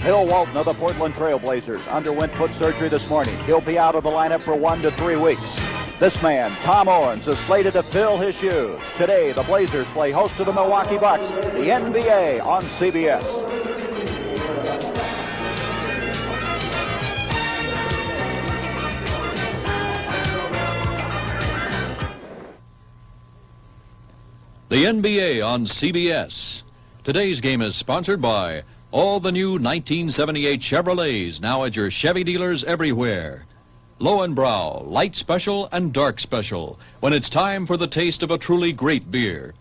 Bill Walton of the Portland Trail Blazers underwent foot surgery this morning. He'll be out of the lineup for 1 to 3 weeks. This man, Tom Owens, is slated to fill his shoes. Today, the Blazers play host to the Milwaukee Bucks, the NBA on CBS. The NBA on CBS. Today's game is sponsored by all the new 1978 Chevrolets, now at your Chevy dealers everywhere. Lowenbrau, light special and dark special, when it's time for the taste of a truly great beer.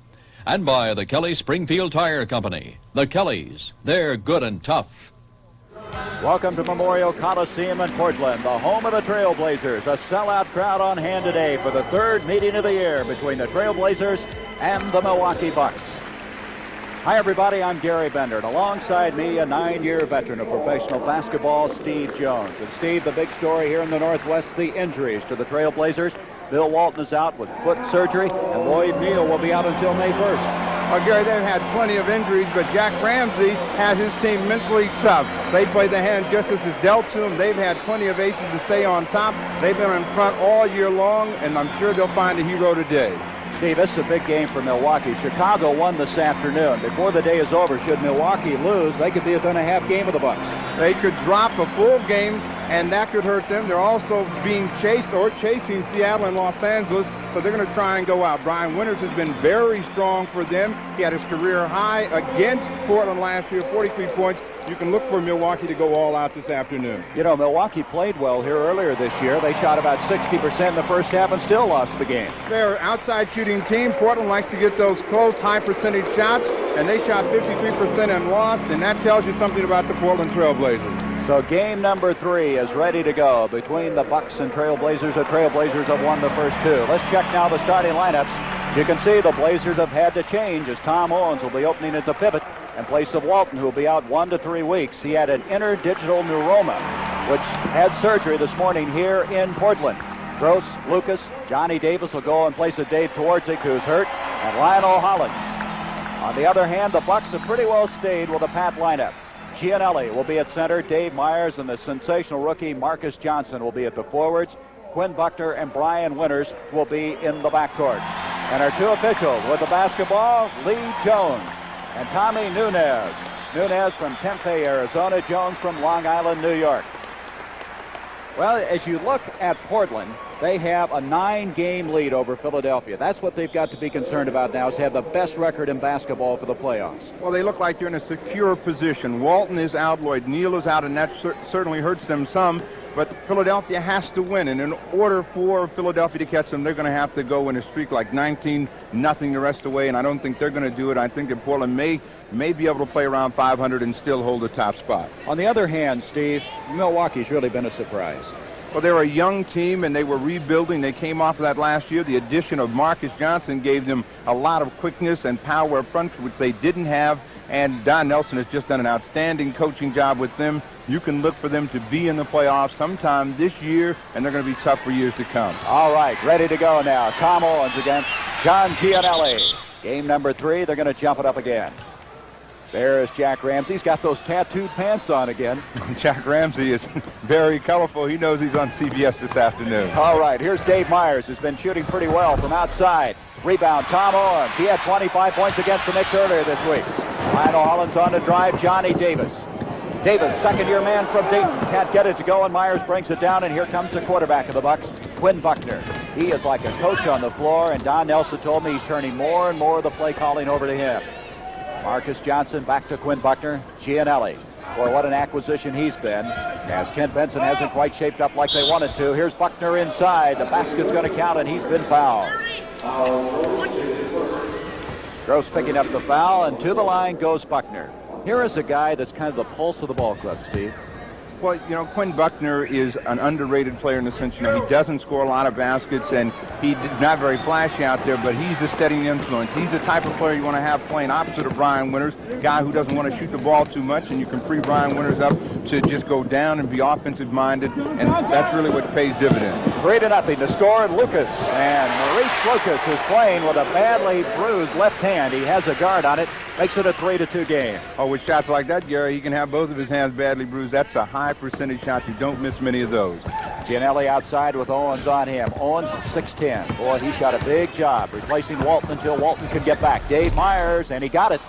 And by the Kelly Springfield Tire Company. The Kellys, they're good and tough. Welcome to Memorial Coliseum in Portland, the home of the Trailblazers. A sellout crowd on hand today for the third meeting of the year between the Trailblazers and the Milwaukee Bucks. Hi, everybody. I'm Gary Bender, and alongside me, a 9-year veteran of professional basketball, Steve Jones. And Steve, the big story here in the Northwest, the injuries to the Trailblazers. Bill Walton is out with foot surgery, and Lloyd Neal will be out until May 1st. Well, Gary, they've had plenty of injuries, but Jack Ramsey has his team mentally tough. They play the hand just as it's dealt to them. They've had plenty of aces to stay on top. They've been in front all year long, and I'm sure they'll find a hero today. Steve, this is a big game for Milwaukee. Chicago won this afternoon. Before the day is over, should Milwaukee lose, they could be within a half game of the Bucks. They could drop a full game, and that could hurt them. They're also being chased or chasing Seattle and Los Angeles, so they're going to try and go out. Brian Winters has been very strong for them. He had his career high against Portland last year, 43 points. You can look for Milwaukee to go all out this afternoon. You know, Milwaukee played well here earlier this year. They shot about 60% in the first half and still lost the game. They're an outside shooting team. Portland likes to get those close, high percentage shots, and they shot 53% and lost, and that tells you something about the Portland Trailblazers. So game number 3 is ready to go between the Bucks and Trailblazers. The Trailblazers have won the first 2. Let's check now the starting lineups. As you can see, the Blazers have had to change as Tom Owens will be opening at the pivot in place of Walton, who will be out 1 to 3 weeks. He had an interdigital neuroma, which had surgery this morning here in Portland. Gross, Lucas, Johnny Davis will go in place of Dave Twardzik, who's hurt, and Lionel Hollins. On the other hand, the Bucks have pretty well stayed with a pat lineup. Gianelli will be at center. Dave Myers and the sensational rookie Marcus Johnson will be at the forwards. Quinn Buckner and Brian Winters will be in the backcourt. And our 2 officials with the basketball, Lee Jones and Tommy Nunez. Nunez from Tempe, Arizona. Jones from Long Island, New York. Well, as you look at Portland, they have a 9-game lead over Philadelphia. That's what they've got to be concerned about now, is to have the best record in basketball for the playoffs. Well, they look like they're in a secure position. Walton is out, Lloyd Neal is out, and that certainly hurts them some. But Philadelphia has to win, and in order for Philadelphia to catch them, they're going to have to go in a streak like 19-0 the rest of the way, and I don't think they're going to do it. I think that Portland may be able to play around 500 and still hold the top spot. On the other hand, Steve, Milwaukee's really been a surprise. Well, they're a young team, and they were rebuilding. They came off of that last year. The addition of Marcus Johnson gave them a lot of quickness and power up front, which they didn't have, and Don Nelson has just done an outstanding coaching job with them. You can look for them to be in the playoffs sometime this year, and they're going to be tough for years to come. All right, ready to go now. Tom Owens against John Gianelli. Game number 3, they're going to jump it up again. There is Jack Ramsey. He's got those tattooed pants on again. Jack Ramsey is very colorful. He knows he's on CBS this afternoon. All right, here's Dave Myers, who's been shooting pretty well from outside. Rebound, Tom Owens. He had 25 points against the Knicks earlier this week. Lionel Hollins on the drive, Johnny Davis. Davis, second-year man from Dayton, can't get it to go, and Myers brings it down, and here comes the quarterback of the Bucks, Quinn Buckner. He is like a coach on the floor, and Don Nelson told me he's turning more and more of the play calling over to him. Marcus Johnson back to Quinn Buckner. Gianelli. Boy, what an acquisition he's been, as Kent Benson hasn't quite shaped up like they wanted to. Here's Buckner inside. The basket's going to count, and he's been fouled. Gross picking up the foul, and to the line goes Buckner. Here is a guy that's kind of the pulse of the ball club, Steve. Well, you know, Quinn Buckner is an underrated player in the sense, you know, he doesn't score a lot of baskets, and he's not very flashy out there, but he's a steady influence. He's the type of player you want to have playing opposite of Brian Winters, a guy who doesn't want to shoot the ball too much, and you can free Brian Winters up to just go down and be offensive-minded, and that's really what pays dividends. 3-0 to score, Lucas. And Maurice Lucas is playing with a badly bruised left hand. He has a guard on it. Makes it a 3-2 game. Oh, with shots like that, Gary, he can have both of his hands badly bruised. That's a high percentage shot. You don't miss many of those. Gianelli outside with Owens on him. Owens 6'10". Boy, he's got a big job replacing Walton until Walton can get back. Dave Myers, and he got it.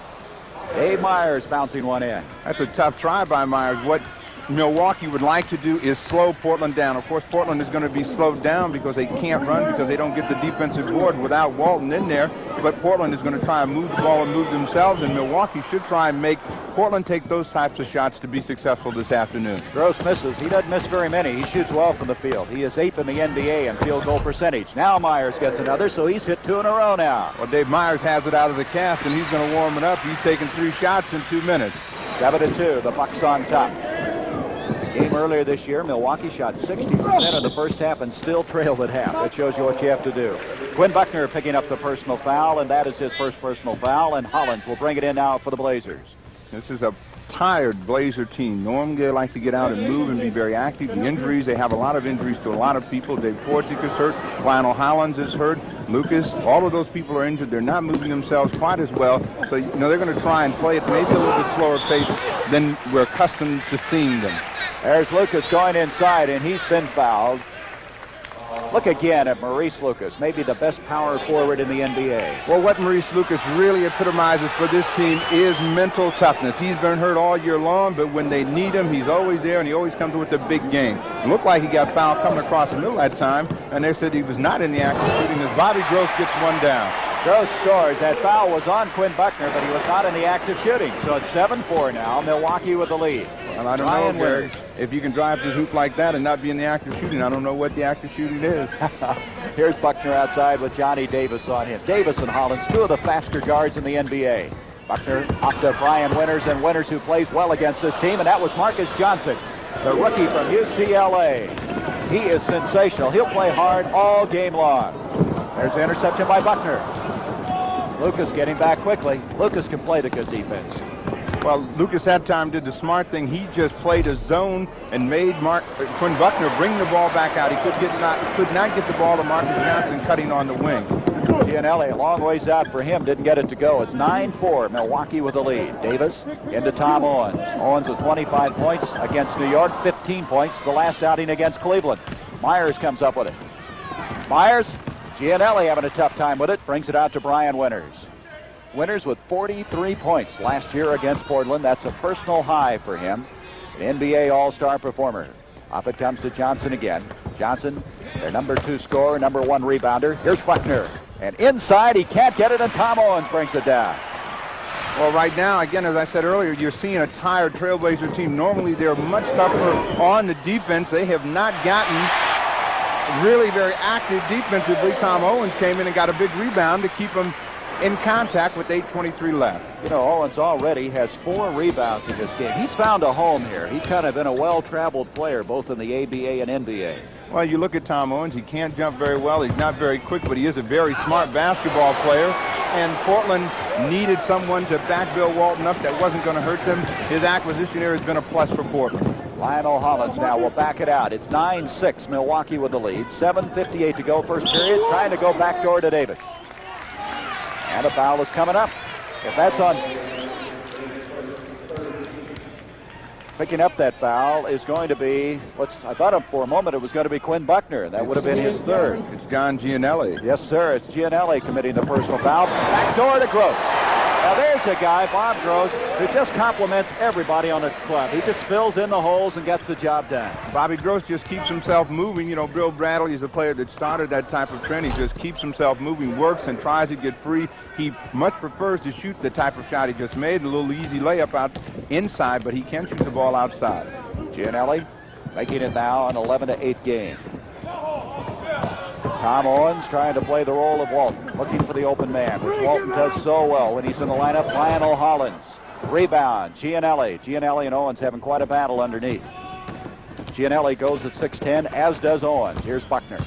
Dave Myers bouncing one in. That's a tough try by Myers. What Milwaukee would like to do is slow Portland down. Of course, Portland is going to be slowed down because they can't run, because they don't get the defensive board without Walton in there. But Portland is going to try and move the ball and move themselves, and Milwaukee should try and make Portland take those types of shots to be successful this afternoon. Gross misses. He doesn't miss very many. He shoots well from the field. He is 8th in the NBA in field goal percentage. Now Myers gets another, so he's hit 2 in a row now. Well, Dave Myers has it out of the cast, and he's going to warm it up. He's taken 3 shots in 2 minutes. 7-2, the Bucks on top. Game earlier this year, Milwaukee shot 60% in the first half and still trailed at half. That shows you what you have to do. Quinn Buckner picking up the personal foul, and that is his first personal foul, and Hollins will bring it in now for the Blazers. This is a tired Blazer team. Normally they like to get out and move and be very active. The injuries, they have a lot of injuries to a lot of people. Dave Fortick is hurt. Lionel Hollins is hurt. Lucas, all of those people are injured. They're not moving themselves quite as well. So, you know, they're going to try and play at maybe a little bit slower pace than we're accustomed to seeing them. There's Lucas going inside, and he's been fouled. Look again at Maurice Lucas, maybe the best power forward in the NBA. Well, what Maurice Lucas really epitomizes for this team is mental toughness. He's been hurt all year long, but when they need him, he's always there, and he always comes with the big game. It looked like he got fouled coming across the middle that time, and they said he was not in the act of shooting as Bobby Gross gets one down. Gross scores. That foul was on Quinn Buckner, but he was not in the act of shooting. So it's 7-4 now. Milwaukee with the lead. Well, I don't know, Gary. If you can drive to the hoop like that and not be in the act of shooting, I don't know what the act of shooting is. Here's Buckner outside with Johnny Davis on him. Davis and Hollins, 2 of the faster guards in the NBA. Buckner off to Brian Winters, and Winters who plays well against this team, and that was Marcus Johnson, the rookie from UCLA. He is sensational. He'll play hard all game long. There's the interception by Buckner. Lucas getting back quickly. Lucas can play the good defense. Well, Lucas that time did the smart thing. He just played a zone and made Quinn Buckner bring the ball back out. He could not get the ball to Marcus Johnson cutting on the wing. Gianelli a long ways out for him. Didn't get it to go. It's 9-4. Milwaukee with the lead. Davis into Tom Owens. Owens with 25 points against New York. 15 points the last outing against Cleveland. Myers comes up with it. Myers. Gianelli having a tough time with it. Brings it out to Brian Winters. Winters with 43 points last year against Portland. That's a personal high for him. An NBA All-Star performer. Up it comes to Johnson again. Johnson, their number 2 scorer, number 1 rebounder. Here's Buckner. And inside, he can't get it, and Tom Owens brings it down. Well, right now, again, as I said earlier, you're seeing a tired Trailblazer team. Normally, they're much tougher on the defense. They have not gotten really very active defensively. Tom Owens came in and got a big rebound to keep him in contact with 8:23 left. You know, Owens already has 4 rebounds in this game. He's found a home here. He's kind of been a well-traveled player, both in the ABA and NBA. Well, you look at Tom Owens, he can't jump very well. He's not very quick, but he is a very smart basketball player. And Portland needed someone to back Bill Walton up that wasn't going to hurt them. His acquisition here has been a plus for Portland. Lionel Hollins now will back it out. It's 9-6, Milwaukee with the lead. 7:58 to go, first period. Trying to go backdoor to Davis. And a foul is coming up. If that's on... Picking up that foul is going to be, I thought for a moment it was going to be Quinn Buckner. That would have been his 3rd. It's John Gianelli. Yes, sir. It's Gianelli committing the personal foul. Backdoor to Gross. Now there's a guy, Bob Gross, who just compliments everybody on the club. He just fills in the holes and gets the job done. Bobby Gross just keeps himself moving. You know, Bill Bradley is a player that started that type of trend. He just keeps himself moving, works, and tries to get free. He much prefers to shoot the type of shot he just made, a little easy layup out inside, but he can shoot the ball outside. Gianelli making it now an 11-8 game. Tom Owens trying to play the role of Walton, looking for the open man, which Walton does so well when he's in the lineup. Lionel Hollins. Rebound, Gianelli. Gianelli and Owens having quite a battle underneath. Gianelli goes at 6'10", as does Owens. Here's Buckner.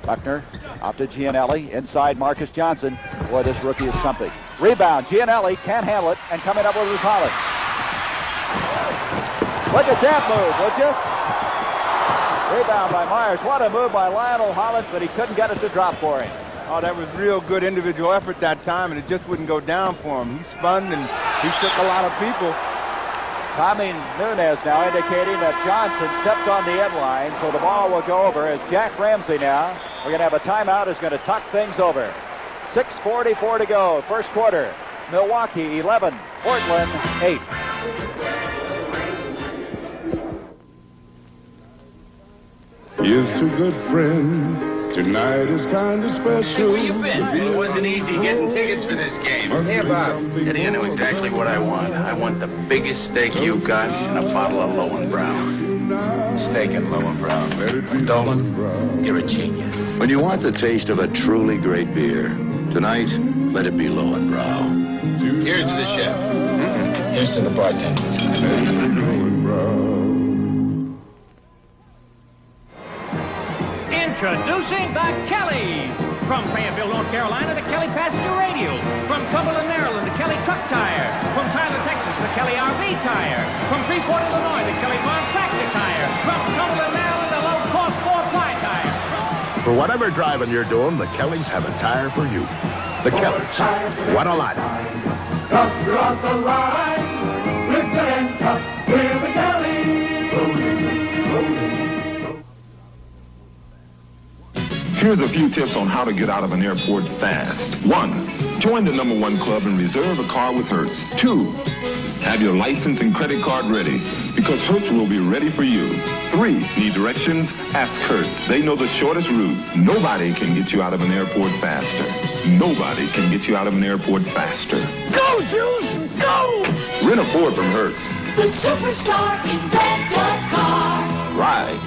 Buckner off to Gianelli. Inside Marcus Johnson. Boy, this rookie is something. Rebound. Gianelli can't handle it, and coming up with his Holland. Look at that move, would you? Rebound by Myers. What a move by Lionel Hollins, but he couldn't get it to drop for him. Oh, that was real good individual effort that time, and it just wouldn't go down for him. He spun, and he shook a lot of people. Tommy Nunez now indicating that Johnson stepped on the end line, so the ball will go over as Jack Ramsey now. We're going to have a timeout, is going to tuck things over. 6:44 to go, first quarter. Milwaukee 11, Portland 8. Here's to good friends. Tonight is kind of special. Where you been? It wasn't easy getting tickets for this game. Hey, Bob. Eddie, I know exactly what I want. I want the biggest steak you got and a bottle of Lowenbrow. Steak and Lowenbrow. Dolan, you're a genius. When you want the taste of a truly great beer, tonight, let it be Lowenbrow. Here's to the chef. Here's to the bartender. Introducing the Kellys. From Fayetteville, North Carolina, the Kelly Passenger Radio. From Cumberland, Maryland, the Kelly Truck Tire. From Tyler, Texas, the Kelly RV Tire. From Freeport, Illinois, the Kelly Farm Tractor Tire. From Cumberland, Maryland, the low-cost 4-ply tire. For whatever driving you're doing, the Kellys have a tire for you. The Kellys. What a line. Tough throughout the line. We're good and tough. We're the Kellys. Here's a few tips on how to get out of an airport fast. 1. Join the #1 club and reserve a car with Hertz. 2. Have your license and credit card ready, because Hertz will be ready for you. 3. Need directions? Ask Hertz. They know the shortest route. Nobody can get you out of an airport faster. Nobody can get you out of an airport faster. Go, Juice! Go! Rent a Ford from Hertz. The superstar in rental-car. Right.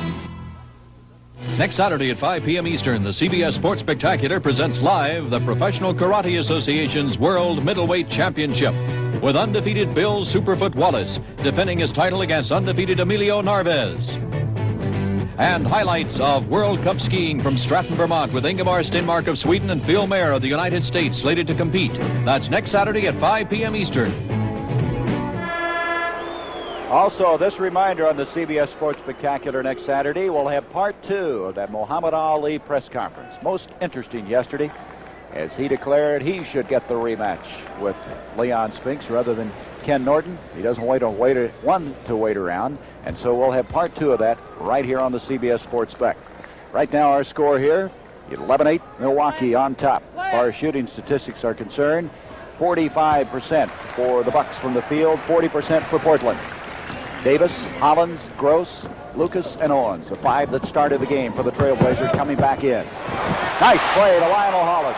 Next Saturday at 5 p.m. Eastern, the CBS Sports Spectacular presents live the Professional Karate Association's World Middleweight Championship, with undefeated Bill Superfoot Wallace defending his title against undefeated Emilio Narvez. And highlights of World Cup skiing from Stratton, Vermont, with Ingemar Stenmark of Sweden and Phil Mayer of the United States slated to compete. That's next Saturday at 5 p.m. Eastern. Also, this reminder on the CBS Sports Spectacular next Saturday, we'll have part 2 of that Muhammad Ali press conference. Most interesting yesterday, as he declared he should get the rematch with Leon Spinks rather than Ken Norton. He doesn't want to wait around, and so we'll have part 2 of that right here on the CBS Sports Spec. Right now, our score here, 11-8, Milwaukee on top. As far as shooting statistics are concerned, 45% for the Bucks from the field, 40% for Portland. Davis, Hollins, Gross, Lucas, and Owens, the 5 that started the game for the Trailblazers, coming back in. Nice play to Lionel Hollins.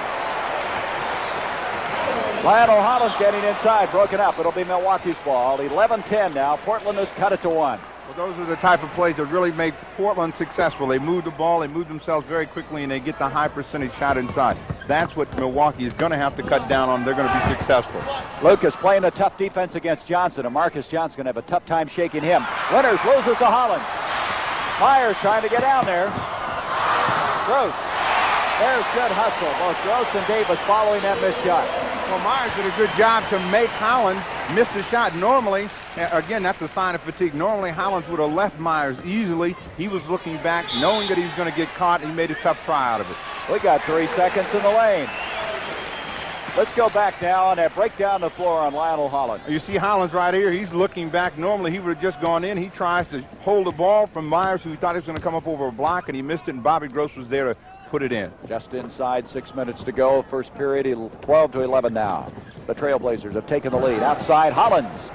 Lionel Hollins getting inside, broken up. It'll be Milwaukee's ball. 11-10 now. Portland has cut it to 1. Well, those are the type of plays that really make Portland successful. They move the ball, they move themselves very quickly, and they get the high percentage shot inside. That's what Milwaukee is going to have to cut down on. They're going to be successful. Lucas playing the tough defense against Johnson, and Marcus Johnson's going to have a tough time shaking him. Winters loses to Hollins. Myers trying to get down there. Gross. There's good hustle. Both Gross and Davis following that missed shot. Well, Myers did a good job to make Hollins miss the shot. Normally, again, that's a sign of fatigue. Normally, Hollins would have left Myers easily. He was looking back, knowing that he was going to get caught, and he made a tough try out of it. We got 3 seconds in the lane. Let's go back now and break down the floor on Lionel Hollins. You see Hollins right here. He's looking back. Normally, he would have just gone in. He tries to hold the ball from Myers, who thought he was going to come up over a block, and he missed it, and Bobby Gross was there to put it in. Just inside 6 minutes to go. First period, 12-11 now. The Trailblazers have taken the lead. Outside, Hollins.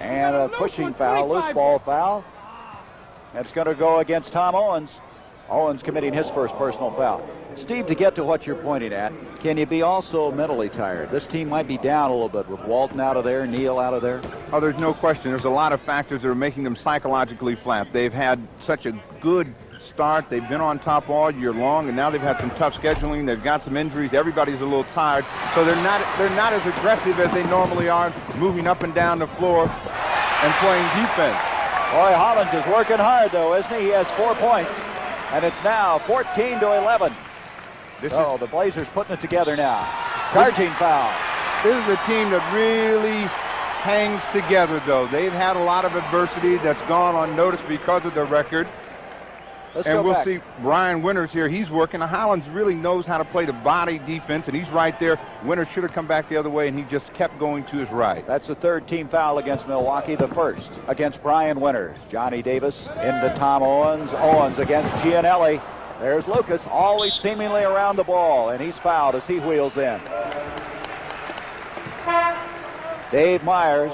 And a pushing foul, loose ball foul. And it's going to go against Tom Owens. Owens committing his first personal foul. Steve, to get to what you're pointing at, can you be also mentally tired? This team might be down a little bit with Walton out of there, Neal out of there. Oh, there's no question. There's a lot of factors that are making them psychologically flat. They've had such a good start. They've been on top all year long, and now they've had some tough scheduling. They've got some injuries. Everybody's a little tired. So they're not as aggressive as they normally are, moving up and down the floor and playing defense. Boy, Hollins is working hard, though, isn't he? He has 4 points, and it's now 14-11. The Blazers putting it together now. Charging foul. This is a team that really hangs together, though. They've had a lot of adversity that's gone unnoticed because of their record. And we'll see Brian Winters here. He's working. Hollins really knows how to play the body defense, and he's right there. Winters should have come back the other way, and he just kept going to his right. That's the third team foul against Milwaukee, the first against Brian Winters. Johnny Davis into Tom Owens. Owens against Gianelli. There's Lucas, always seemingly around the ball, and he's fouled as he wheels in. Dave Myers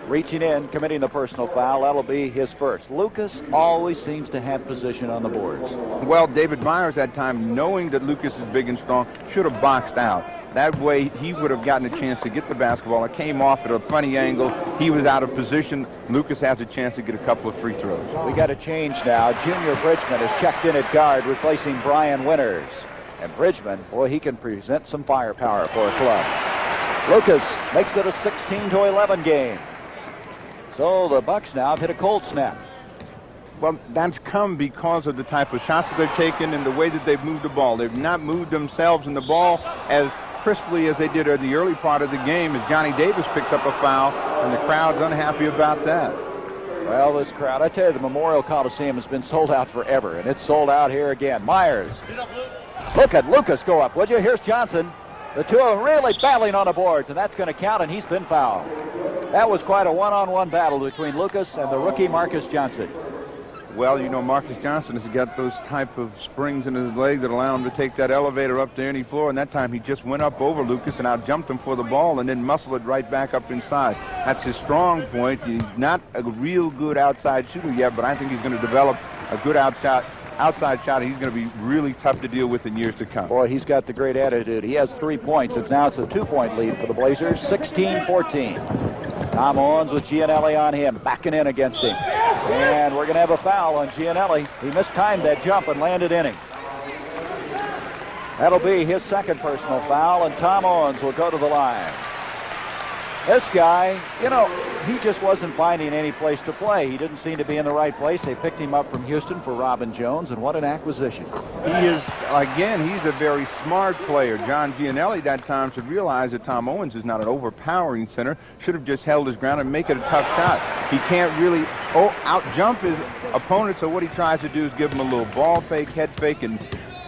reaching in, committing the personal foul. That'll be his first. Lucas always seems to have position on the boards. Well, David Myers that time, knowing that Lucas is big and strong, should have boxed out. That way, he would have gotten a chance to get the basketball. It came off at a funny angle. He was out of position. Lucas has a chance to get a couple of free throws. We got a change now. Junior Bridgman is checked in at guard, replacing Brian Winters. And Bridgman, boy, he can present some firepower for a club. Lucas makes it a 16-11 game. So the Bucks now have hit a cold snap. Well, that's come because of the type of shots that they've taken and the way that they've moved the ball. They've not moved themselves and the ball as crisply as they did at the early part of the game as Johnny Davis picks up a foul, and the crowd's unhappy about that. Well, this crowd, I tell you, the Memorial Coliseum has been sold out forever, and it's sold out here again. Myers. Look at Lucas go up, would you? Here's Johnson. The two of them really battling on the boards, and that's going to count, and he's been fouled. That was quite a one-on-one battle between Lucas and the rookie Marcus Johnson. Well, you know, Marcus Johnson has got those type of springs in his leg that allow him to take that elevator up to any floor, and that time he just went up over Lucas and out-jumped him for the ball and then muscled it right back up inside. That's his strong point. He's not a real good outside shooter yet, but I think he's going to develop a good outside shot. He's going to be really tough to deal with in years to come. Boy, he's got the great attitude. He has 3 points. Now it's a 2-point lead for the Blazers, 16-14. Tom Owens with Gianelli on him, backing in against him. And we're going to have a foul on Gianelli. He mistimed that jump and landed in him. That'll be his second personal foul, and Tom Owens will go to the line. This guy, you know, he just wasn't finding any place to play. He didn't seem to be in the right place. They picked him up from Houston for Robin Jones, and what an acquisition. He is, again, he's a very smart player. John Gianelli that time should realize that Tom Owens is not an overpowering center. Should have just held his ground and make it a tough shot. He can't really out-jump his opponent, so what he tries to do is give him a little ball fake, head fake, and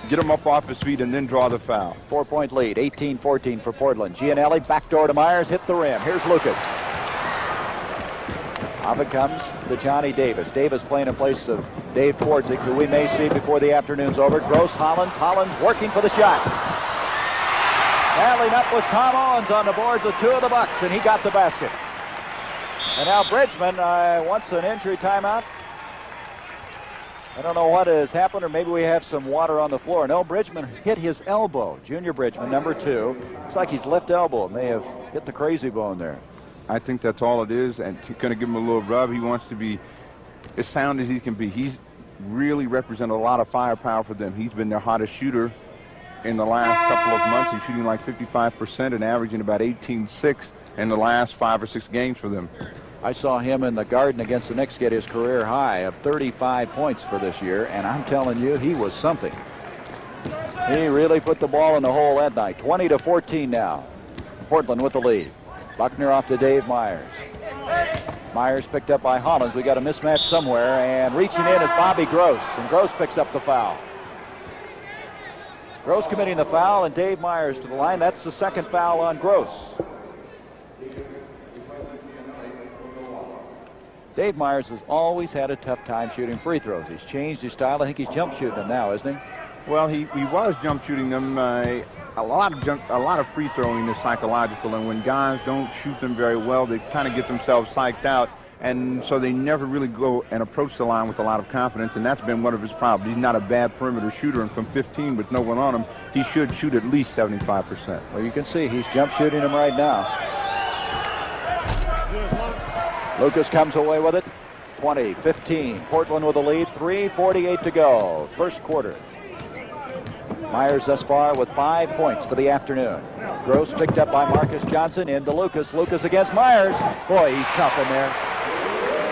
get him up off his feet and then draw the foul. 4-point lead, 18-14 for Portland. Gianelli, backdoor to Myers, hit the rim. Here's Lucas. Off it comes to Johnny Davis. Davis playing in place of Dave Twardzik, who we may see before the afternoon's over. Gross, Hollins. Hollins working for the shot. Battling up was Tom Owens on the boards with two of the Bucks, and he got the basket. And now Bridgman wants an injury timeout. I don't know what has happened, or maybe we have some water on the floor. No, Bridgman hit his elbow. Junior Bridgman, number 2. Looks like his left elbow may have hit the crazy bone there. I think that's all it is, and he's going to give him a little rub. He wants to be as sound as he can be. He's really represented a lot of firepower for them. He's been their hottest shooter in the last couple of months. He's shooting like 55% and averaging about 18-6 in the last 5 or 6 games for them. I saw him in the Garden against the Knicks get his career high of 35 points for this year, and I'm telling you, he was something. He really put the ball in the hole that night. 20-14 now. Portland with the lead. Buckner off to Dave Myers. Myers picked up by Hollins. We got a mismatch somewhere, and reaching in is Bobby Gross, and Gross picks up the foul. Gross committing the foul, and Dave Myers to the line. That's the second foul on Gross. Dave Myers has always had a tough time shooting free throws. He's changed his style. I think he's jump shooting them now, isn't he? Well, he was jump shooting them. A lot of free throwing is psychological, and when guys don't shoot them very well, they kind of get themselves psyched out, and so they never really go and approach the line with a lot of confidence, and that's been one of his problems. He's not a bad perimeter shooter, and from 15 with no one on him, he should shoot at least 75%. Well, you can see he's jump shooting them right now. Lucas comes away with it. 20-15. Portland with the lead. 3:48 to go. First quarter. Myers thus far with 5 points for the afternoon. Gross picked up by Marcus Johnson into Lucas. Lucas against Myers. Boy, he's tough in there.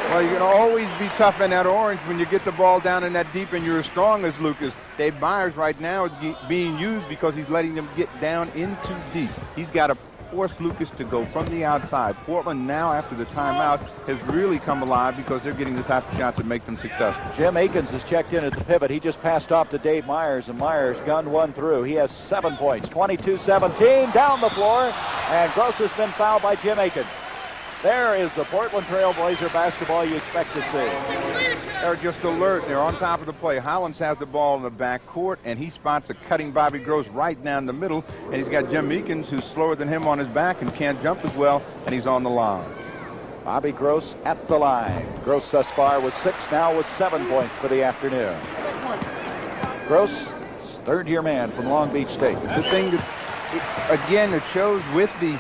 Well, you can always be tough in that orange when you get the ball down in that deep and you're as strong as Lucas. Dave Myers right now is being used because he's letting them get down in too deep. He's got to force Lucas to go from the outside. Portland now, after the timeout, has really come alive because they're getting the type of shots that make them successful. Jim Akins has checked in at the pivot. He just passed off to Dave Myers, and Myers gunned one through. He has 7 points, 22-17, down the floor, and Gross has been fouled by Jim Akins. There is the Portland Trail Blazer basketball you expect to see. They're just alert. They're on top of the play. Hollins has the ball in the back court, and he spots a cutting Bobby Gross right down the middle. And he's got Jim Eakins, who's slower than him on his back and can't jump as well, and he's on the line. Bobby Gross at the line. Gross thus far with 6, now with 7 points for the afternoon. Gross, third-year man from Long Beach State. The thing that, again, it shows with the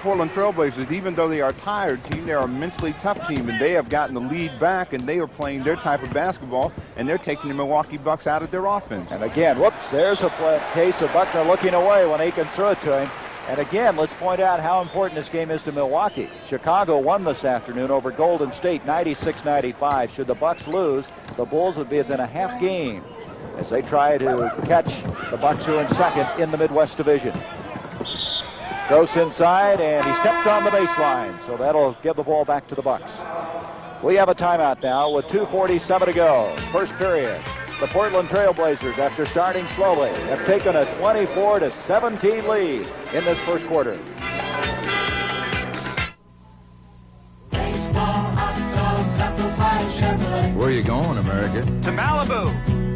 Portland Trailblazers, even though they are a tired team, they're a mentally tough team, and they have gotten the lead back, and they are playing their type of basketball, and they're taking the Milwaukee Bucks out of their offense. And again, whoops, there's a case of Buckner looking away when Akins threw it to him. And again, let's point out how important this game is to Milwaukee. Chicago won this afternoon over Golden State, 96-95. Should the Bucks lose, the Bulls would be within a half game as they try to catch the Bucks, who are in second in the Midwest Division. Gross inside, and he stepped on the baseline, so that'll give the ball back to the Bucks. We have a timeout now with 2:47 to go. First period. The Portland Trail Blazers, after starting slowly, have taken a 24-17 lead in this first quarter. Where are you going, America? To Malibu.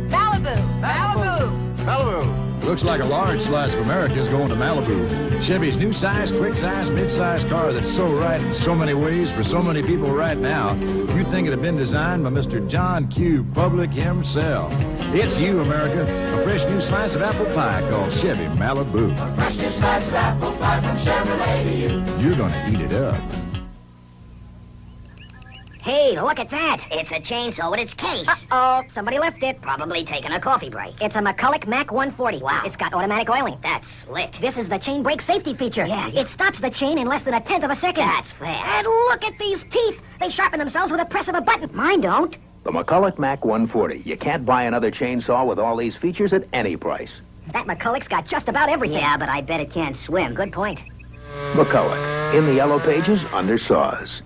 Malibu. Malibu. Malibu. Looks like a large slice of America is going to Malibu. Chevy's new size, quick size, mid-size car that's so right in so many ways for so many people right now. You'd think it had been designed by Mr. John Q. Public himself. It's you, America. A fresh new slice of apple pie called Chevy Malibu. A fresh new slice of apple pie from Chevrolet to you. You're gonna eat it up. Hey, look at that. It's a chainsaw with its case. Uh-oh, somebody left it. Probably taking a coffee break. It's a McCulloch Mac 140. Wow. It's got automatic oiling. That's slick. This is the chain brake safety feature. Yeah. It stops the chain in less than 1/10 of a second. That's fast. And look at these teeth. They sharpen themselves with a press of a button. Mine don't. The McCulloch Mac 140. You can't buy another chainsaw with all these features at any price. That McCulloch's got just about everything. Yeah, but I bet it can't swim. Good point. McCulloch. In the yellow pages, under saws.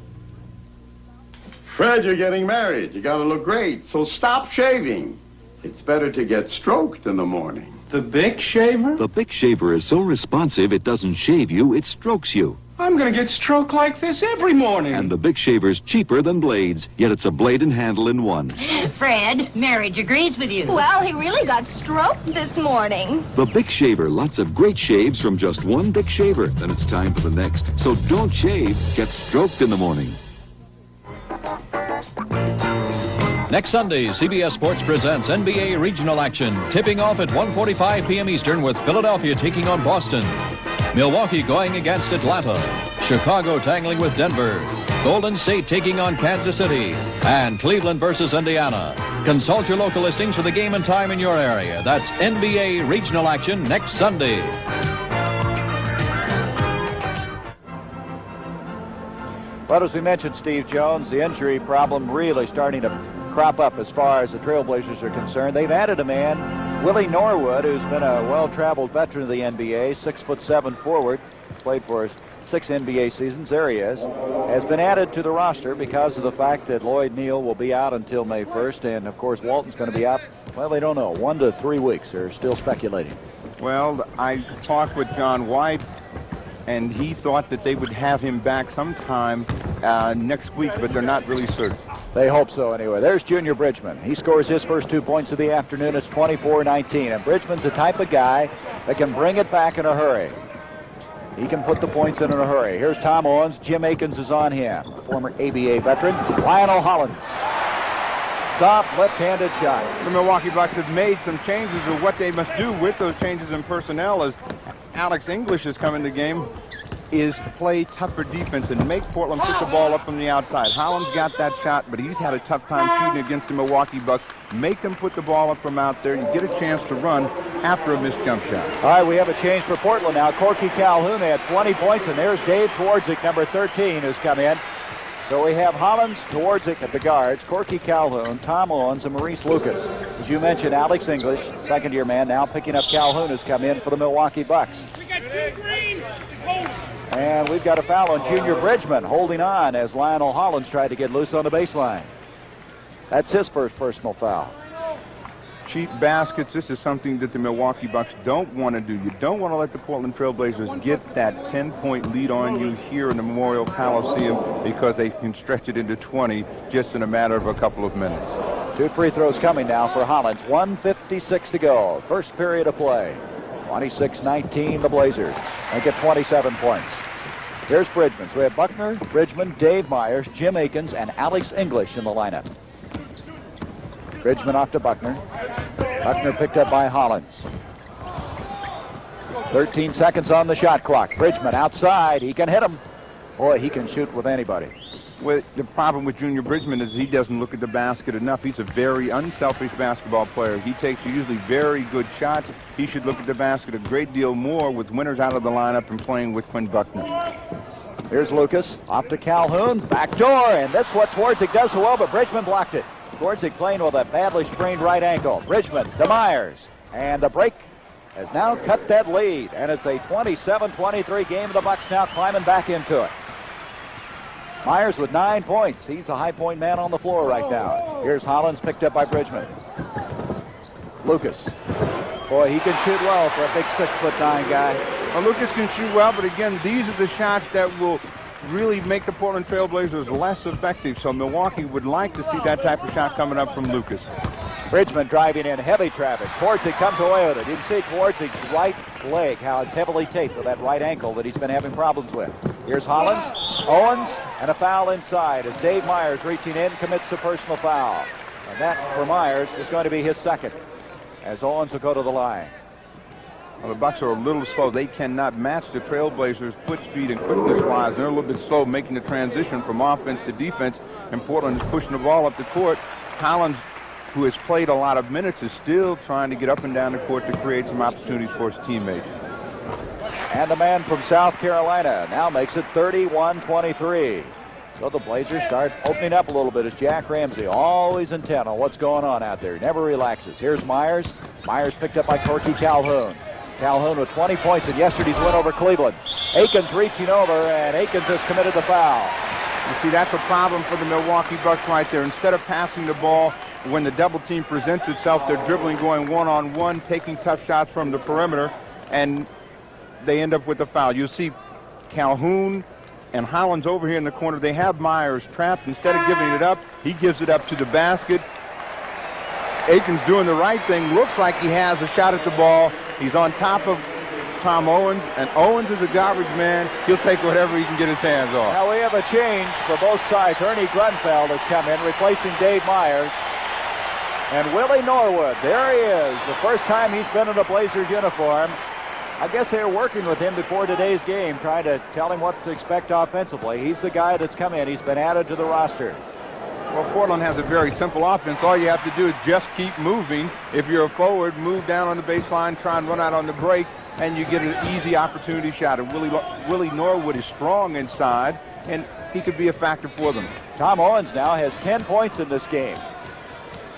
Fred, you're getting married. You gotta look great, so stop shaving. It's better to get stroked in the morning. The Bic shaver? The Bic shaver is so responsive it doesn't shave you, it strokes you. I'm gonna get stroked like this every morning. And the Bic shaver's cheaper than blades, yet it's a blade and handle in one. Fred, marriage agrees with you. Well, he really got stroked this morning. The Bic shaver, lots of great shaves from just one Bic shaver. Then it's time for the next. So don't shave, get stroked in the morning. Next Sunday, CBS Sports presents NBA regional action, tipping off at 1:45 p.m. Eastern with Philadelphia taking on Boston, Milwaukee going against Atlanta, Chicago tangling with Denver, Golden State taking on Kansas City, and Cleveland versus Indiana. Consult your local listings for the game and time in your area. That's NBA regional action next Sunday. But as we mentioned, Steve Jones, the injury problem really starting to crop up as far as the Trailblazers are concerned. They've added a man, Willie Norwood, who's been a well-traveled veteran of the NBA, 6'7" forward, played for 6 NBA seasons. There he is. Has been added to the roster because of the fact that Lloyd Neal will be out until May 1st, and of course Walton's going to be out. Well, they don't know, 1 to 3 weeks. They're still speculating. Well, I talked with John White, and he thought that they would have him back sometime next week, but they're not really certain. They hope so anyway. There's Junior Bridgman. He scores his first 2 points of the afternoon. It's 24-19. And Bridgman's the type of guy that can bring it back in a hurry. He can put the points in a hurry. Here's Tom Owens. Jim Akins is on him. Former ABA veteran, Lionel Hollins. Soft left-handed shot. The Milwaukee Bucks have made some changes of what they must do with those changes in personnel as Alex English has come in the game, is play tougher defense and make Portland put the ball up from the outside. Hollins got that shot, but he's had a tough time shooting against the Milwaukee Bucks. Make them put the ball up from out there. You get a chance to run after a missed jump shot. All right, we have a change for Portland now. Corky Calhoun had 20 points, and there's Dave Twardzik, number 13, who's come in. So we have Hollins, Twardzik at the guards, Corky Calhoun, Tom Owens, and Maurice Lucas. As you mentioned, Alex English, second-year man, now picking up Calhoun, has come in for the Milwaukee Bucks. We got 2 green. And we've got a foul on Junior Bridgman, holding on as Lionel Hollins tried to get loose on the baseline. That's his first personal foul. Cheap baskets, this is something that the Milwaukee Bucks don't want to do. You don't want to let the Portland Trailblazers get that 10-point lead on you here in the Memorial Coliseum, because they can stretch it into 20 just in a matter of a couple of minutes. 2 free throws coming now for Hollins. 1:56 to go. First period of play. 26-19, the Blazers. They get 27 points. Here's Bridgman. So we have Buckner, Bridgman, Dave Myers, Jim Akins, and Alex English in the lineup. Bridgman off to Buckner. Buckner picked up by Hollins. 13 seconds on the shot clock. Bridgman outside. He can hit him. Boy, he can shoot with anybody. Well, the problem with Junior Bridgman is he doesn't look at the basket enough. He's a very unselfish basketball player. He takes usually very good shots. He should look at the basket a great deal more with Winters out of the lineup and playing with Quinn Buckner. Here's Lucas. Off to Calhoun. Back door. And that's what Twardzik does so well, but Bridgman blocked it. Twardzik playing with a badly sprained right ankle. Bridgman to Myers. And the break has now cut that lead. And it's a 27-23 game. The Bucks now climbing back into it. Myers with 9 points. He's the high point man on the floor right now. Here's Hollins picked up by Bridgman. Lucas. Boy, he can shoot well for a big 6'9" guy. Well, Lucas can shoot well, but again, these are the shots that will really make the Portland Trailblazers less effective. So Milwaukee would like to see that type of shot coming up from Lucas. Bridgman driving in, heavy traffic. Twardzik comes away with it. You can see Twardzik's right leg, how it's heavily taped with that right ankle that he's been having problems with. Here's Hollins, Owens, and a foul inside as Dave Myers, reaching in, commits a personal foul. And that, for Myers, is going to be his second, as Owens will go to the line. Well, the Bucks are a little slow. They cannot match the Trailblazers' foot speed and quickness-wise. They're a little bit slow making the transition from offense to defense, and Portland is pushing the ball up the court. Hollins, who has played a lot of minutes, is still trying to get up and down the court to create some opportunities for his teammates. And the man from South Carolina now makes it 31-23. So the Blazers start opening up a little bit as Jack Ramsey, always intent on what's going on out there. Never relaxes. Here's Myers. Myers picked up by Corky Calhoun. Calhoun with 20 points in yesterday's win over Cleveland. Akins reaching over, and Akins has committed the foul. You see, that's a problem for the Milwaukee Bucks right there. Instead of passing the ball when the double team presents itself, they're dribbling, going one-on-one, taking tough shots from the perimeter, and they end up with a foul. You see Calhoun and Hollins over here in the corner. They have Myers trapped. Instead of giving it up, he gives it up to the basket. Akins doing the right thing. Looks like he has a shot at the ball. He's on top of Tom Owens, and Owens is a garbage man. He'll take whatever he can get his hands on. Now we have a change for both sides. Ernie Grunfeld has come in, replacing Dave Myers. And Willie Norwood, there he is. The first time he's been in a Blazers uniform. I guess they were working with him before today's game, trying to tell him what to expect offensively. He's the guy that's come in. He's been added to the roster. Well, Portland has a very simple offense. All you have to do is just keep moving. If you're a forward, move down on the baseline, try and run out on the break, and you get an easy opportunity shot. And Willie Norwood is strong inside, and he could be a factor for them. Tom Owens now has 10 points in this game.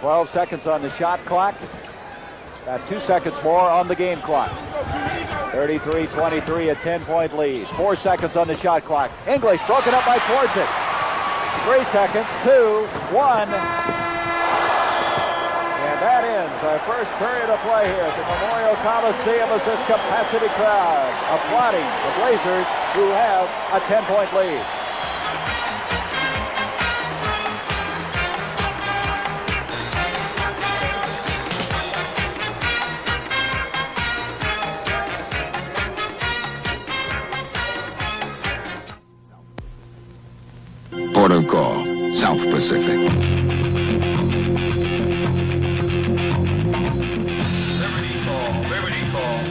12 seconds on the shot clock. About 2 seconds more on the game clock. 33-23, a 10-point lead. 4 seconds on the shot clock. English broken up by Twardzik. 3 seconds, 2, 1. And that ends our first period of play here at the Memorial Coliseum as this capacity crowd applauding the Blazers, who have a 10-point lead. Port of call, South Pacific. Liberty call.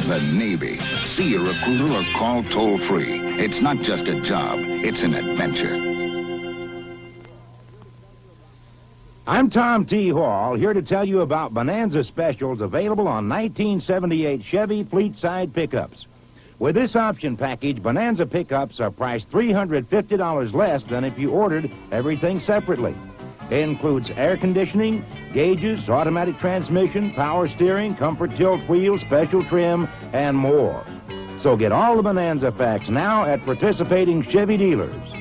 The Navy. See a recruiter or call toll-free. It's not just a job, it's an adventure. I'm Tom T. Hall, here to tell you about Bonanza specials available on 1978 Chevy fleet-side pickups. With this option package, Bonanza pickups are priced $350 less than if you ordered everything separately. It includes air conditioning, gauges, automatic transmission, power steering, comfort tilt wheels, special trim, and more. So get all the Bonanza packs now at participating Chevy dealers.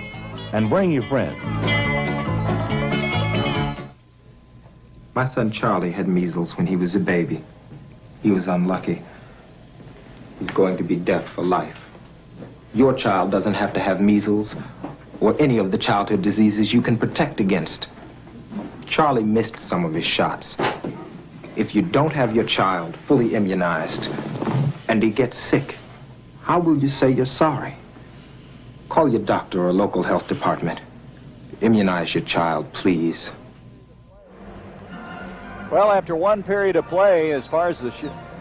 And bring your friends. My son Charlie had measles when he was a baby. He was unlucky. He's going to be deaf for life. Your child doesn't have to have measles or any of the childhood diseases you can protect against. Charlie missed some of his shots. If you don't have your child fully immunized and he gets sick, how will you say you're sorry? Call your doctor or local health department. Immunize your child, please. Well, after one period of play, as far as the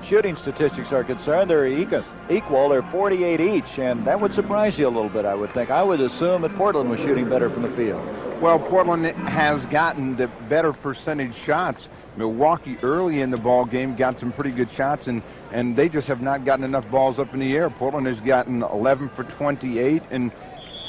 shooting statistics are concerned, they're equal. They're 48 each, and that would surprise you a little bit, I would think. I would assume that Portland was shooting better from the field. Well, Portland has gotten the better percentage shots. Milwaukee early in the ball game got some pretty good shots, and they just have not gotten enough balls up in the air. Portland has gotten 11 for 28, and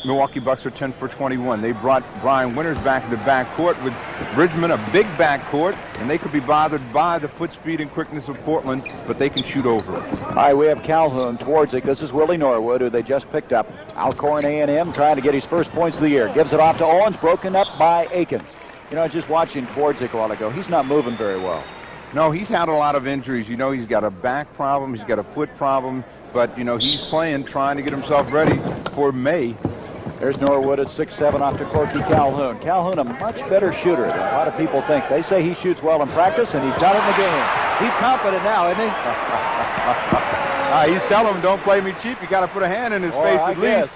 Milwaukee Bucks are 10 for 21. They brought Brian Winters back to the backcourt with Bridgman, a big backcourt, and they could be bothered by the foot speed and quickness of Portland, but they can shoot over it. All right, we have Calhoun towards it. This is Willie Norwood, who they just picked up. Alcorn A&M trying to get his first points of the year. Gives it off to Owens, broken up by Akins. You know, just watching towards it a while ago, he's not moving very well. No, he's had a lot of injuries. You know, he's got a back problem, he's got a foot problem, but, you know, he's playing, trying to get himself ready for May. There's Norwood at 6'7" off to Corky Calhoun. Calhoun, a much better shooter than a lot of people think. They say he shoots well in practice, and he's done it in the game. He's confident now, isn't he? He's telling him, don't play me cheap. You got to put a hand in his face at least.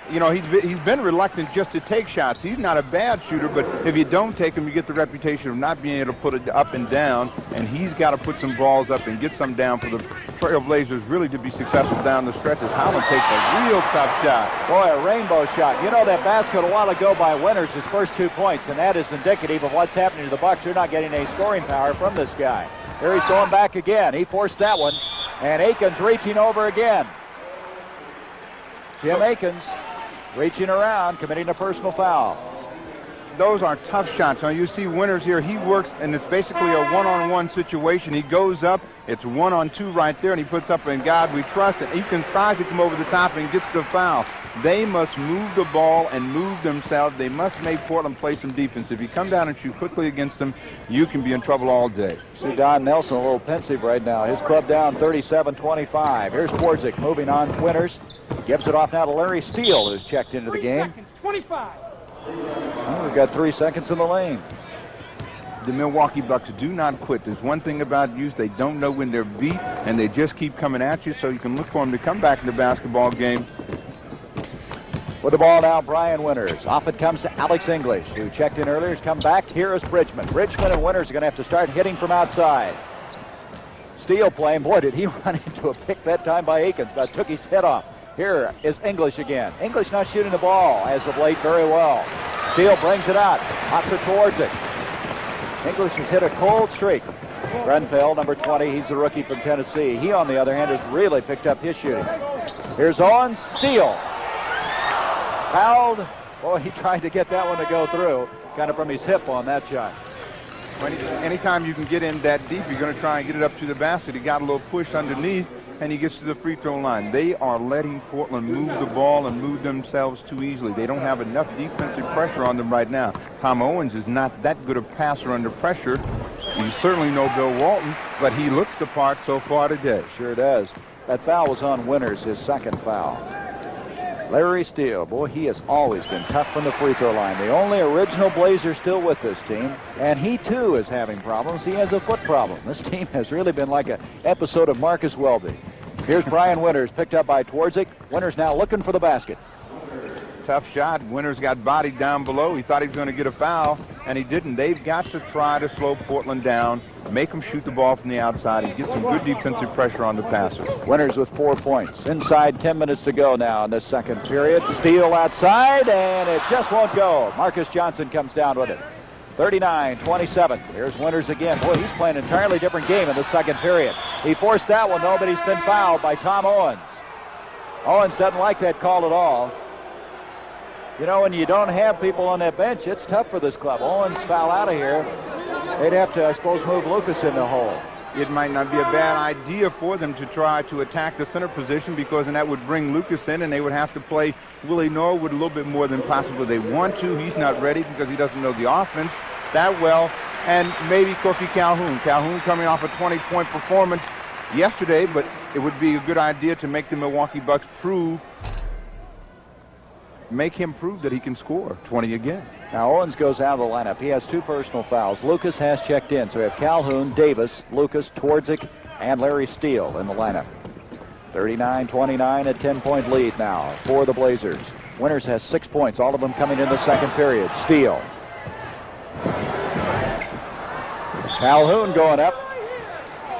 You know, he's been reluctant just to take shots. He's not a bad shooter, but if you don't take him, you get the reputation of not being able to put it up and down, and he's got to put some balls up and get some down for the Trailblazers really to be successful down the stretch, as Holland takes a real tough shot. Boy, a rainbow shot. You know, that basket a while ago by Winters, his first 2 points, and that is indicative of what's happening to the Bucks. They're not getting any scoring power from this guy. Here he's going back again. He forced that one, and Akins reaching over again. Jim Akins reaching around, committing a personal foul. Those are tough shots. Now you see Winters here, he works, and it's basically a one-on-one situation. He goes up, it's 1-on-2 right there, and he puts up "In God We Trust," and Akins tries to come over the top and gets the foul. They must move the ball and move themselves. They must make Portland play some defense. If you come down and shoot quickly against them, you can be in trouble all day. See Don Nelson a little pensive right now. His club down 37-25. Here's Twardzik moving on Winters. Gives it off now to Larry Steele, who's checked into the game. 25. Well, we've got 3 seconds in the lane. The Milwaukee Bucks do not quit. There's one thing about youth, they don't know when they're beat, and they just keep coming at you, so you can look for them to come back in the basketball game. With the ball now, Brian Winters. Off it comes to Alex English, who checked in earlier. He's come back. Here is Bridgman. Bridgman and Winters are going to have to start hitting from outside. Steele playing. Boy, did he run into a pick that time by Akins, but took his head off. Here is English again. English not shooting the ball as of late very well. Steele brings it out. Off to Twardzik. English has hit a cold streak. Grenfell, number 20, he's the rookie from Tennessee. He, on the other hand, has really picked up his shooting. Here's Owens. Steele. Fouled. Boy, he tried to get that one to go through, kind of from his hip on that shot. Anytime you can get in that deep, you're going to try and get it up to the basket. He got a little push underneath, and he gets to the free throw line. They are letting Portland move the ball and move themselves too easily. They don't have enough defensive pressure on them right now. Tom Owens is not that good a passer under pressure. He's certainly no Bill Walton, but he looks the part so far today. Sure does. That foul was on Winters, his second foul. Larry Steele, boy, he has always been tough from the free throw line. The only original Blazer still with this team, and he too is having problems. He has a foot problem. This team has really been like an episode of Marcus Welby. Here's Brian Winters, picked up by Twardzik. Winters now looking for the basket. Tough shot. Winters got bodied down below. He thought he was going to get a foul, and he didn't. They've got to try to slow Portland down, make them shoot the ball from the outside, and get some good defensive pressure on the passer. Winters with 4 points. Inside 10 minutes to go now in this second period. Steele outside, and it just won't go. Marcus Johnson comes down with it. 39-27. Here's Winters again. Boy, he's playing an entirely different game in the second period. He forced that one, though, but he's been fouled by Tom Owens. Owens doesn't like that call at all. You know, when you don't have people on that bench, it's tough for this club. Owens foul out of here. They'd have to, I suppose, move Lucas in the hole. It might not be a bad idea for them to try to attack the center position, because then that would bring Lucas in, and they would have to play Willie Norwood a little bit more than possibly they want to. He's not ready because he doesn't know the offense that well. And maybe Corky Calhoun. Calhoun coming off a 20-point performance yesterday, but it would be a good idea to make the Milwaukee Bucks make him prove that he can score 20 again. Now Owens goes out of the lineup. He has 2 personal fouls. Lucas has checked in. So we have Calhoun, Davis, Lucas, Twardzik, and Larry Steele in the lineup. 39-29, a 10-point lead now for the Blazers. Winters has 6 points, all of them coming in the second period. Steele. Calhoun going up.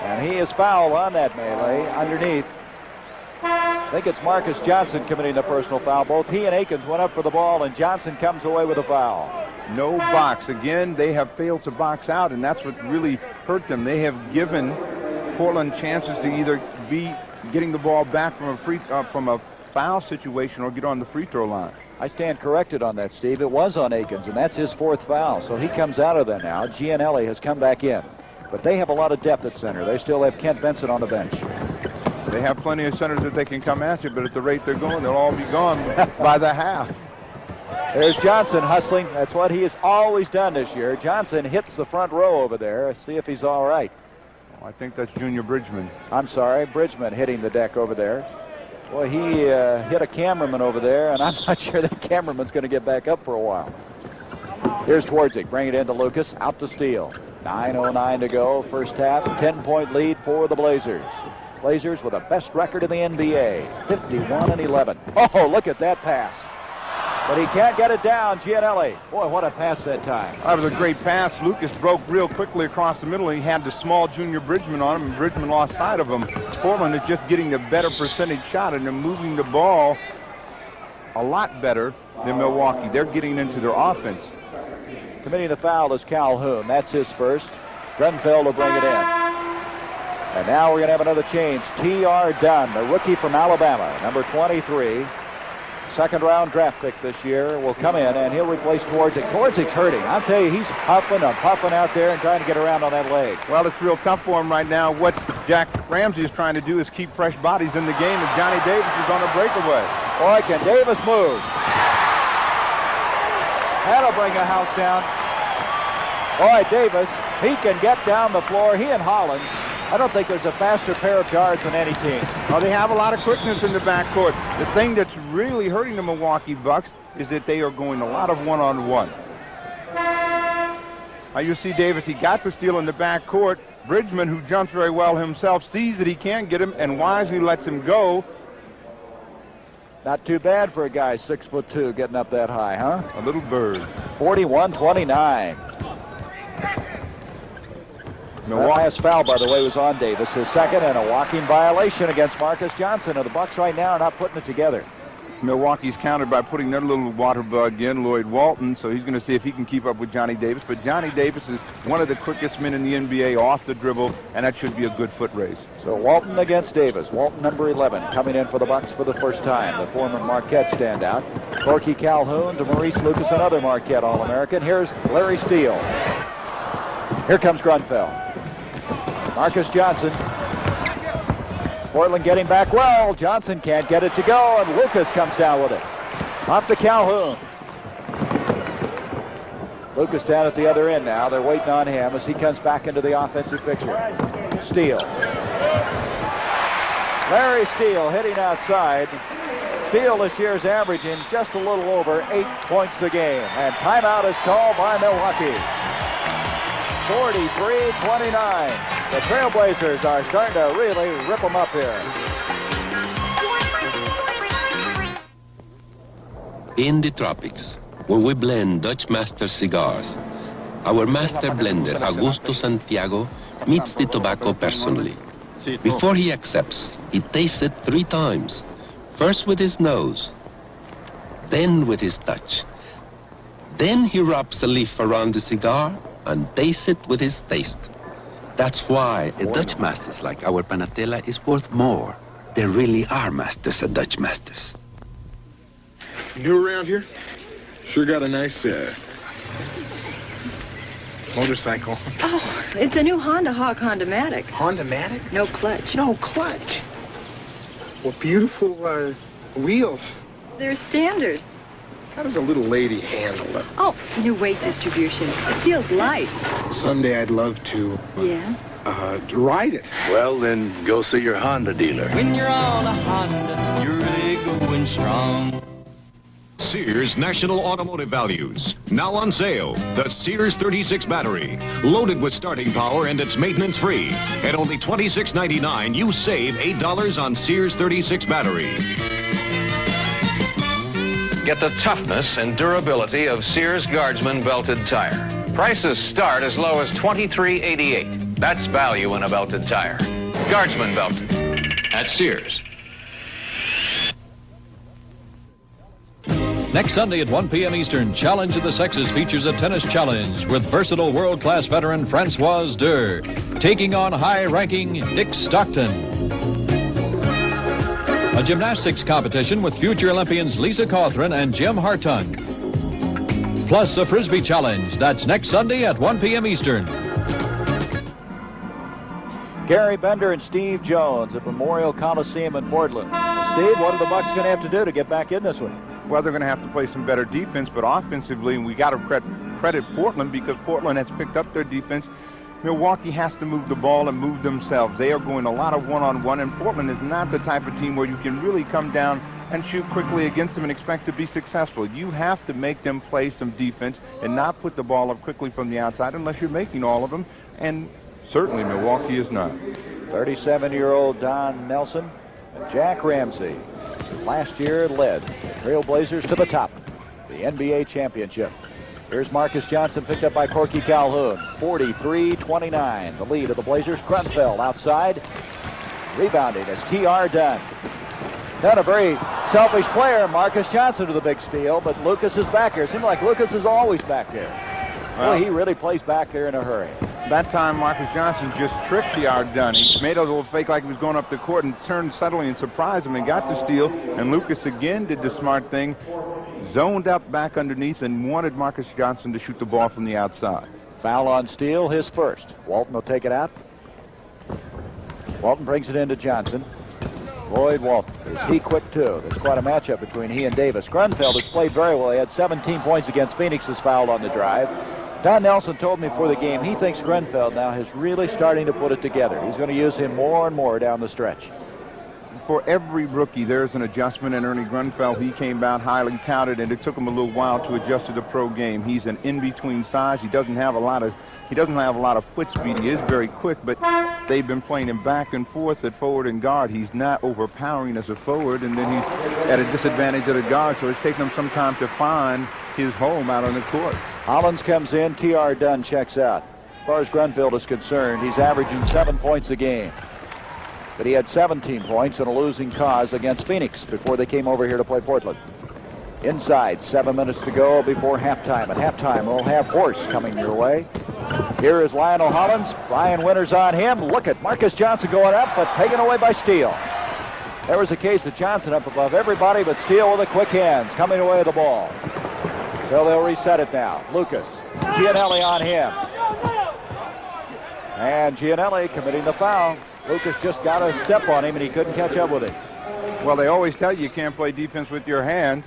And he is fouled on that melee underneath. I think it's Marcus Johnson committing the personal foul. Both he and Akins went up for the ball, and Johnson comes away with a foul. No box. Again, they have failed to box out, and that's what really hurt them. They have given Portland chances to either be getting the ball back from a foul situation or get on the free throw line. I stand corrected on that, Steve. It was on Akins, and that's his 4th foul. So he comes out of there now. Gianelli has come back in. But they have a lot of depth at center. They still have Kent Benson on the bench. They have plenty of centers that they can come at you, but at the rate they're going, they'll all be gone by the half. There's Johnson hustling. That's what he has always done this year. Johnson hits the front row over there. See if he's all right. Oh, I think that's Junior Bridgman. I'm sorry, Bridgman hitting the deck over there. Boy, he hit a cameraman over there, and I'm not sure that cameraman's going to get back up for a while. Here's Twardzik, bring it into Lucas, out to Steele. 9:09 to go, first half, 10-point lead for the Blazers. Blazers with the best record in the NBA, 51-11. Oh, look at that pass. But he can't get it down, Gianelli. Boy, what a pass that time. That was a great pass. Lucas broke real quickly across the middle. He had the small Junior Bridgman on him, and Bridgman lost sight of him. Portland is just getting the better percentage shot, and they're moving the ball a lot better than Milwaukee. They're getting into their offense. Committing the foul is Calhoun. That's his first. Grunfeld will bring it in. And now we're going to have another change. T.R. Dunn, the rookie from Alabama, number 23. Second-round draft pick this year will come in, and he'll replace Twardzik. Twardzik's hurting. I'll tell you, he's huffing and puffing out there and trying to get around on that leg. Well, it's real tough for him right now. What Jack Ramsey is trying to do is keep fresh bodies in the game, and Johnny Davis is on a breakaway. Boy, can Davis move. That'll bring a house down. Boy, Davis, he can get down the floor. He and Hollins. I don't think there's a faster pair of guards than any team. Well, they have a lot of quickness in the backcourt. The thing that's really hurting the Milwaukee Bucks is that they are going a lot of one-on-one. Now you see Davis, he got the steal in the backcourt. Bridgman, who jumps very well himself, sees that he can't get him and wisely lets him go. Not too bad for a guy 6'2" getting up that high, huh? A little bird. 41-29. The last foul, by the way, was on Davis, his second, and a walking violation against Marcus Johnson. And the Bucks right now are not putting it together. Milwaukee's countered by putting their little water bug in, Lloyd Walton, so he's going to see if he can keep up with Johnny Davis. But Johnny Davis is one of the quickest men in the NBA off the dribble, and that should be a good foot race. So Walton against Davis. Walton, number 11, coming in for the Bucks for the first time. The former Marquette standout. Corky Calhoun to Maurice Lucas, another Marquette All-American. Here's Larry Steele. Here comes Grunfeld. Marcus Johnson. Portland getting back well. Johnson can't get it to go, and Lucas comes down with it. Off to Calhoun. Lucas down at the other end now. They're waiting on him as he comes back into the offensive picture. Steele. Larry Steele hitting outside. Steele this year's averaging just a little over 8 points a game. And timeout is called by Milwaukee. 43-29. The Trailblazers are starting to really rip them up here. In the tropics, where we blend Dutch Master cigars, our master blender, Augusto Santiago, meets the tobacco personally. Before he accepts, he tastes it 3 times. First with his nose, then with his touch, Then he wraps a leaf around the cigar and tastes it with his taste. That's why a Dutch Masters like our Panatella is worth more. There really are masters at Dutch Masters. New around here? Sure got a nice motorcycle. Oh, it's a new Honda Hawk Honda-matic. Honda-matic? No clutch. No clutch. Well, beautiful wheels. They're standard. How does a little lady handle it? Oh, new weight distribution. It feels light. Someday I'd love to Yes? ride it. Well, then go see your Honda dealer. When you're on a Honda, you're really going strong. Sears National Automotive Values. Now on sale, the Sears 36 battery. Loaded with starting power and it's maintenance free. At only $26.99, you save $8 on Sears 36 battery. Get the toughness and durability of Sears Guardsman belted tire. Prices start as low as $23.88. That's value in a belted tire. Guardsman belted at Sears. Next Sunday at 1 p.m. Eastern, Challenge of the Sexes features a tennis challenge with versatile world-class veteran Francoise Durr taking on high-ranking Dick Stockton. A gymnastics competition with future Olympians Lisa Cawthron and Jim Hartung. Plus a Frisbee challenge. That's next Sunday at 1 p.m. Eastern. Gary Bender and Steve Jones at Memorial Coliseum in Portland. Steve, what are the Bucks going to have to do to get back in this one? Well, they're going to have to play some better defense, but offensively, we got to credit Portland because Portland has picked up their defense. Milwaukee has to move the ball and move themselves. They are going a lot of one-on-one, and Portland is not the type of team where you can really come down and shoot quickly against them and expect to be successful. You have to make them play some defense and not put the ball up quickly from the outside unless you're making all of them, and certainly Milwaukee is not. 37-year-old Don Nelson and Jack Ramsey last year led the Trailblazers to the top, the NBA championship. Here's Marcus Johnson picked up by Corky Calhoun. 43-29, the lead of the Blazers. Grunfeld outside. Rebounding is T.R. Dunn. Not a very selfish player, Marcus Johnson, to the big steal, but Lucas is back here. It seems like Lucas is always back there. Well, he really plays back there in a hurry. That time, Marcus Johnson just tricked T.R. Dunn. He made a little fake like he was going up the court and turned subtly and surprised him and got the steal. And Lucas again did the smart thing, zoned up back underneath and wanted Marcus Johnson to shoot the ball from the outside. Foul on Steele, his first. Walton will take it out. Walton brings it into Johnson. Lloyd Walton. Is he quick, too? There's quite a matchup between he and Davis. Grunfeld has played very well. He had 17 points against Phoenix, is fouled on the drive. Don Nelson told me before the game he thinks Grunfeld now is really starting to put it together. He's going to use him more and more down the stretch. For every rookie, there's an adjustment, and Ernie Grunfeld, he came out highly touted, and it took him a little while to adjust to the pro game. He's an in-between size. He doesn't have a lot of foot speed. He is very quick, but they've been playing him back and forth at forward and guard. He's not overpowering as a forward, and then he's at a disadvantage at a guard, so it's taken him some time to find his home out on the court. Hollins comes in. T.R. Dunn checks out. As far as Grunfeld is concerned, he's averaging 7 points a game. But he had 17 points in a losing cause against Phoenix before they came over here to play Portland. Inside, 7 minutes to go before halftime. At halftime, we'll have Horse coming your way. Here is Lionel Hollins. Brian Winters on him. Look at Marcus Johnson going up, but taken away by Steele. There was a case of Johnson up above everybody, but Steele with the quick hands coming away with the ball. So they'll reset it now. Lucas. Gianelli on him. And Gianelli committing the foul. Lucas just got a step on him, and he couldn't catch up with him. Well, they always tell you can't play defense with your hands.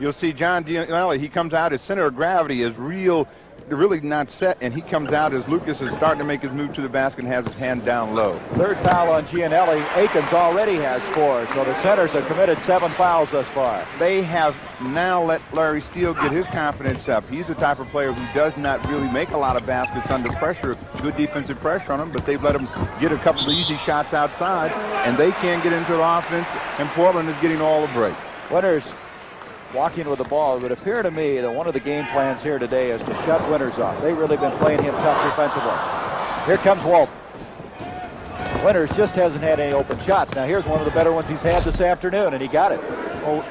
You'll see John Gianelli, he comes out, his center of gravity is really not set, and he comes out as Lucas is starting to make his move to the basket and has his hand down low. Third foul on Gianelli. Akins already has 4, so the centers have committed 7 fouls thus far. They have now let Larry Steele get his confidence up. He's the type of player who does not really make a lot of baskets under pressure, good defensive pressure on him, but they've let him get a couple of easy shots outside, and they can't get into the offense, and Portland is getting all the break. Winters walking with the ball. It would appear to me that one of the game plans here today is to shut Winters off. They've really been playing him tough defensively. Here comes Walton. Winters just hasn't had any open shots. Now here's one of the better ones he's had this afternoon, and he got it. Oh,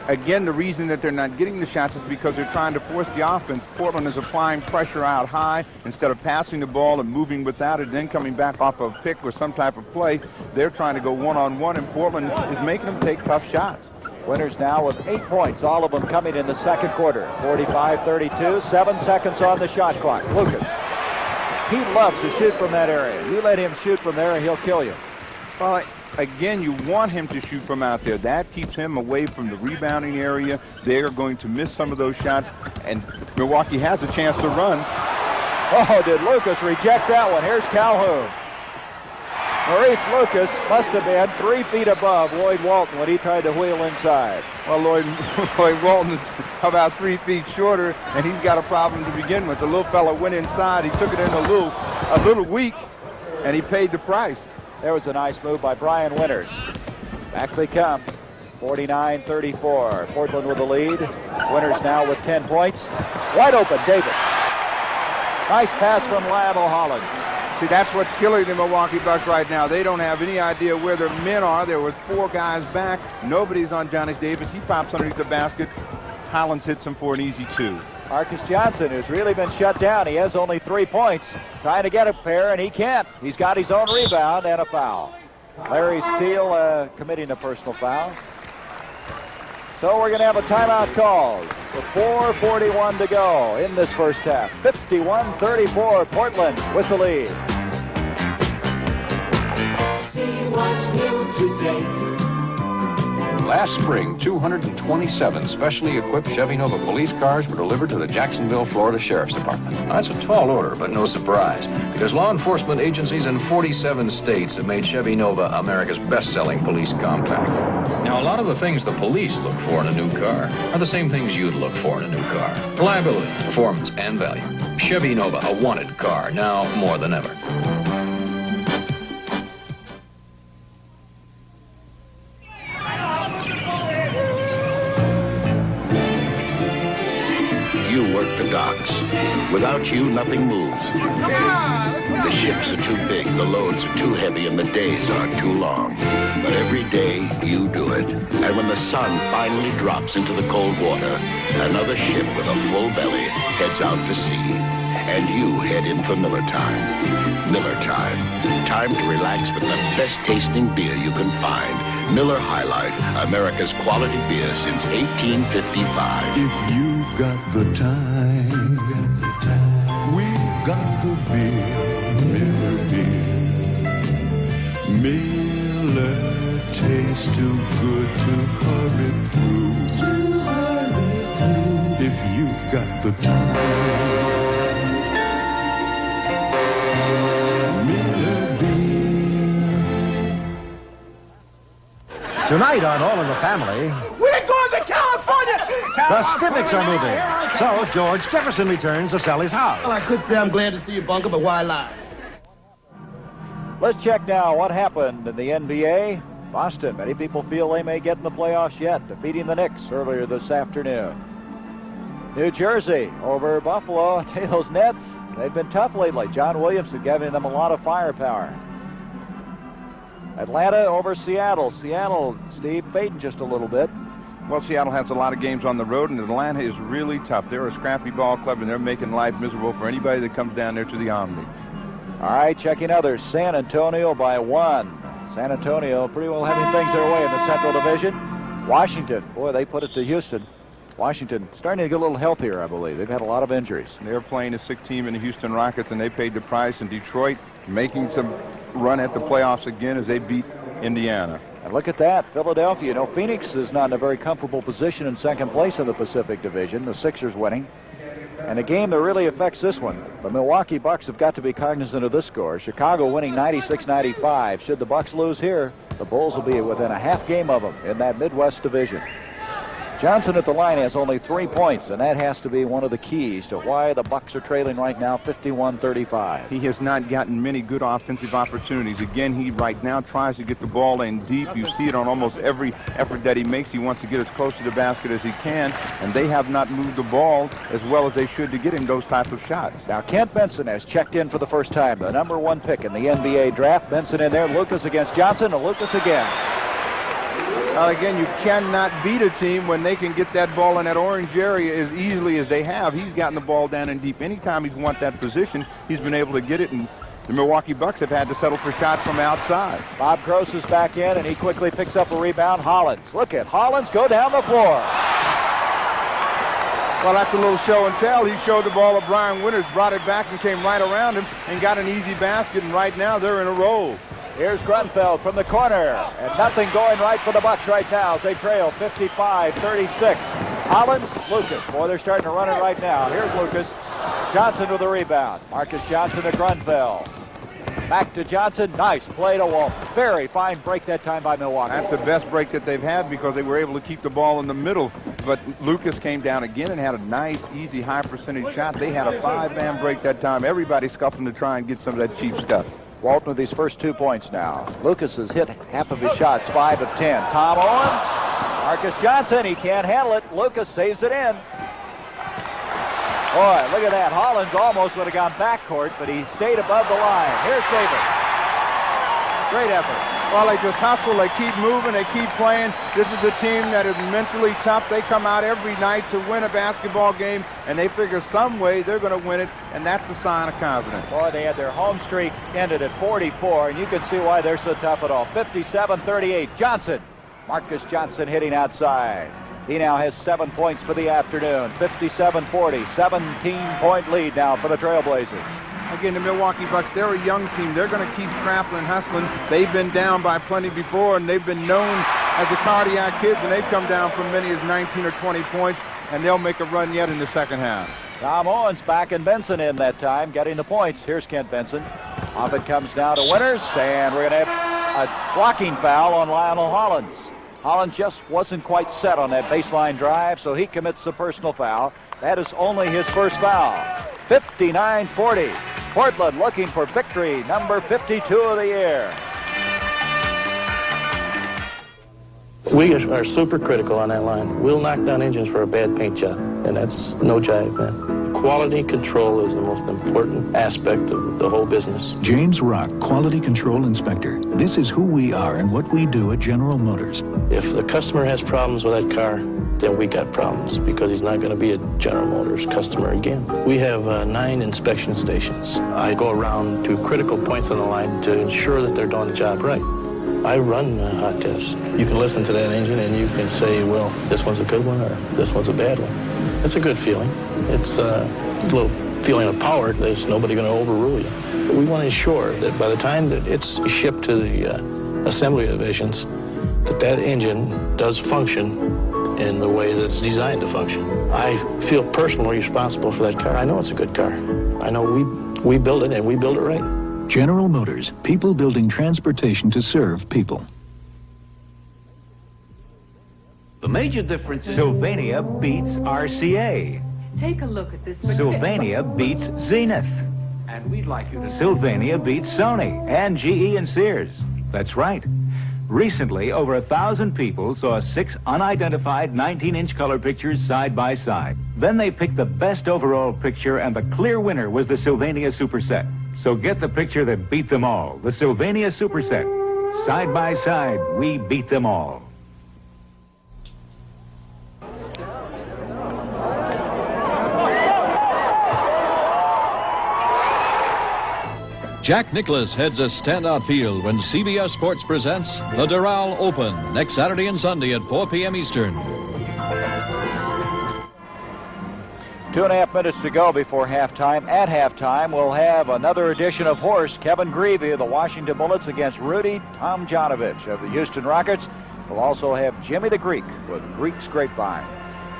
Again, the reason that they're not getting the shots is because they're trying to force the offense. Portland is applying pressure out high instead of passing the ball and moving without it, then coming back off of a pick or some type of play. They're trying to go one-on-one, and Portland is making them take tough shots. Winters now with 8 points, all of them coming in the second quarter. 45-32, 7 seconds on the shot clock. Lucas, he loves to shoot from that area. You let him shoot from there and he'll kill you. Well, again, you want him to shoot from out there. That keeps him away from the rebounding area. They are going to miss some of those shots, and Milwaukee has a chance to run. Oh, did Lucas reject that one? Here's Calhoun. Maurice Lucas must have been 3 feet above Lloyd Walton when he tried to wheel inside. Well, Lloyd Walton is about 3 feet shorter, and he's got a problem to begin with. The little fella went inside. He took it in a little weak, and he paid the price. There was a nice move by Brian Winters. Back they come. 49-34. Portland with the lead. Winters now with 10 points. Wide open, Davis. Nice pass from Lionel Holland. See, that's what's killing the Milwaukee Bucks right now. They don't have any idea where their men are. There was 4 guys back. Nobody's on Johnny Davis. He pops underneath the basket. Hollins hits him for an easy 2. Marcus Johnson, who's really been shut down. He has only 3 points. Trying to get a pair, and he can't. He's got his own rebound and a foul. Larry Steele committing a personal foul. So we're going to have a timeout called with 4:41 to go in this first half. 51-34, Portland with the lead. See what's new today. Last spring, 227 specially equipped Chevy Nova police cars were delivered to the Jacksonville, Florida Sheriff's Department. Now, that's a tall order, but no surprise, because law enforcement agencies in 47 states have made Chevy Nova America's best-selling police compact. Now, a lot of the things the police look for in a new car are the same things you'd look for in a new car. Reliability, performance, and value. Chevy Nova, a wanted car, now more than ever. Without you, nothing moves. The ships are too big, the loads are too heavy, and the days are too long. But every day, you do it. And when the sun finally drops into the cold water, another ship with a full belly heads out for sea. And you head in for Miller Time. Miller Time. Time to relax with the best tasting beer you can find. Miller High Life, America's quality beer since 1855. If you've got the time, we've got the beer, Miller beer. Miller tastes too good to hurry through. If you've got the time. Tonight on All in the Family, We're going to California! the Stivicks are moving. So George Jefferson returns to sell his house. Well, I could say I'm glad to see you, Bunker, but why lie? Let's check now what happened in the NBA. Boston, many people feel they may get in the playoffs yet, defeating the Knicks earlier this afternoon. New Jersey over Buffalo. I tell you, those Nets, they've been tough lately. John Williamson giving them a lot of firepower. Atlanta over Seattle. Seattle, Steve, fading just a little bit. Well, Seattle has a lot of games on the road, and Atlanta is really tough. They're a scrappy ball club, and they're making life miserable for anybody that comes down there to the Omni. All right, checking others. San Antonio by 1. San Antonio pretty well having things their way in the Central Division. Washington, boy, they put it to Houston. Washington starting to get a little healthier, I believe. They've had a lot of injuries. They're playing a sick team in the Houston Rockets, and they paid the price. In Detroit, making some run at the playoffs again as they beat Indiana. And look at that, Philadelphia. You know, Phoenix is not in a very comfortable position in second place in the Pacific Division. The Sixers winning. And a game that really affects this one. The Milwaukee Bucks have got to be cognizant of this score. Chicago winning 96-95. Should the Bucks lose here, the Bulls will be within a half game of them in that Midwest Division. Johnson at the line has only 3 points, and that has to be one of the keys to why the Bucks are trailing right now 51-35. He has not gotten many good offensive opportunities. Again, he right now tries to get the ball in deep. You see it on almost every effort that he makes. He wants to get as close to the basket as he can, and they have not moved the ball as well as they should to get him those types of shots. Now, Kent Benson has checked in for the first time, the #1 pick in the NBA draft. Benson in there, Lucas against Johnson, and Lucas again. Again, you cannot beat a team when they can get that ball in that orange area as easily as they have. He's gotten the ball down in deep. Anytime he's won that position, he's been able to get it, and the Milwaukee Bucks have had to settle for shots from outside. Bob Gross is back in, and he quickly picks up a rebound. Hollins. Look at Hollins go down the floor. Well, that's a little show and tell. He showed the ball to Brian Winters, brought it back and came right around him and got an easy basket, and right now they're in a roll. Here's Grunfeld from the corner, and nothing going right for the Bucks right now as they trail 55-36. Hollins, Lucas. Boy, they're starting to run it right now. Here's Lucas. Johnson with the rebound. Marcus Johnson to Grunfeld. Back to Johnson. Nice play to Walton. Very fine break that time by Milwaukee. That's the best break that they've had because they were able to keep the ball in the middle. But Lucas came down again and had a nice, easy, high percentage shot. They had a 5-man break that time. Everybody scuffling to try and get some of that cheap stuff. Walton with his first 2 points now. Lucas has hit half of his shots, 5 of 10. Tom Owens. Marcus Johnson, he can't handle it. Lucas saves it in. Boy, look at that. Hollins almost would have gone backcourt, but he stayed above the line. Here's Davis. Great effort. Well, they just hustle. They keep moving. They keep playing. This is a team that is mentally tough. They come out every night to win a basketball game, and they figure some way they're going to win it, and that's a sign of confidence. Boy, they had their home streak ended at 44, and you can see why they're so tough at all. 57-38. Johnson. Marcus Johnson hitting outside. He now has 7 points for the afternoon. 57-40, 17-point lead now for the Trailblazers. Again, the Milwaukee Bucks, they're a young team. They're going to keep scrapping and hustling. They've been down by plenty before, and they've been known as the cardiac kids, and they've come down from many as 19 or 20 points, and they'll make a run yet in the second half. Tom Owens back and Benson in that time, getting the points. Here's Kent Benson. Off it comes down to Winters, and we're going to have a blocking foul on Lionel Hollins. Hollins just wasn't quite set on that baseline drive, so he commits the personal foul. That is only his first foul. 59-40. Portland looking for victory, number 52 of the year. We are super critical on that line. We'll knock down engines for a bad paint job, and that's no jive, man. Quality control is the most important aspect of the whole business. James Rock, Quality Control Inspector. This is who we are and what we do at General Motors. If the customer has problems with that car, then we got problems because he's not going to be a General Motors customer again. We have 9 inspection stations. I go around to critical points on the line to ensure that they're doing the job right. I run hot tests. You can listen to that engine and you can say, well, this one's a good one or this one's a bad one. It's a good feeling. It's a little feeling of power. There's nobody going to overrule you. But we want to ensure that by the time that it's shipped to the assembly divisions, that engine does function in the way that it's designed to function. I feel personally responsible for that car. I know it's a good car. I know we build it and we build it right. General Motors, people building transportation to serve people. The major difference, Sylvania beats RCA. Take a look at this. Sylvania beats Zenith. And we'd like you to... Sylvania beats Sony and GE and Sears. That's right. Recently, over 1,000 people saw 6 unidentified 19-inch color pictures side by side. Then they picked the best overall picture, and the clear winner was the Sylvania Superset. So get the picture that beat them all, the Sylvania Superset. Side by side, we beat them all. Jack Nicklaus heads a standout field when CBS Sports presents the Doral Open next Saturday and Sunday at 4 p.m. Eastern. 2.5 minutes to go before halftime. At halftime, we'll have another edition of Horse. Kevin Greavy of the Washington Bullets against Rudy Tomjanovich of the Houston Rockets. We'll also have Jimmy the Greek with Greek's Grapevine.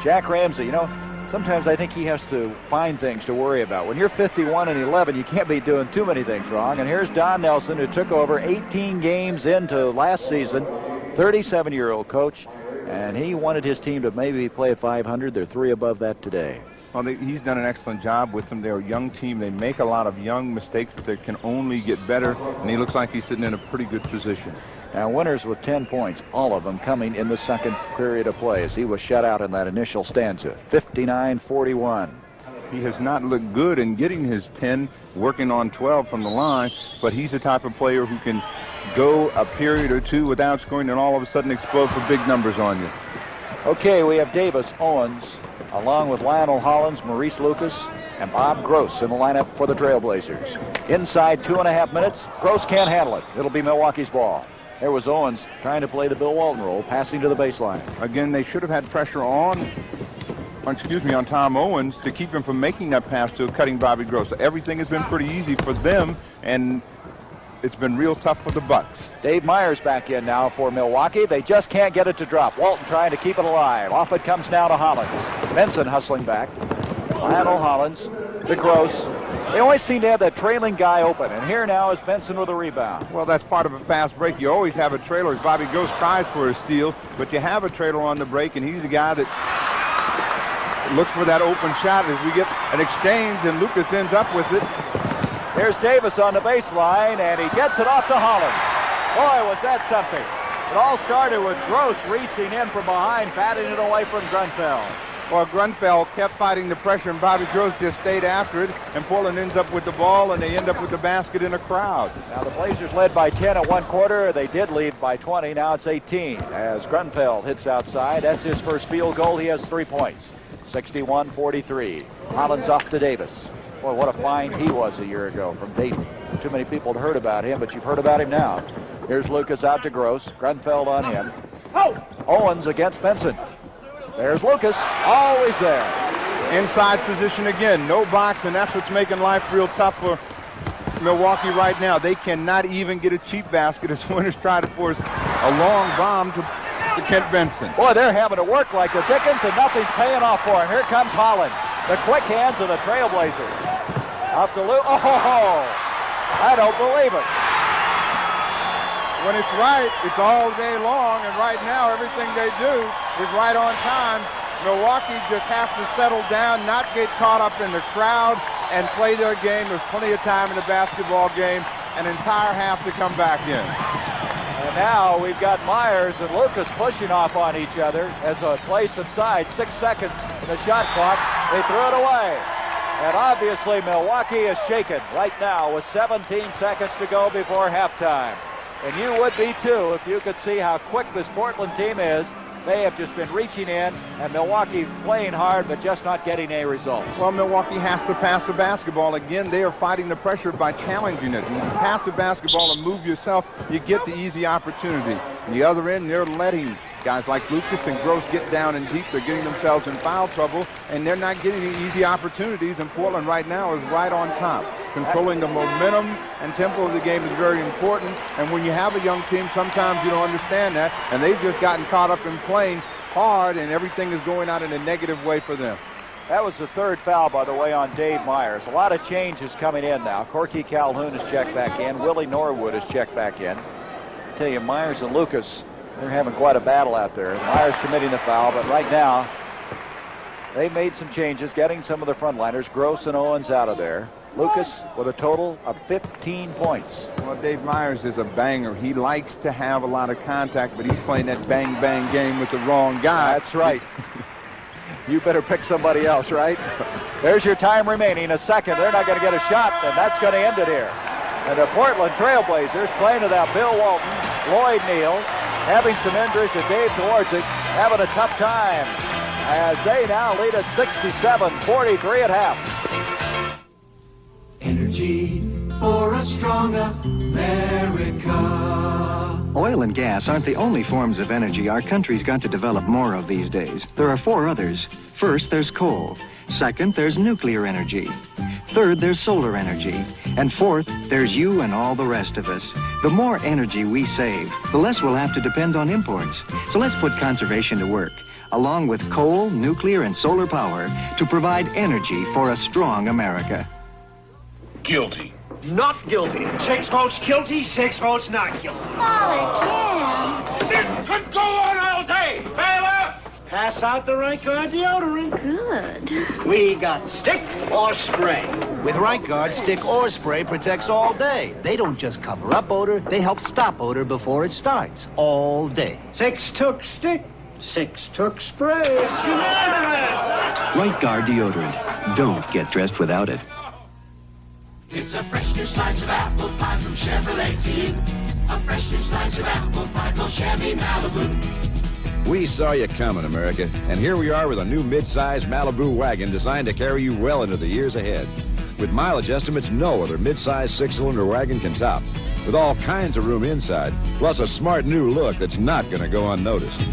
Jack Ramsey, you know, sometimes I think he has to find things to worry about. When you're 51-11, you can't be doing too many things wrong. And here's Don Nelson, who took over 18 games into last season, 37-year-old coach, and he wanted his team to maybe play at 500. They're 3 above that today. Well, he's done an excellent job with them. They're a young team. They make a lot of young mistakes, but they can only get better, and he looks like he's sitting in a pretty good position. Now, Winters with 10 points, all of them coming in the second period of play as he was shut out in that initial stanza. 59-41. He has not looked good in getting his 10, working on 12 from the line, but he's the type of player who can go a period or two without scoring and all of a sudden explode for big numbers on you. Okay, we have Davis, Owens, along with Lionel Hollins, Maurice Lucas, and Bob Gross in the lineup for the Trailblazers. Inside 2.5 minutes, Gross can't handle it. It'll be Milwaukee's ball. There was Owens trying to play the Bill Walton role, passing to the baseline. Again, they should have had pressure on Tom Owens to keep him from making that pass to cutting Bobby Gross. So everything has been pretty easy for them, and it's been real tough for the Bucks. Dave Myers back in now for Milwaukee. They just can't get it to drop. Walton trying to keep it alive. Off it comes now to Hollins. Benson hustling back. Lionel Hollins to Gross. They always seem to have that trailing guy open, and here now is Benson with a rebound. Well, that's part of a fast break. You always have a trailer as Bobby Gross tries for a steal, but you have a trailer on the break, and he's the guy that looks for that open shot as we get an exchange, and Lucas ends up with it. There's Davis on the baseline, and he gets it off to Hollins. Boy, was that something. It all started with Gross reaching in from behind, batting it away from Grunfeld. Well, Grunfeld kept fighting the pressure, and Bobby Gross just stayed after it, and Portland ends up with the ball, and they end up with the basket in a crowd. Now, the Blazers led by 10 at one quarter. They did lead by 20. Now it's 18 as Grunfeld hits outside. That's his first field goal. He has 3 points. 61-43. Hollins off to Davis. Boy, what a find he was a year ago from Dayton. Too many people had heard about him, but you've heard about him now. Here's Lucas out to Gross. Grunfeld on him. Owens against Benson. There's Lucas, always there. Inside position again, no box, and that's what's making life real tough for Milwaukee right now. They cannot even get a cheap basket as Winters try to force a long bomb to Kent Benson. Boy, they're having to work like the Dickens, and nothing's paying off for him. Here comes Hollins. The quick hands of the Trailblazers. Off the loop. Oh, I don't believe it. When it's right, it's all day long, and right now everything they do is right on time. Milwaukee just has to settle down, not get caught up in the crowd, and play their game. There's plenty of time in a basketball game, an entire half to come back in. And now we've got Myers and Lucas pushing off on each other as a play subsides. 6 seconds in the shot clock. They threw it away. And obviously Milwaukee is shaken right now with 17 seconds to go before halftime. And you would be too if you could see how quick this Portland team is. They have just been reaching in, and Milwaukee playing hard but just not getting any results. Well, Milwaukee has to pass the basketball. Again, they are fighting the pressure by challenging it. When you pass the basketball and move yourself, you get the easy opportunity. On the other end, they're letting guys like Lucas and Gross get down and deep. They're getting themselves in foul trouble, and they're not getting the easy opportunities, and Portland right now is right on top. Controlling the momentum and tempo of the game is very important, and when you have a young team, sometimes you don't understand that, and they've just gotten caught up in playing hard, and everything is going out in a negative way for them. That was the third foul, by the way, on Dave Myers. A lot of changes coming in now. Corky Calhoun has checked back in. Willie Norwood has checked back in. I tell you, Myers and Lucas, they're having quite a battle out there. Myers committing the foul, but right now they made some changes, getting some of the frontliners, Gross and Owens, out of there. Lucas with a total of 15 points. Well, Dave Myers is a banger. He likes to have a lot of contact, but he's playing that bang-bang game with the wrong guy. That's right. You better pick somebody else, right? There's your time remaining, a second. They're not going to get a shot, and that's going to end it here. And the Portland Trailblazers playing without Bill Walton, Lloyd Neal, having some injuries to Dave towards it, having a tough time as they now lead at 67-43 at half. Energy for a stronger America. Oil and gas aren't the only forms of energy our country's got to develop more of these days. There are 4 others. First, there's coal. Second, there's nuclear energy. Third, there's solar energy. And fourth, there's you and all the rest of us. The more energy we save, the less we'll have to depend on imports. So let's put conservation to work, along with coal, nuclear, and solar power, to provide energy for a strong America. Guilty. Not guilty. 6 votes guilty, 6 votes not guilty. Not again. This could go on all day. Bailiff! Pass out the Right Guard deodorant. Good. We got stick or spray. With Right Guard, stick or spray protects all day. They don't just cover up odor, they help stop odor before it starts. All day. 6 took stick, 6 took spray. It's unanimous. Right Guard deodorant. Don't get dressed without it. It's a fresh new slice of apple pie from Chevrolet team. A fresh new slice of apple pie called Chevy Malibu. We saw you coming, America, and here we are with a new mid-size Malibu wagon designed to carry you well into the years ahead. With mileage estimates no other mid-size six-cylinder wagon can top, with all kinds of room inside, plus a smart new look that's not going to go unnoticed.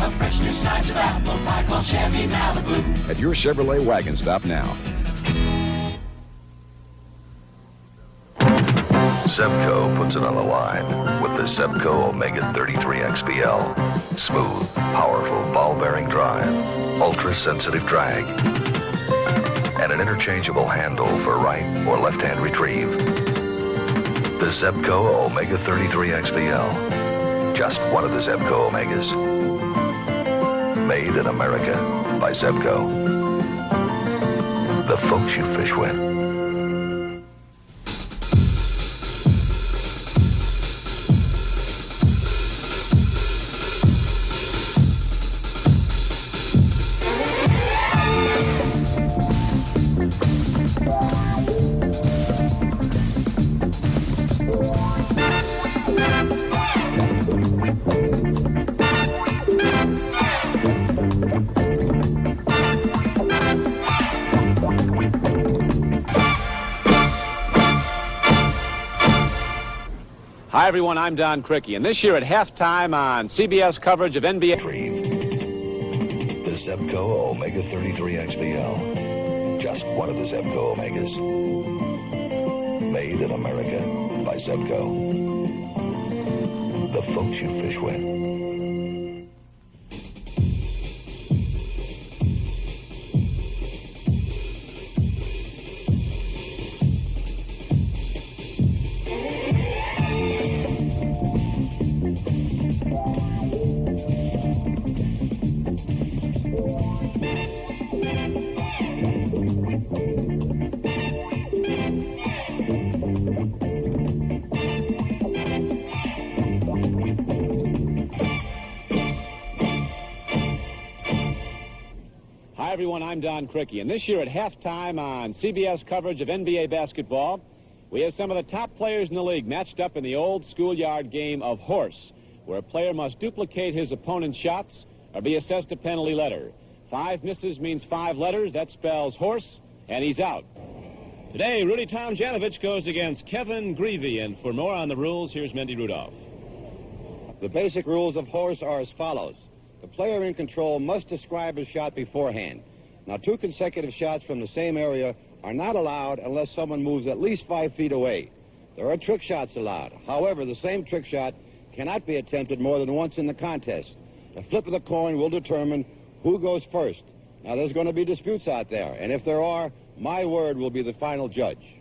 A fresh new slice of apple pie called Chevy Malibu. At your Chevrolet wagon stop now. Zebco puts it on the line with the Zebco Omega 33 XPL. Smooth, powerful ball-bearing drive, ultra-sensitive drag, and an interchangeable handle for right or left-hand retrieve. The Zebco Omega 33 XPL. Just one of the Zebco Omegas. Made in America by Zebco. The folks you fish with. Hi, everyone. I'm Don Crickey, and this year at halftime on CBS coverage of NBA. The Zebco Omega 33 XPL. Just one of the Zebco Omegas. Made in America by Zebco. The folks you fish with. Hi, everyone. I'm Don Crickey, and this year at halftime on CBS coverage of NBA basketball, we have some of the top players in the league matched up in the old schoolyard game of horse, where a player must duplicate his opponent's shots or be assessed a penalty letter. 5 misses means 5 letters. That spells horse, and he's out. Today, Rudy Tomjanovich goes against Kevin Greavy, and for more on the rules, here's Mendy Rudolph. The basic rules of horse are as follows. The player in control must describe his shot beforehand. Now, 2 consecutive shots from the same area are not allowed unless someone moves at least 5 feet away. There are trick shots allowed. However, the same trick shot cannot be attempted more than once in the contest. The flip of the coin will determine who goes first. Now, there's going to be disputes out there, and if there are, my word will be the final judge.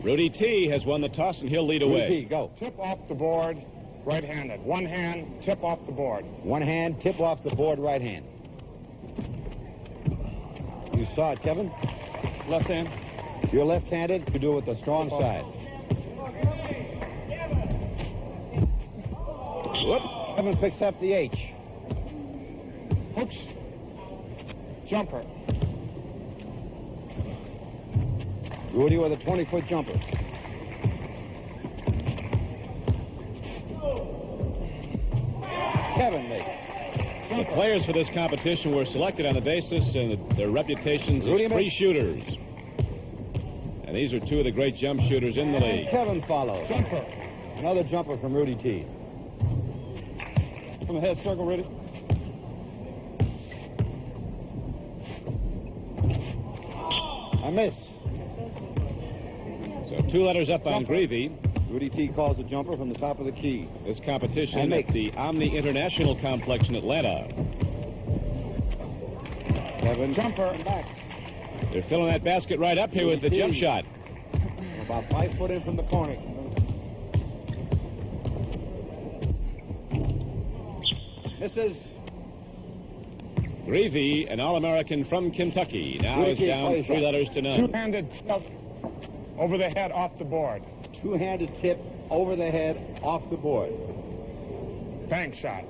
Rudy T. has won the toss, and he'll lead away. Rudy T., go. Tip off the board, right-handed. One hand, tip off the board. One hand, tip off the board, right hand. You saw it, Kevin? Left hand. You're left-handed. You do it with the strong side. Whoop. Kevin picks up the H. Hooks. Jumper. Rudy with a 20-foot jumper. Kevin makes. The players for this competition were selected on the basis of their reputations as free shooters. And these are 2 of the great jump shooters in the league. Kevin follows. Jumper. Another jumper from Rudy T. From the head circle, Rudy. A miss. So 2 letters up on Greavy. Rudy T. calls a jumper from the top of the key. This competition at the Omni International Complex in Atlanta. Kevin. Jumper. Back. They're filling that basket right up here with the jump shot. About 5 foot in from the corner. Misses. Greavy, an All-American from Kentucky, now is down 3 letters to none. Two-handed tip over the head off the board. Two-handed tip over the head off the board. Bank shot.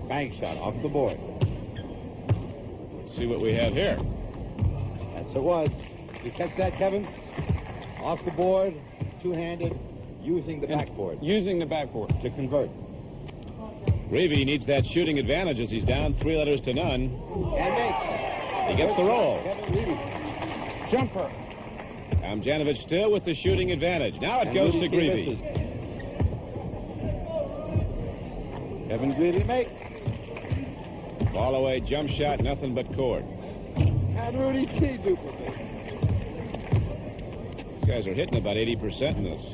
Bank shot off the board. see what we have here. That's it was. You catch that, Kevin? Off the board, two-handed, using the backboard. Using the backboard. To convert. Greavy needs that shooting advantage as he's down 3 letters to none. And makes. He gets the roll. Kevin Greavy. Jumper. Tomjanovich still with the shooting advantage. Now it goes to Greavy. Kevin Greavy makes. Ball away, jump shot, nothing but cord. And Rudy T duplicates. These guys are hitting about 80% in this.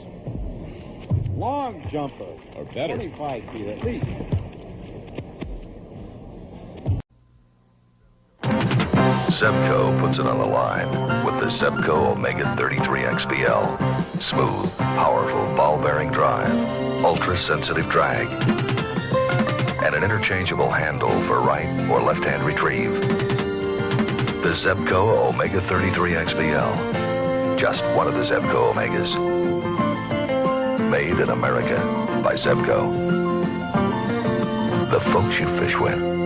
Long jumper. Or better. 25 feet at least. Zebco puts it on the line with the Zebco Omega 33 XPL. Smooth, powerful ball-bearing drive, ultra-sensitive drag, and an interchangeable handle for right or left-hand retrieve. The Zebco Omega 33 XPL. Just one of the Zebco Omegas. Made in America by Zebco. The folks you fish with.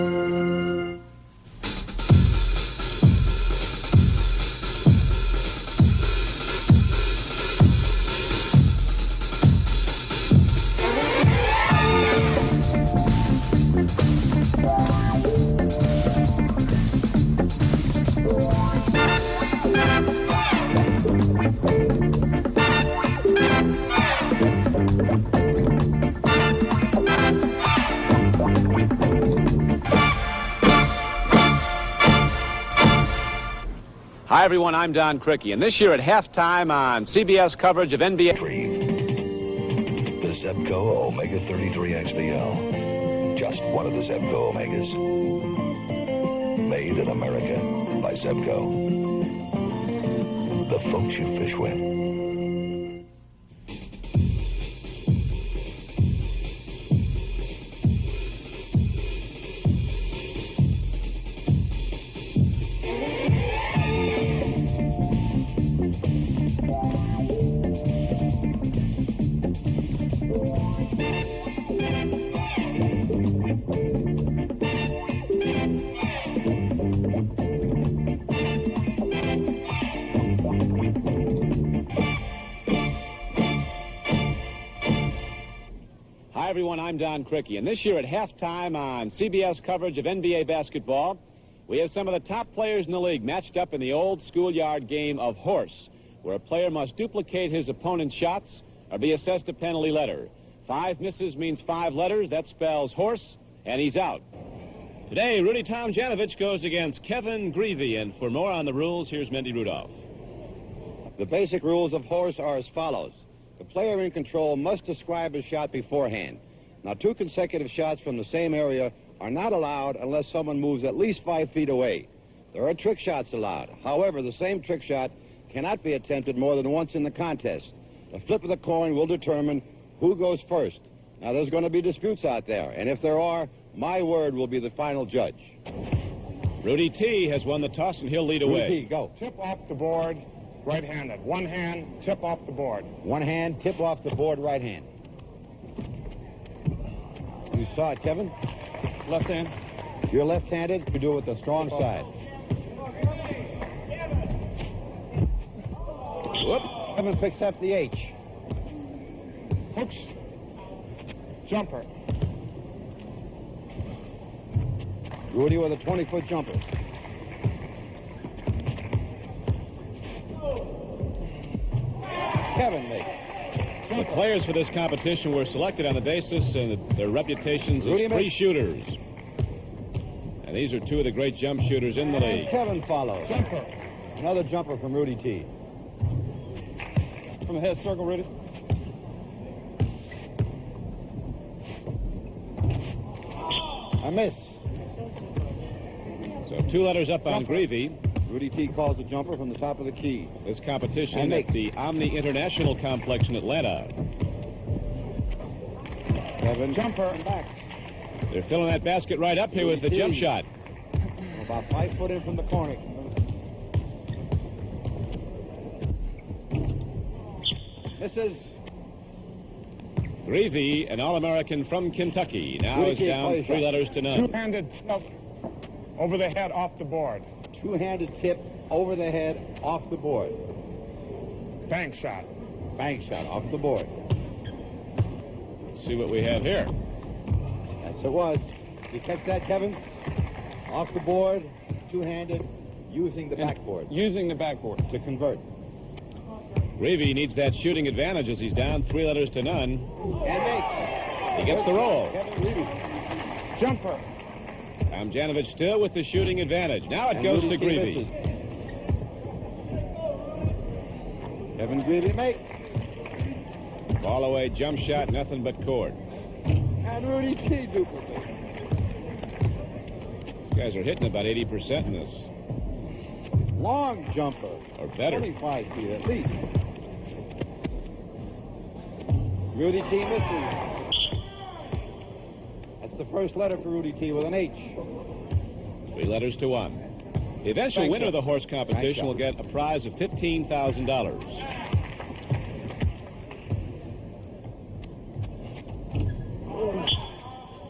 Hi, everyone. I'm Don Cricky, and this year at halftime on CBS coverage of NBA. The Zebco Omega 33 XPL. Just one of the Zebco Omegas. Made in America by Zebco. The folks you fish with. Hi, everyone. I'm Don Cricky, and this year at halftime on CBS coverage of NBA basketball, we have some of the top players in the league matched up in the old schoolyard game of horse, where a player must duplicate his opponent's shots or be assessed a penalty letter. 5 misses means 5 letters. That spells horse, and he's out. Today, Rudy Tomjanovich goes against Kevin Greavy, and for more on the rules, here's Mendy Rudolph. The basic rules of horse are as follows. The player in control must describe his shot beforehand. Now, 2 consecutive shots from the same area are not allowed unless someone moves at least 5 feet away. There are trick shots allowed. However, the same trick shot cannot be attempted more than once in the contest. The flip of the coin will determine who goes first. Now, there's going to be disputes out there, and if there are, my word will be the final judge. Rudy T has won the toss, and he'll lead away. Rudy T, go. Tip off the board, right-handed. One hand, tip off the board. One hand, tip off the board, right hand. You saw it, Kevin? Left hand. You're left-handed. You do it with the strong side. Whoop. Kevin picks up the H. Hooks. Jumper. Rudy with a 20-foot jumper. Kevin makes. The players for this competition were selected on the basis of their reputations as free shooters. And these are 2 of the great jump shooters in the league. Kevin follows. Jumper. Another jumper from Rudy T. From the head circle, Rudy. A miss. So 2 letters up on Greavy. Rudy T calls a jumper from the top of the key. This competition at the Omni International Complex in Atlanta. Kevin. Jumper and back. They're filling that basket right up here with the jump shot. About 5 foot in from the corner. Misses. Greavy, an All-American from Kentucky, now is down 3 letters to none. Two-handed over the head, off the board. Two-handed tip over the head, off the board. Bank shot. Bank shot, off the board. Let's see what we have here. Yes, it was. You catch that, Kevin? Off the board, two-handed, using the backboard. Using the backboard. To convert. Greavy needs that shooting advantage as he's down 3 letters to none. And makes. He gets the roll. Kevin Greavy. Jumper. Tomjanovich still with the shooting advantage. Now it goes to Greavy. Kevin Greavy makes. Ball away, jump shot, nothing but cord. And Rudy T duplicates. These guys are hitting about 80% in this. Long jumper. Or better. 25 feet at least. Rudy T misses. That's the first letter for Rudy T with an H. 3 letters to 1. The eventual winner of the horse competition will get a prize of $15,000.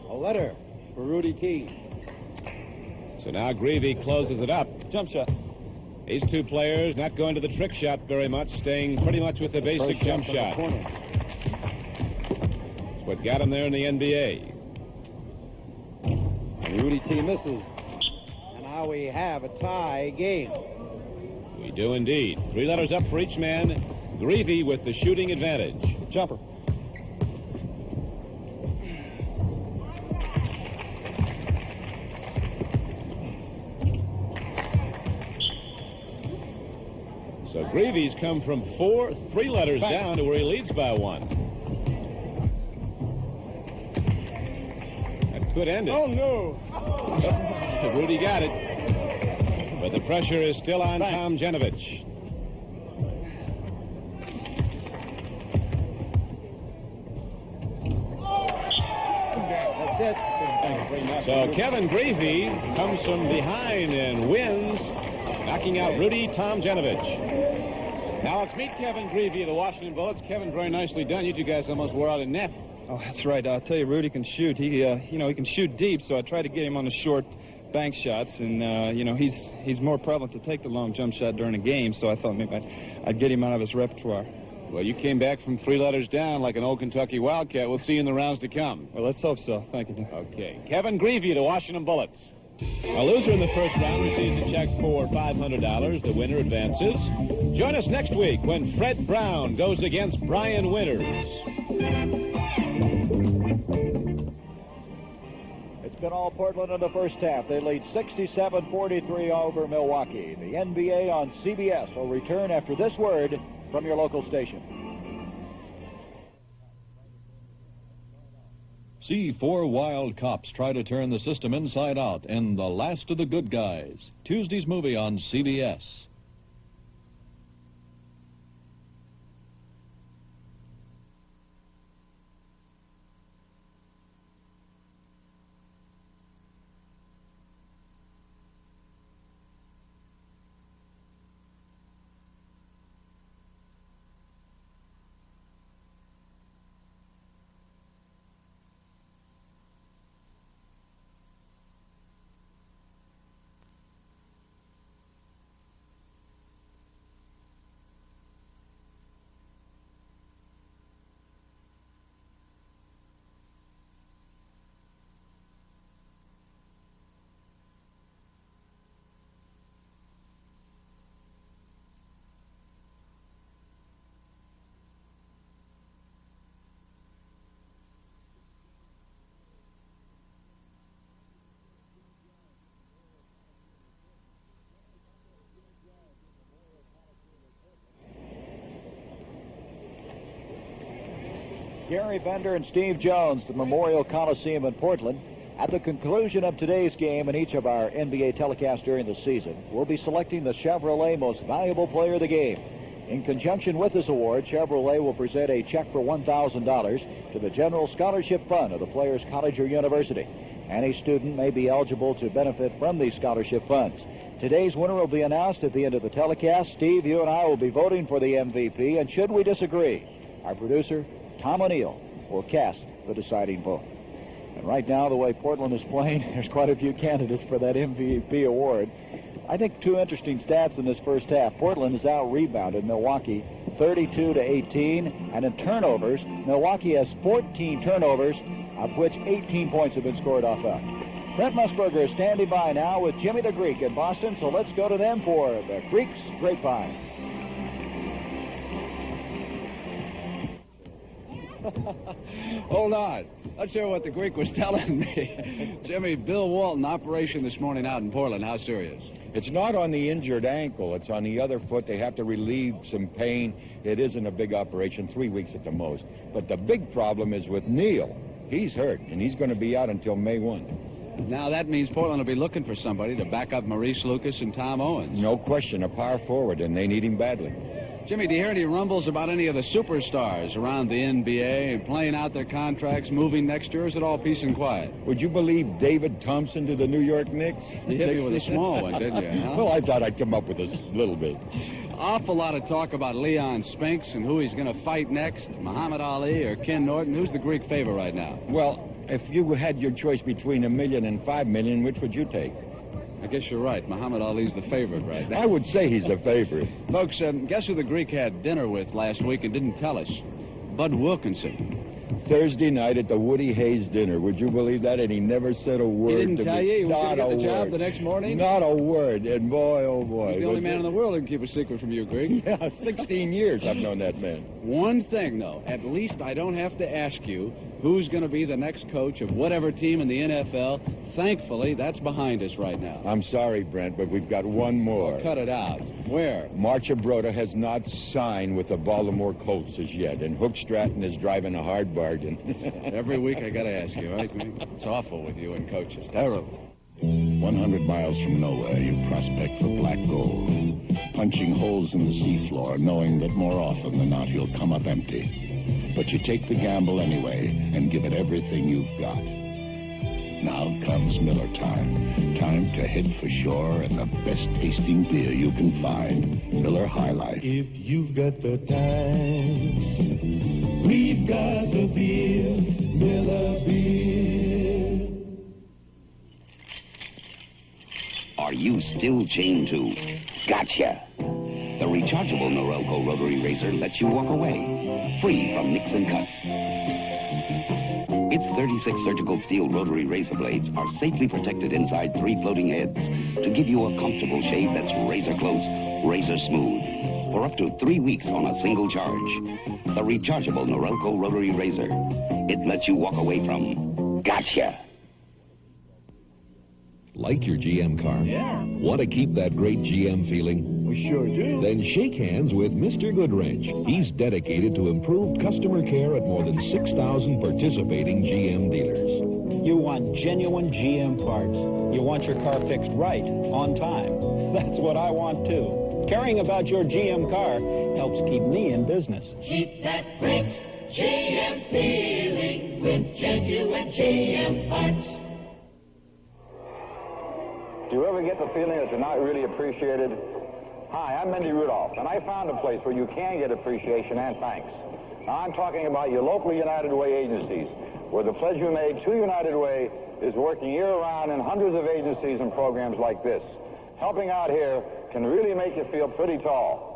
A letter for Rudy T. So now Greavy closes it up. Jump shot. These 2 players not going to the trick shot very much, staying pretty much with the basic jump shot. It's what got him there in the NBA. And Rudy T misses. And now we have a tie game. We do indeed. 3 letters up for each man. Greavy with the shooting advantage. Jumper. So Greavy's come from 3 letters down to where he leads by 1. That could end it. Oh, no. Rudy got it. But the pressure is still on Tomjanovich. That's it. So Kevin Greavy comes from behind and wins, knocking out Rudy Tomjanovich. Now let's meet Kevin Greavy of the Washington Bullets. Kevin, very nicely done. You 2 guys almost wore out a net. Oh, that's right. I'll tell you, Rudy can shoot. He can shoot deep, so I tried to get him on the short bank shots, and, he's more prevalent to take the long jump shot during a game, so I thought maybe I'd get him out of his repertoire. Well, you came back from 3 letters down like an old Kentucky Wildcat. We'll see you in the rounds to come. Well, let's hope so. Thank you. Okay. Kevin Greavy of the Washington Bullets. A loser in the first round receives a check for $500. The winner advances. Join us next week when Fred Brown goes against Brian Winters. It's been all Portland in the first half. They lead 67-43 over Milwaukee. The NBA on CBS will return after this word from your local station. See 4 wild cops try to turn the system inside out in The Last of the Good Guys. Tuesday's movie on CBS. Gary Bender and Steve Jones, the Memorial Coliseum in Portland. At the conclusion of today's game and each of our NBA telecasts during the season, we'll be selecting the Chevrolet Most Valuable Player of the Game. In conjunction with this award, Chevrolet will present a check for $1,000 to the General Scholarship Fund of the player's college or university. Any student may be eligible to benefit from these scholarship funds. Today's winner will be announced at the end of the telecast. Steve, you and I will be voting for the MVP, and should we disagree, our producer, Tom O'Neill, will cast the deciding vote. And right now, the way Portland is playing, there's quite a few candidates for that MVP award. I think two interesting stats in this first half. Portland has out-rebounded Milwaukee 32-18, and in turnovers, Milwaukee has 14 turnovers, of which 18 points have been scored off of. Brent Musburger is standing by now with Jimmy the Greek in Boston, so let's go to them for the Greek's Grapevine. Hold on. Let's hear what the Greek was telling me. Jimmy, Bill Walton operation this morning out in Portland. How serious? It's not on the injured ankle. It's on the other foot. They have to relieve some pain. It isn't a big operation, 3 weeks at the most. But the big problem is with Neal. He's hurt, and he's going to be out until May 1. Now, that means Portland will be looking for somebody to back up Maurice Lucas and Tom Owens. No question, a power forward, and they need him badly. Jimmy, do you hear any rumbles about any of the superstars around the NBA playing out their contracts, moving next year, or is it all peace and quiet? Would you believe David Thompson to the New York Knicks? You hit me with a small one, didn't you? Huh? Well, I thought I'd come up with a little bit. Awful lot of talk about Leon Spinks and who he's going to fight next, Muhammad Ali or Ken Norton. Who's the Greek favorite right now? Well, if you had your choice between $1 million and $5 million, which would you take? I guess you're right. Muhammad Ali's the favorite right now. I would say he's the favorite. Folks, guess who the Greek had dinner with last week and didn't tell us? Bud Wilkinson. Thursday night at the Woody Hayes dinner. Would you believe that? And he never said a word. He didn't tell you he was going to get the job word. the next morning? Not a word. And boy, oh boy. He's the only man in the world who can keep a secret from you, Greek. Yeah, 16 years I've known that man. One thing, though. At least I don't have to ask you who's going to be the next coach of whatever team in the NFL. Thankfully, that's behind us right now. I'm sorry, Brent, but we've got one more. Cut it out. Where? Marcia Broda has not signed with the Baltimore Colts as yet, and Hook Stratton is driving a hard bargain. Every week I got to ask you, right? It's awful with you and coaches. Terrible. 100 miles from nowhere, you prospect for black gold, punching holes in the seafloor, knowing that more often than not you'll come up empty. But you take the gamble anyway and give it everything you've got. Now comes Miller time. Time to head for shore and the best tasting beer you can find. Miller High Life. If you've got the time, we've got the beer, Miller Beer. Are you still chained to? Gotcha! The rechargeable Norelco rotary razor lets you walk away, free from nicks and cuts. Its 36 surgical steel rotary razor blades are safely protected inside 3 floating heads to give you a comfortable shave that's razor close, razor smooth, for up to 3 weeks on a single charge. The rechargeable Norelco rotary razor. It lets you walk away from gotcha. Like your GM car? Yeah. Want to keep that great GM feeling? We sure do. Then shake hands with Mr. Goodwrench. He's dedicated to improved customer care at more than 6,000 participating GM dealers. You want genuine GM parts. You want your car fixed right, on time. That's what I want, too. Caring about your GM car helps keep me in business. Keep that great GM feeling with genuine GM parts. Do you ever get the feeling that you're not really appreciated? Hi, I'm Mindy Rudolph, and I found a place where you can get appreciation and thanks. Now, I'm talking about your local United Way agencies, where the pledge you made to United Way is working year-round in hundreds of agencies and programs like this. Helping out here can really make you feel pretty tall.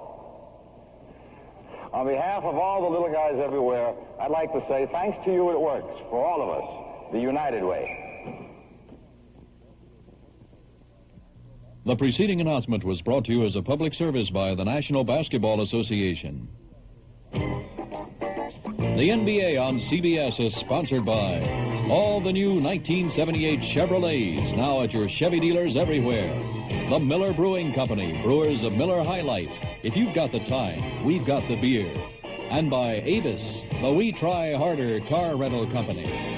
On behalf of all the little guys everywhere, I'd like to say thanks to you, it works, for all of us, the United Way. The preceding announcement was brought to you as a public service by the National Basketball Association. The NBA on CBS is sponsored by all the new 1978 Chevrolets, now at your Chevy dealers everywhere. The Miller Brewing Company, brewers of Miller High Life. If you've got the time, we've got the beer. And by Avis, the We Try Harder car rental company.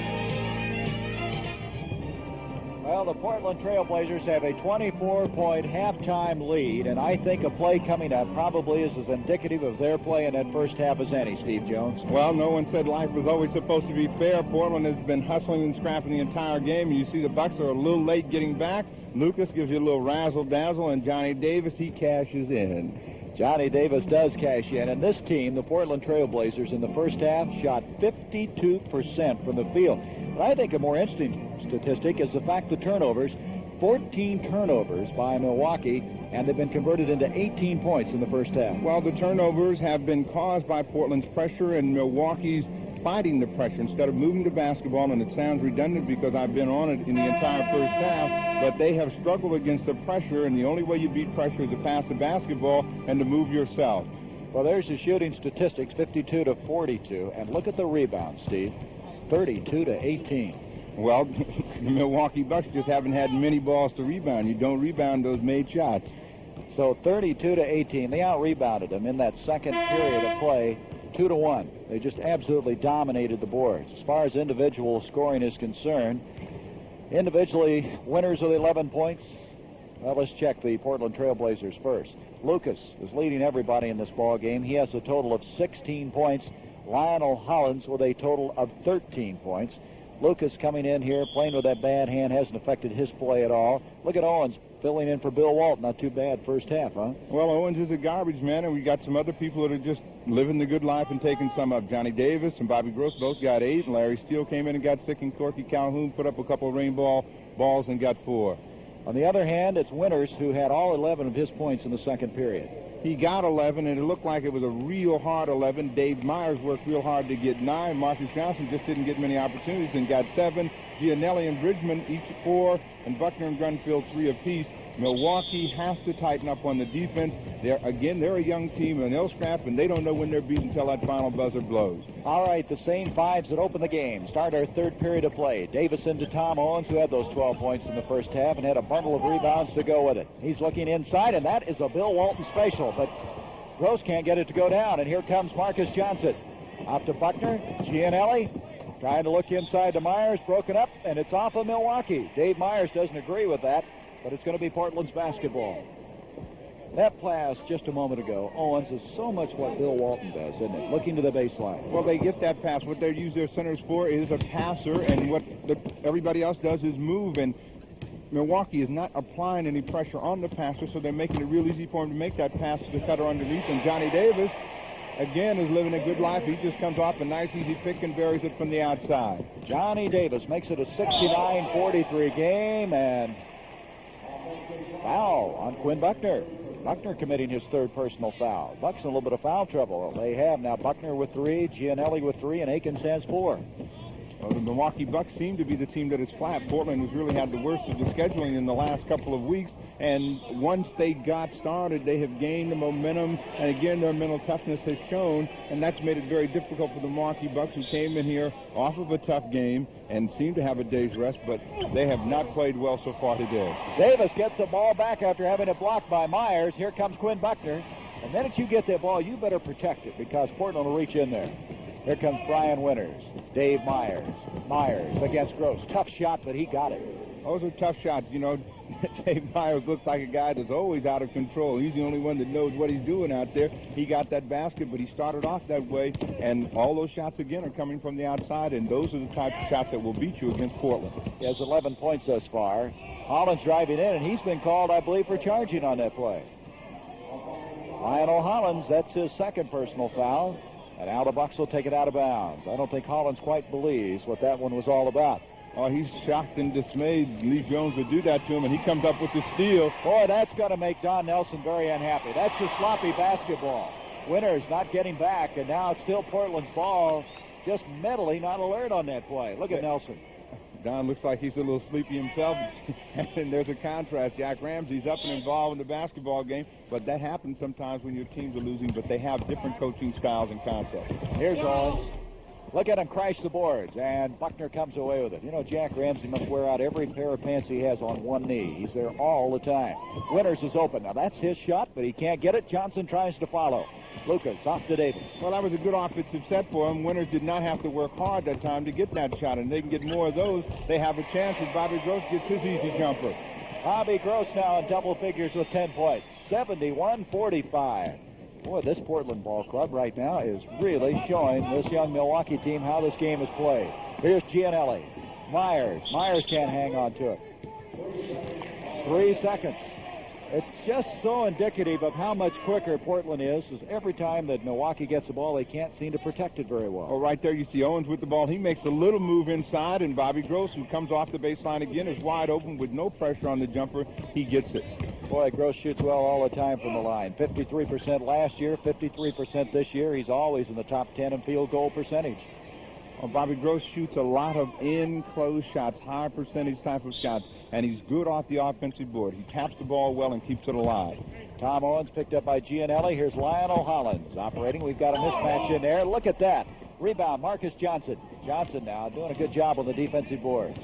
Well, the Portland Trailblazers have a 24-point halftime lead, and I think a play coming up probably is as indicative of their play in that first half as any, Steve Jones. Well, no one said life was always supposed to be fair. Portland has been hustling and scrapping the entire game. You see the Bucks are a little late getting back. Lucas gives you a little razzle-dazzle, and Johnny Davis, he cashes in. Johnny Davis does cash in, and this team, the Portland Trailblazers, in the first half shot 52% from the field. But I think a more interesting statistic is the fact that turnovers, 14 turnovers by Milwaukee, and they've been converted into 18 points in the first half. Well, the turnovers have been caused by Portland's pressure and Milwaukee's fighting the pressure instead of moving the basketball, and it sounds redundant because I've been on it in the entire first half, but they have struggled against the pressure, and the only way you beat pressure is to pass the basketball and to move yourself. Well, there's the shooting statistics, 52 to 42, and look at the rebounds, Steve, 32 to 18. Well, the Milwaukee Bucks just haven't had many balls to rebound. You don't rebound those made shots. So 32 to 18, they out-rebounded them in that second period of play, 2-1. They just absolutely dominated the boards. As far as individual scoring is concerned, individually winners of the 11 points. Well, let's check the Portland Trail Blazers first. Lucas is leading everybody in this ball game. He has a total of 16 points. Lionel Hollins with a total of 13 points. Lucas coming in here, playing with that bad hand, hasn't affected his play at all. Look at Owens filling in for Bill Walton. Not too bad first half, huh? Well, Owens is a garbage man, and we got some other people that are just living the good life and taking some up. Johnny Davis and Bobby Gross both got 8, and Larry Steele came in and got 6, and Corky Calhoun put up a couple of rainbow balls and got 4. On the other hand, it's Winters who had all 11 of his points in the second period. He got 11, and it looked like it was a real hard 11. Dave Myers worked real hard to get 9. Marcus Johnson just didn't get many opportunities and got 7. Gianelli and Bridgman each 4, and Buckner and Grunfeld 3 apiece. Milwaukee has to tighten up on the defense. They're a young team, and they'll scrap, and they don't know when they're beat until that final buzzer blows. All right, the same fives that open the game. Start our third period of play. Davison to Tom Owens, who had those 12 points in the first half and had a bundle of rebounds to go with it. He's looking inside, and that is a Bill Walton special, but Gross can't get it to go down, and here comes Marcus Johnson. Out to Buckner, Gianelli, trying to look inside to Myers, broken up, and it's off of Milwaukee. Dave Myers doesn't agree with that, but it's going to be Portland's basketball. That pass just a moment ago, Owens, is so much what Bill Walton does, isn't it? Looking to the baseline. Well, they get that pass. What they use their centers for is a passer, and what everybody else does is move, and Milwaukee is not applying any pressure on the passer, so they're making it real easy for him to make that pass to the cutter underneath, and Johnny Davis, again, is living a good life. He just comes off a nice, easy pick and buries it from the outside. Johnny Davis makes it a 69-43 game, and foul on Quinn Buckner. Buckner committing his third personal foul. Buck's in a little bit of foul trouble. They have now Buckner with 3, Gianelli with 3, and Akins has 4. Well, the Milwaukee Bucks seem to be the team that is flat. Portland has really had the worst of the scheduling in the last couple of weeks, and once they got started, they have gained the momentum, and again, their mental toughness has shown, and that's made it very difficult for the Milwaukee Bucks, who came in here off of a tough game and seem to have a day's rest, but they have not played well so far today. Davis gets the ball back after having it blocked by Myers. Here comes Quinn Buckner. And then if you get that ball, you better protect it because Portland will reach in there. Here comes Brian Winters. Dave Myers. Myers against Gross. Tough shot, but he got it. Those are tough shots. You know, Dave Myers looks like a guy that's always out of control. He's the only one that knows what he's doing out there. He got that basket, but he started off that way, and all those shots, again, are coming from the outside, and those are the type of shots that will beat you against Portland. He has 11 points thus far. Hollins driving in, and he's been called, I believe, for charging on that play. Lionel Hollins, that's his second personal foul, and now the Bucks will take it out of bounds. I don't think Hollins quite believes what that one was all about. Oh, he's shocked and dismayed. Lee Jones would do that to him, and he comes up with the steal. Boy, that's going to make Don Nelson very unhappy. That's just sloppy basketball. Winters not getting back, and now it's still Portland's ball. Just mentally not alert on that play. Look at Nelson. Don looks like he's a little sleepy himself, and there's a contrast. Jack Ramsey's up and involved in the basketball game, but that happens sometimes when your teams are losing, but they have different coaching styles and concepts. Here's Owens. Look at him crash the boards, and Buckner comes away with it. You know, Jack Ramsey must wear out every pair of pants he has on one knee. He's there all the time. Winters is open. Now, that's his shot, but he can't get it. Johnson tries to follow. Lucas off to Davis. Well, that was a good offensive set for him. Winters did not have to work hard that time to get that shot, and they can get more of those. They have a chance as Bobby Gross gets his easy jumper. Bobby Gross now in double figures with 10 points. 71-45. Boy, this Portland ball club right now is really showing this young Milwaukee team how this game is played. Here's Gianelli. Myers. Myers can't hang on to it. 3 seconds. It's just so indicative of how much quicker Portland is every time that Milwaukee gets the ball, they can't seem to protect it very well. Oh, right there you see Owens with the ball. He makes a little move inside, and Bobby Gross, who comes off the baseline again, is wide open with no pressure on the jumper. He gets it. Boy, Gross shoots well all the time from the line. 53% last year, 53% this year. He's always in the top 10 in field goal percentage. Well, Bobby Gross shoots a lot of in-close shots, high percentage type of shots, and he's good off the offensive board. He taps the ball well and keeps it alive. Tom Owens picked up by Gianelli. Here's Lionel Hollins operating. We've got a mismatch in there. Look at that. Rebound, Marcus Johnson. Johnson now doing a good job on the defensive boards.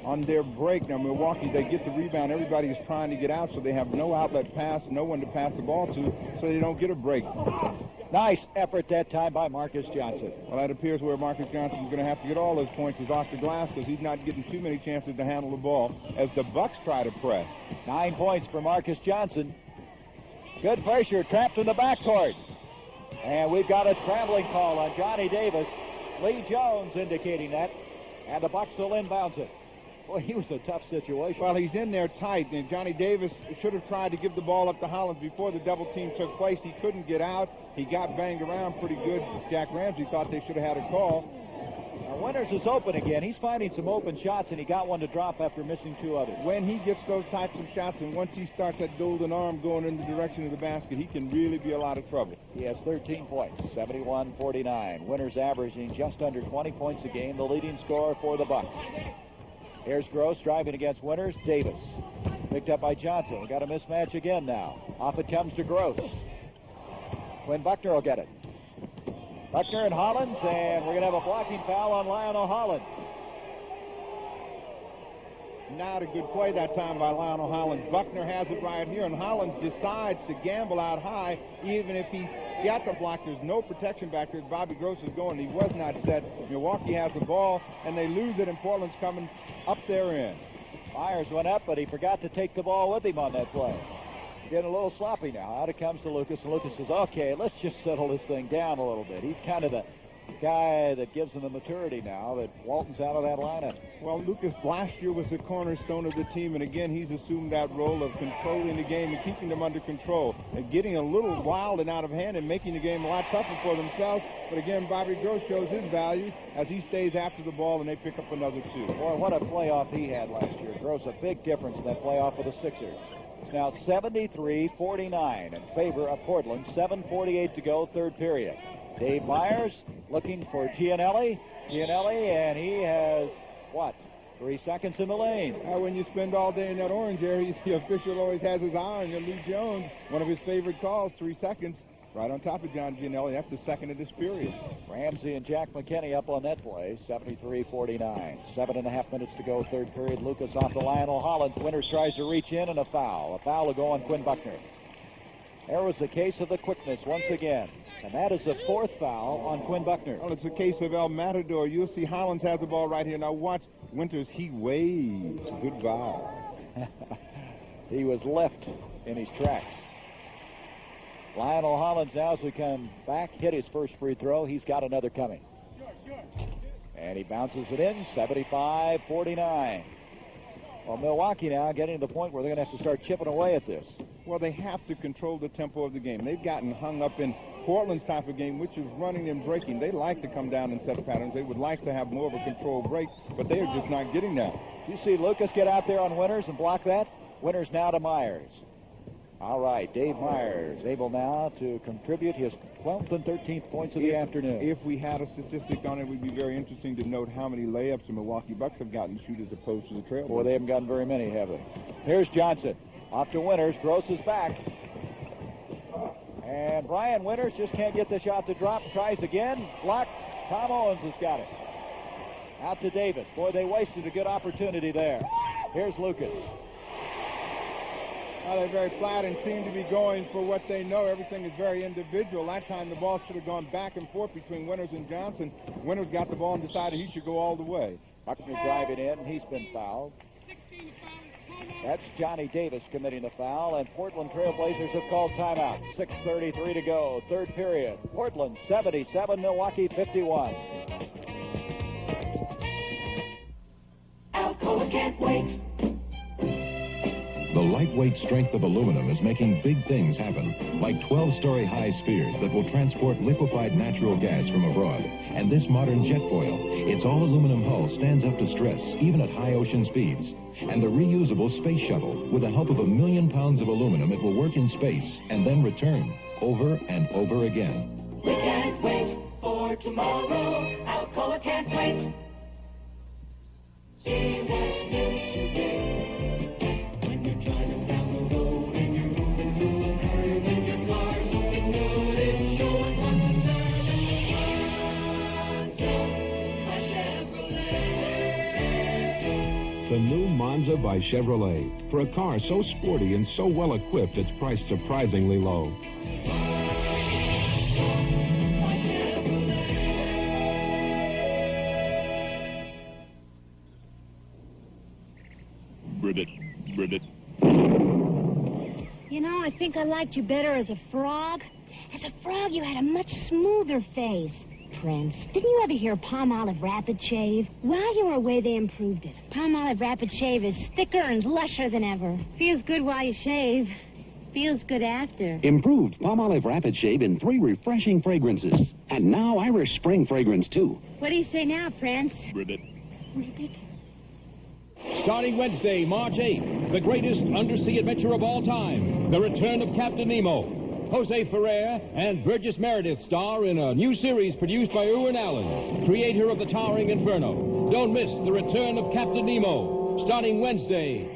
On their break, now Milwaukee, they get the rebound. Everybody is trying to get out, so they have no outlet pass, no one to pass the ball to, so they don't get a break. Nice effort that time by Marcus Johnson. Well, that appears where Marcus Johnson is going to have to get all those points is off the glass because he's not getting too many chances to handle the ball as the Bucks try to press. 9 points for Marcus Johnson. Good pressure, trapped in the backcourt. And we've got a scrambling call on Johnny Davis. Lee Jones indicating that. And the Bucks will inbounds it. Boy, he was a tough situation. Well, he's in there tight, and Johnny Davis should have tried to give the ball up to Hollins before the double team took place. He couldn't get out. He got banged around pretty good. Jack Ramsey thought they should have had a call. Now, Winters is open again. He's finding some open shots, and he got one to drop after missing 2 others. When he gets those types of shots, and once he starts that golden arm going in the direction of the basket, he can really be a lot of trouble. He has 13 points, 71-49. Winters averaging just under 20 points a game, the leading scorer for the Bucks. Here's Gross driving against Winters. Davis picked up by Johnson. We got a mismatch again now. Off it comes to Gross. Quinn Buckner will get it. Buckner and Hollins, and we're going to have a blocking foul on Lionel Hollins. Not a good play that time by Lionel Hollins. Buckner has it right here, and Hollins decides to gamble out high. Even if he's got the block, there's no protection back there. Bobby Gross is going. He was not set. Milwaukee has the ball, and they lose it, and Portland's coming up their end. Myers went up, but he forgot to take the ball with him on that play. Getting a little sloppy now. Out it comes to Lucas, and Lucas says, okay, let's just settle this thing down a little bit. He's kind of the guy that gives them the maturity now that Walton's out of that lineup. Well, Lucas last year was the cornerstone of the team, and again, he's assumed that role of controlling the game and keeping them under control and getting a little wild and out of hand and making the game a lot tougher for themselves. But again, Bobby Gross shows his value as he stays after the ball and they pick up another 2. Boy, what a playoff he had last year. Gross, a big difference in that playoff for the Sixers. It's now 73-49 in favor of Portland. 7:48 to go, third period. Dave Myers looking for Gianelli. And he has, 3 seconds in the lane. When you spend all day in that orange area, the official always has his eye on you. Lee Jones, one of his favorite calls, 3 seconds. Right on top of John Gianelli. That's the second of this period. Ramsey and Jack McKinney up on that play. 73-49. 7.5 minutes to go, third period. Lucas off to Lionel Hollins. Winters tries to reach in, and a foul. A foul will go on Quinn Buckner. There was a case of the quickness once again. And that is the 4th foul on Quinn Buckner. Well, it's a case of El Matador. You'll see Hollins has the ball right here. Now watch Winters. He waves goodbye. He was left in his tracks. Lionel Hollins now, as we come back, hit his first free throw. He's got another coming. And he bounces it in, 75-49. Well, Milwaukee now getting to the point where they're going to have to start chipping away at this. Well, they have to control the tempo of the game. They've gotten hung up in Portland's type of game, which is running and breaking. They like to come down and set patterns. They would like to have more of a controlled break, but they are just not getting that. You see Lucas get out there on Winters and block that? Winters now to Myers. All right, Dave Myers able now to contribute his 12th and 13th points of the afternoon. If we had a statistic on it, it would be very interesting to note how many layups the Milwaukee Bucks have gotten to shoot as opposed to the Trailblazers. Boy, they haven't gotten very many, have they? Here's Johnson. Off to Winters. Gross is back. And Brian Winters just can't get the shot to drop. Tries again. Blocked. Tom Owens has got it. Out to Davis. Boy, they wasted a good opportunity there. Here's Lucas. Well, they're very flat and seem to be going for what they know. Everything is very individual. That time the ball should have gone back and forth between Winters and Johnson. Winters got the ball and decided he should go all the way. Buckner driving in, and he's been fouled. That's Johnny Davis committing the foul, and Portland Trailblazers have called timeout. 6:33 to go, third period. Portland 77, Milwaukee 51. Alcoa can't wait. The lightweight strength of aluminum is making big things happen, like 12-story high spheres that will transport liquefied natural gas from abroad. And this modern jet foil, its all-aluminum hull stands up to stress, even at high ocean speeds. And the reusable space shuttle, with the help of 1 million pounds of aluminum, it will work in space and then return over and over again. We can't wait for tomorrow. Alcoa can't wait. See what's new today. When you're driving down the road and you're moving through a curve and your car's looking good, it's showing lots of Monza by Chevrolet. The new Monza by Chevrolet. For a car so sporty and so well equipped, it's priced surprisingly low. Ribbit. You know, I think I liked you better as a frog. As a frog, you had a much smoother face. Prince, didn't you ever hear Palmolive Rapid Shave? While you were away, they improved it. Palmolive Rapid Shave is thicker and lusher than ever. Feels good while you shave. Feels good after. Improved Palmolive Rapid Shave in 3 refreshing fragrances. And now Irish Spring fragrance, too. What do you say now, Prince? Ribbit. Ribbit? Starting Wednesday, March 8th, the greatest undersea adventure of all time, the return of Captain Nemo. Jose Ferrer and Burgess Meredith star in a new series produced by Irwin Allen, creator of The Towering Inferno. Don't miss the return of Captain Nemo, starting Wednesday.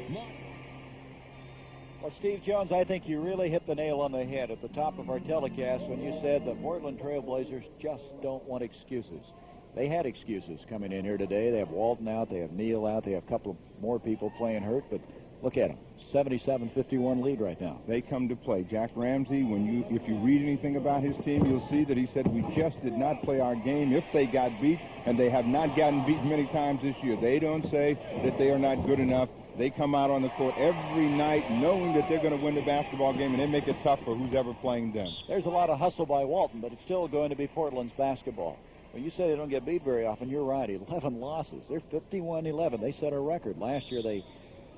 Well, Steve Jones, I think you really hit the nail on the head at the top of our telecast when you said the Portland Trail Blazers just don't want excuses. They had excuses coming in here today. They have Walton out, they have Neal out, they have a couple of more people playing hurt, but look at them. 77-51 lead right now. They come to play. Jack Ramsey, if you read anything about his team, you'll see that he said we just did not play our game if they got beat, and they have not gotten beat many times this year. They don't say that they are not good enough. They come out on the court every night knowing that they're going to win the basketball game, and they make it tough for who's ever playing them. There's a lot of hustle by Walton, but it's still going to be Portland's basketball. When you say they don't get beat very often, you're right. 11 losses. They're 51-11. They set a record. Last year they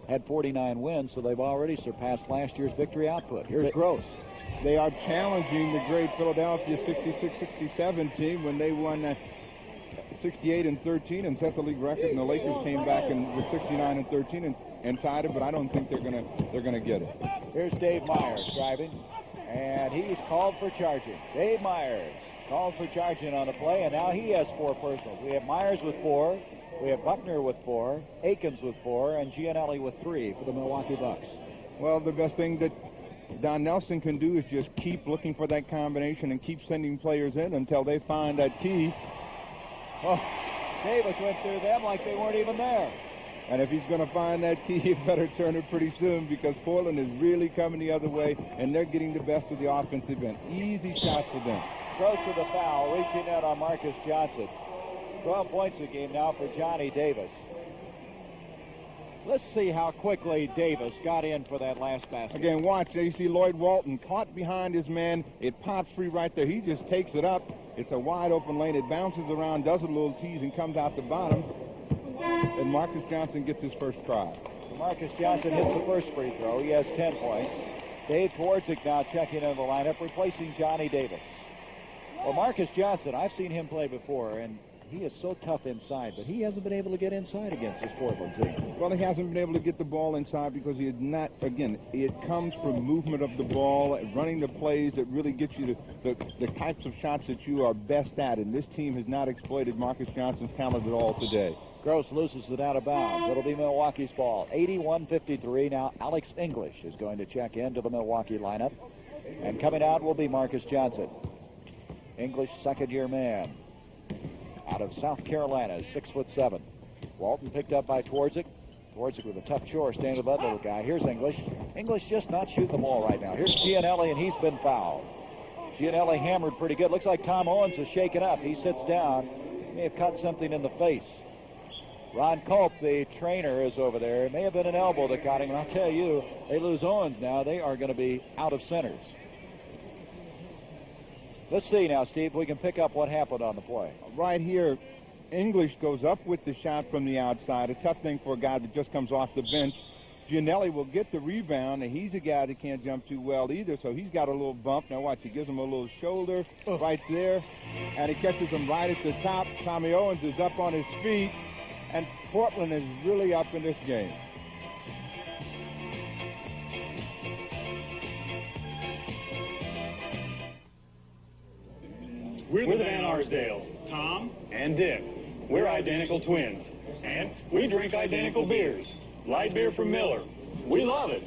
had 49 wins, so they've already surpassed last year's victory output. Here's Gross. They are challenging the great Philadelphia 66-67 team when they won 68-13 and set the league record, and the Lakers came back with 69-13 and tied it, but I don't think they're gonna get it. Here's Dave Myers driving, and he's called for charging. Dave Myers called for charging on the play, and now he has 4 personals. We have Myers with 4. We have Buckner with 4, Akins with 4, and Gianelli with 3 for the Milwaukee Bucks. Well, the best thing that Don Nelson can do is just keep looking for that combination and keep sending players in until they find that key. Oh, Davis went through them like they weren't even there. And if he's going to find that key, he better turn it pretty soon, because Portland is really coming the other way, and they're getting the best of the offensive end. Easy shots for them. Gross with the foul, reaching out on Marcus Johnson. 12 points a game now for Johnny Davis. Let's see how quickly Davis got in for that last basket. Again, watch. There you see Lloyd Walton caught behind his man. It pops free right there. He just takes it up. It's a wide open lane. It bounces around, does a little tease, and comes out the bottom. And Marcus Johnson gets his first try. Marcus Johnson hits the first free throw. He has 10 points. Dave Twardzik now checking into the lineup, replacing Johnny Davis. Well, Marcus Johnson, I've seen him play before, and he is so tough inside, but he hasn't been able to get inside against this Portland team. Well, he hasn't been able to get the ball inside because he is not, again, it comes from movement of the ball, running the plays that really get you the types of shots that you are best at, and this team has not exploited Marcus Johnson's talent at all today. Gross loses it out of bounds. It'll be Milwaukee's ball. 81-53. Now Alex English is going to check into the Milwaukee lineup, and coming out will be Marcus Johnson. English, second-year man. Out of South Carolina, 6'7". Walton picked up by Twardzik. Twardzik with a tough chore, staying with that little guy. Here's English. English just not shooting the ball right now. Here's Gianelli, and he's been fouled. Gianelli hammered pretty good. Looks like Tom Owens is shaken up. He sits down. He may have caught something in the face. Ron Culp, the trainer, is over there. It may have been an elbow that caught him, and I'll tell you, they lose Owens now. They are going to be out of centers. Let's see now, Steve, we can pick up what happened on the play. Right here, English goes up with the shot from the outside. A tough thing for a guy that just comes off the bench. Gianelli will get the rebound, and he's a guy that can't jump too well either, so he's got a little bump. Now watch, he gives him a little shoulder right there, and he catches him right at the top. Tommy Owens is up on his feet, and Portland is really up in this game. We're the Van Arsdales, Tom and Dick. We're identical twins, and we drink identical beers. Light beer from Miller. We love it.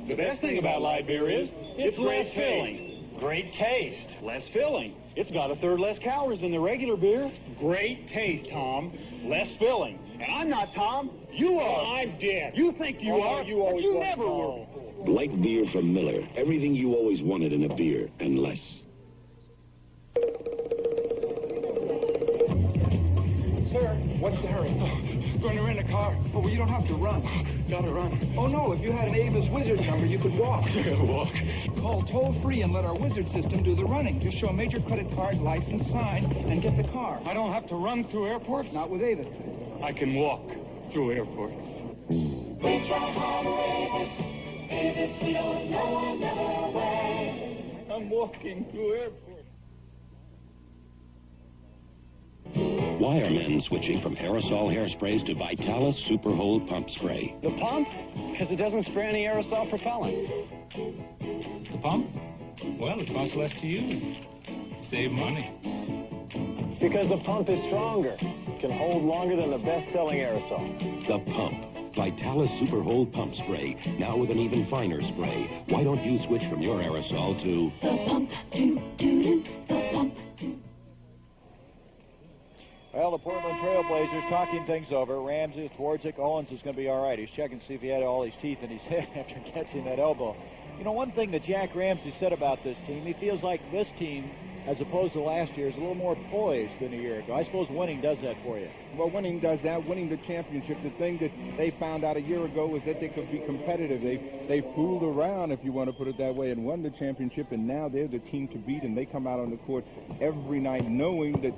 The best thing about light beer is it's less filling. Great taste. Less filling. It's got a third less calories than the regular beer. Great taste, Tom. Less filling. And I'm not Tom. You are. I'm Dick. You think you are, but you never were. Light beer from Miller. Everything you always wanted in a beer, and less. Sir, what's the hurry? Going to rent a car. Oh, well, you don't have to run. Gotta run. Oh, no, if you had an Avis Wizard number, you could walk. Walk. Call toll-free and let our Wizard system do the running. Just show a major credit card, license, sign, and get the car. I don't have to run through airports? Not with Avis. I can walk through airports. We try hard Avis. Avis, we don't know another way. I'm walking through airports. Why are men switching from aerosol hairsprays to Vitalis Super Hold Pump Spray? The pump? Because it doesn't spray any aerosol propellants. The pump? Well, it costs less to use. Save money. Because the pump is stronger. Can hold longer than the best-selling aerosol. The Pump. Vitalis Super Hold Pump Spray. Now with an even finer spray. Why don't you switch from your aerosol to... The pump, the pump. Well, the Portland Trailblazers talking things over. Ramsey, Twardzik, Owens is going to be all right. He's checking to see if he had all his teeth in his head after catching that elbow. You know, one thing that Jack Ramsey said about this team, he feels like this team, as opposed to last year, is a little more poised than a year ago. I suppose winning does that for you. Well, winning does that. Winning the championship. The thing that they found out a year ago was that they could be competitive. They fooled around, if you want to put it that way, and won the championship, and now they're the team to beat, and they come out on the court every night knowing that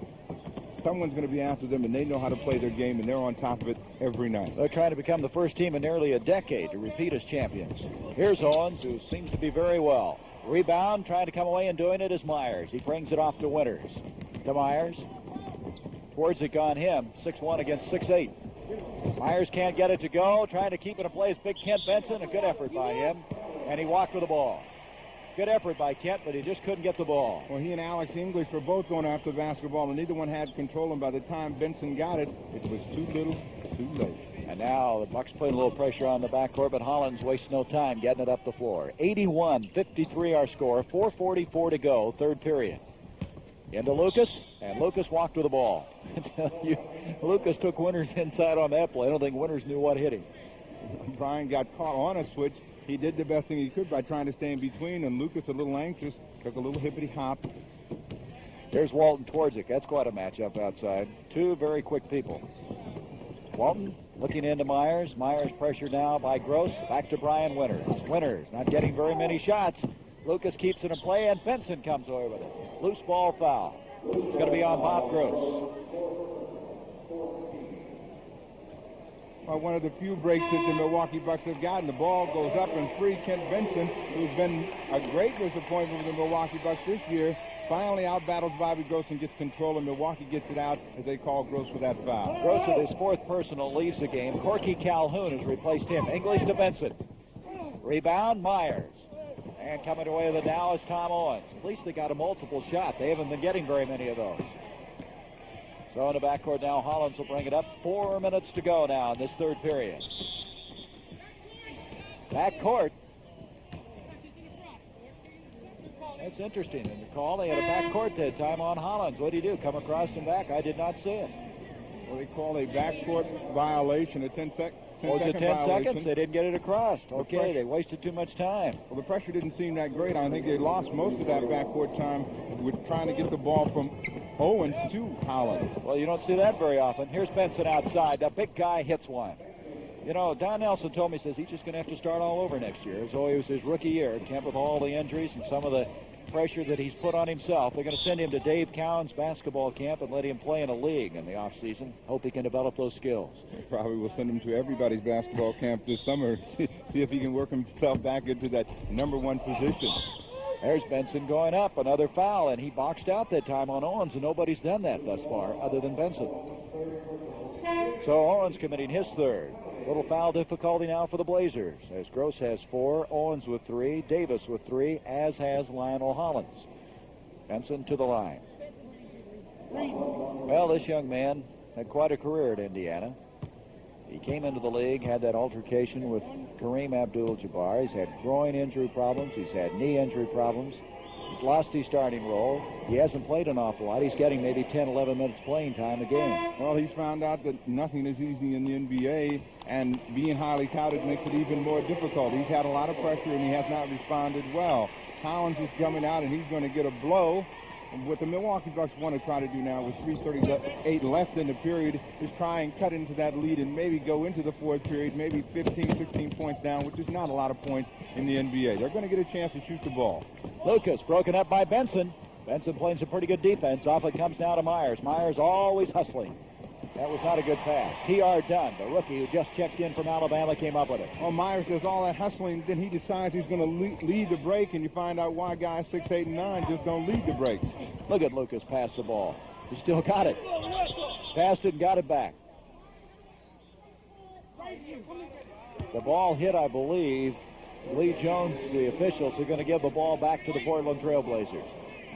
someone's going to be after them, and they know how to play their game, and they're on top of it every night. They're trying to become the first team in nearly a decade to repeat as champions. Here's Owens, who seems to be very well. Rebound, trying to come away and doing it is Myers. He brings it off to Winters. To Myers. Twardzik on him. 6'1" against 6'8". Myers can't get it to go. Trying to keep it in place. Big Kent Benson. A good effort by him. And he walked with the ball. Good effort by Kent, but he just couldn't get the ball. Well, he and Alex English were both going after the basketball, and neither one had control, and by the time Benson got it, it was too little, too late. And now the Bucks putting a little pressure on the backcourt, but Hollins wastes no time getting it up the floor. 81-53 our score, 4:44 to go, third period. Into Lucas, and Lucas walked with the ball. I tell you, Lucas took Winters inside on that play. I don't think Winters knew what hit him. Brian got caught on a switch. He did the best thing he could by trying to stay in between, and Lucas, a little anxious, took a little hippity hop. There's Walton Twardzik. That's quite a matchup outside. Two very quick people. Walton looking into Myers. Myers pressured now by Gross. Back to Brian Winters. Winters not getting very many shots. Lucas keeps it in play, and Benson comes away with it. Loose ball foul. It's going to be on Bob Gross. One of the few breaks that the Milwaukee Bucks have gotten. The ball goes up and free. Kent Benson, who's been a great disappointment for the Milwaukee Bucks this year, finally out-battles Bobby Gross and gets control, and Milwaukee gets it out as they call Gross for that foul. Gross with his fourth personal leaves the game. Corky Calhoun has replaced him. English to Benson. Rebound, Myers. And coming away with it now is Tom Owens. At least they got a multiple shot. They haven't been getting very many of those. So in the backcourt now, Hollins will bring it up. 4 minutes to go now in this third period. Backcourt. That's interesting. In the call, they had a backcourt that time on Hollins. What did he do? Come across and back? I did not see it. Well, they call a backcourt violation, a 10-second Was it 10 violation. seconds? They didn't get it across. Okay, they wasted too much time. Well, the pressure didn't seem that great. I think they lost most of that backcourt time with trying to get the ball from Owens to Hollins. Well, you don't see that very often. Here's Benson outside. The big guy hits one. You know, Don Nelson told me, says he's just going to have to start all over next year. As though it was his rookie year. Kent with all the injuries and some of the pressure that he's put on himself. They're going to send him to Dave Cowan's basketball camp and let him play in a league in the offseason. Hope he can develop those skills. Probably will send him to everybody's basketball camp this summer. See if he can work himself back into that number 1 position. There's Benson going up. Another foul, and he boxed out that time on Owens, and nobody's done that thus far other than Benson. So Owens committing his third. Little foul difficulty now for the Blazers, as Gross has 4, Owens with 3, Davis with 3, as has Lionel Hollins. Benson to the line. Well, this young man had quite a career at Indiana. He came into the league, had that altercation with Kareem Abdul-Jabbar. He's had groin injury problems. He's had knee injury problems. He's lost his starting role. He hasn't played an awful lot. He's getting maybe 10, 11 minutes playing time a game. Well, he's found out that nothing is easy in the NBA, and being highly touted makes it even more difficult. He's had a lot of pressure, and he has not responded well. Collins is coming out, and he's going to get a blow. And what the Milwaukee Bucks want to try to do now with 3:38 left in the period is try and cut into that lead and maybe go into the fourth period, maybe 15, 16 points down, which is not a lot of points in the NBA. They're going to get a chance to shoot the ball. Lucas broken up by Benson. Benson playing some pretty good defense. Off it comes now to Myers. Myers always hustling. That was not a good pass. T.R. Dunn, the rookie who just checked in from Alabama, came up with it. Well, Myers does all that hustling, then he decides he's going to lead the break, and you find out why guys 6, 8, and 9 just don't lead the break. Look at Lucas pass the ball. He still got it. Passed it and got it back. The ball hit, I believe. Lee Jones, the officials, are going to give the ball back to the Portland Trailblazers.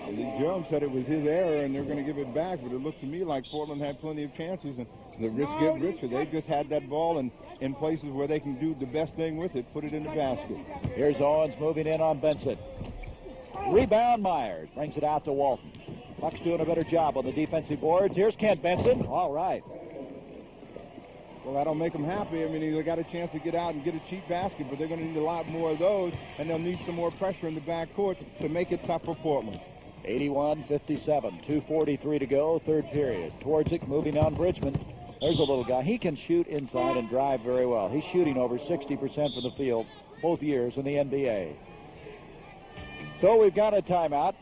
Lee Jones said it was his error, and they're going to give it back, but it looked to me like Portland had plenty of chances, and the rich get richer. They just had that ball in places where they can do the best thing with it, put it in the basket. Here's Owens moving in on Benson. Rebound, Myers brings it out to Walton. Buck's doing a better job on the defensive boards. Here's Kent Benson. All right. Well, that'll make them happy. I mean, they got a chance to get out and get a cheap basket, but they're going to need a lot more of those, and they'll need some more pressure in the backcourt to make it tough for Portland. 81-57, 2:43 to go, third period. Twardzik moving on Bridgman. There's a little guy. He can shoot inside and drive very well. He's shooting over 60% from the field both years in the NBA. So we've got a timeout.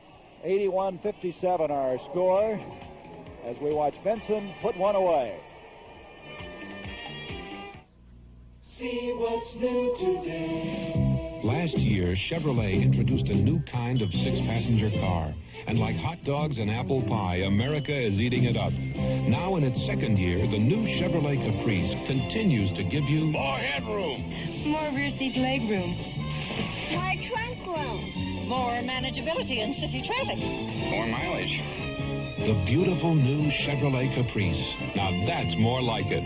81-57 our score as we watch Benson put one away. See what's new today. Last year, Chevrolet introduced a new kind of 6-passenger car. And like hot dogs and apple pie, America is eating it up. Now in its second year, the new Chevrolet Caprice continues to give you more headroom, more rear seat leg room, more trunk room, more manageability in city traffic, more mileage. The beautiful new Chevrolet Caprice. Now that's more like it.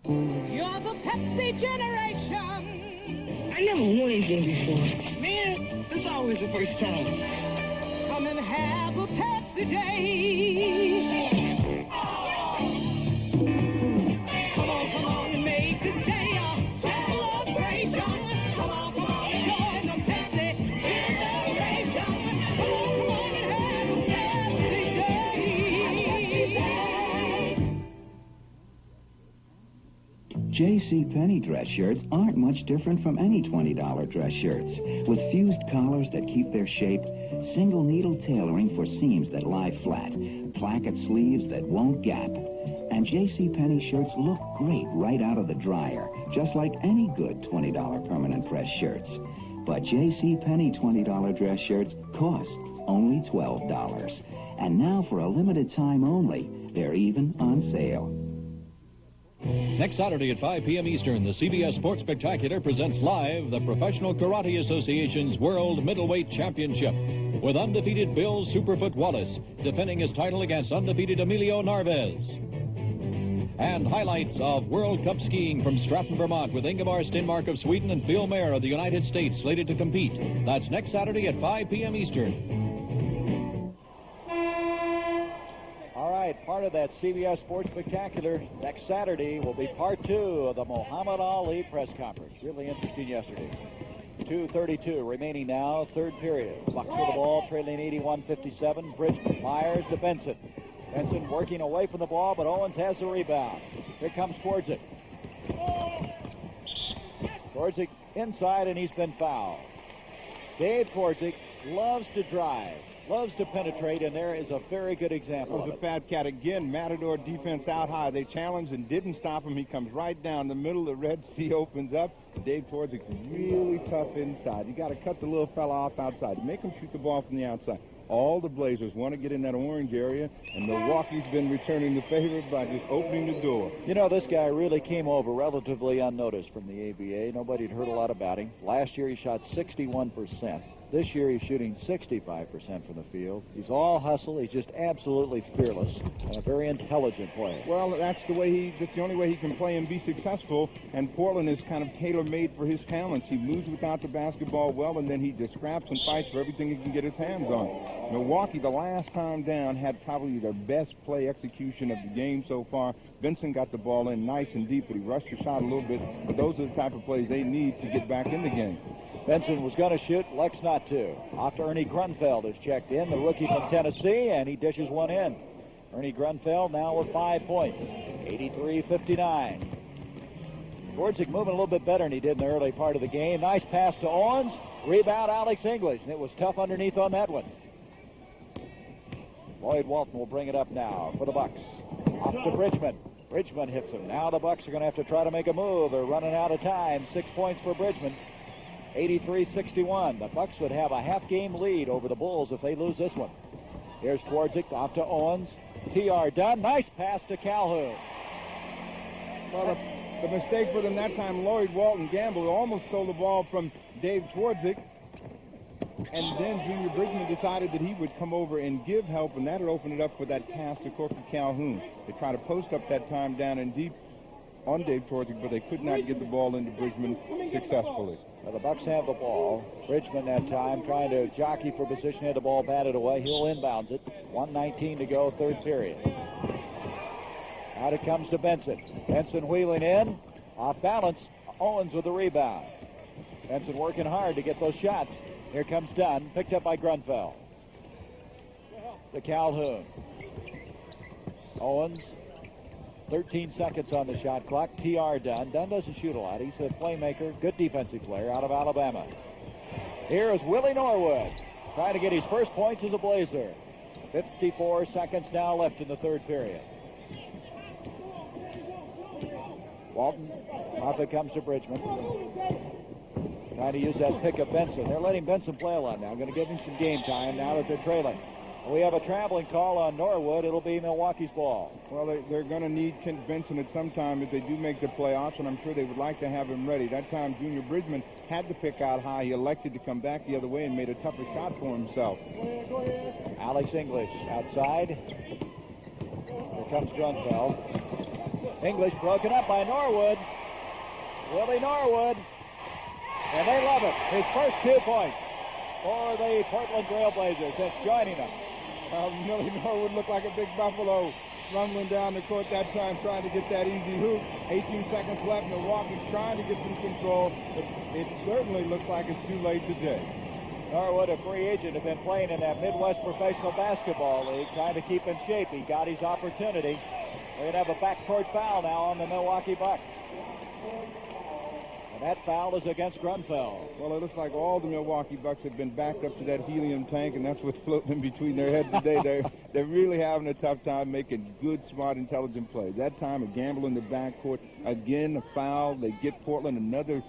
You're the Pepsi generation. I never won anything before. Man, it's always the first time. Come and have a Pepsi day. Come on, make this day a celebration. Come on, join the Pepsi generation. Come on and have a Pepsi day. JCPenney dress shirts aren't much different from any $20 dress shirts. With fused collars that keep their shape, single needle tailoring for seams that lie flat, placket sleeves that won't gap. And JCPenney shirts look great right out of the dryer, just like any good $20 permanent press shirts. But JCPenney $20 dress shirts cost only $12. And now for a limited time only, they're even on sale. Next Saturday at 5 p.m. Eastern, the CBS Sports Spectacular presents live the Professional Karate Association's World Middleweight Championship with undefeated Bill Superfoot Wallace defending his title against undefeated Emilio Narvez. And highlights of World Cup skiing from Stratton, Vermont with Ingemar Stenmark of Sweden and Phil Mayer of the United States slated to compete. That's next Saturday at 5 p.m. Eastern. Part of that CBS Sports Spectacular next Saturday will be part 2 of the Muhammad Ali press conference. Really interesting yesterday. 2:32 remaining now, third period. Bucks with the ball, trailing 81-57. Bridgman, Myers to Benson. Benson working away from the ball, but Owens has the rebound. Here comes Twardzik. Twardzik inside, and he's been fouled. Dave Twardzik loves to drive, loves to penetrate, and there is a very good example It of was it. a Fat Cat again. Matador defense out high. They challenged and didn't stop him. He comes right down the middle. The Red Sea opens up. Dave Twardzik's really tough inside. You got to cut the little fella off outside. Make him shoot the ball from the outside. All the Blazers want to get in that orange area, and Milwaukee's been returning the favor by just opening the door. You know, this guy really came over relatively unnoticed from the ABA. Nobody'd heard a lot about him. Last year he shot 61%. This year he's shooting 65% from the field. He's all hustle. He's just absolutely fearless and a very intelligent player. Well, that's the only way he can play and be successful, and Portland is kind of tailor-made for his talents. He moves without the basketball well, and then he just scraps and fights for everything he can get his hands on. Milwaukee, the last time down, had probably their best play execution of the game so far. Benson got the ball in nice and deep, but he rushed the shot a little bit, but those are the type of plays they need to get back in the game. Benson was going to shoot, elects not to. Off to Ernie Grunfeld is checked in, the rookie from Tennessee, and he dishes one in. Ernie Grunfeld now with 5 points, 83-59. Twardzik moving a little bit better than he did in the early part of the game. Nice pass to Owens. Rebound, Alex English, and it was tough underneath on that one. Lloyd Walton will bring it up now for the Bucks. Off to Bridgman. Bridgman hits him. Now the Bucks are going to have to try to make a move. They're running out of time. 6 points for Bridgman. 83-61. The Bucks would have a half-game lead over the Bulls if they lose this one. Here's Twardzik off to Owens. T.R. Dunn. Nice pass to Calhoun. Well, the mistake for them that time, Lloyd Walton gambled, almost stole the ball from Dave Twardzik. And then Junior Bridgman decided that he would come over and give help, and that would open it up for that pass to Corky Calhoun. They tried to post up that time down and deep on Dave Twardzik, but they could not get the ball into Bridgman successfully. Well, the Bucks have the ball. Bridgman that time trying to jockey for position, had the ball batted away. He'll inbounds it. 1:19 to go, third period. Out it comes to Benson. Benson wheeling in. Off balance. Owens with the rebound. Benson working hard to get those shots. Here comes Dunn, picked up by Grunfeld. To Calhoun. Owens. 13 seconds on the shot clock. T.R. Dunn. Dunn doesn't shoot a lot. He's a playmaker, good defensive player out of Alabama. Here is Willie Norwood trying to get his first points as a Blazer. 54 seconds now left in the third period. Walton, off it comes to Bridgman. Trying to use that pick of Benson. They're letting Benson play a lot now. Going to give him some game time now that they're trailing. We have a traveling call on Norwood. It'll be Milwaukee's ball. Well, they're going to need Kent Benson at some time if they do make the playoffs, and I'm sure they would like to have him ready. That time, Junior Bridgman had to pick out high. He elected to come back the other way and made a tougher shot for himself. Alex English outside. Here comes Grunfeld. English broken up by Norwood. Willie Norwood. And they love it. His first 2 points for the Portland Trail Blazers. That's joining them. Willie Norwood looked like a big buffalo rumbling down the court that time, trying to get that easy hoop. 18 seconds left. Milwaukee's trying to get some control, but it certainly looks like it's too late today. Norwood, a free agent, has been playing in that Midwest Professional Basketball League, trying to keep in shape. He got his opportunity. We're going to have a backcourt foul now on the Milwaukee Bucks. That foul is against Grunfeld. Well, it looks like all the Milwaukee Bucks have been backed up to that helium tank, and that's what's floating in between their heads today. They're really having a tough time making good, smart, intelligent plays. That time, a gamble in the backcourt. Again, a foul. They get Portland another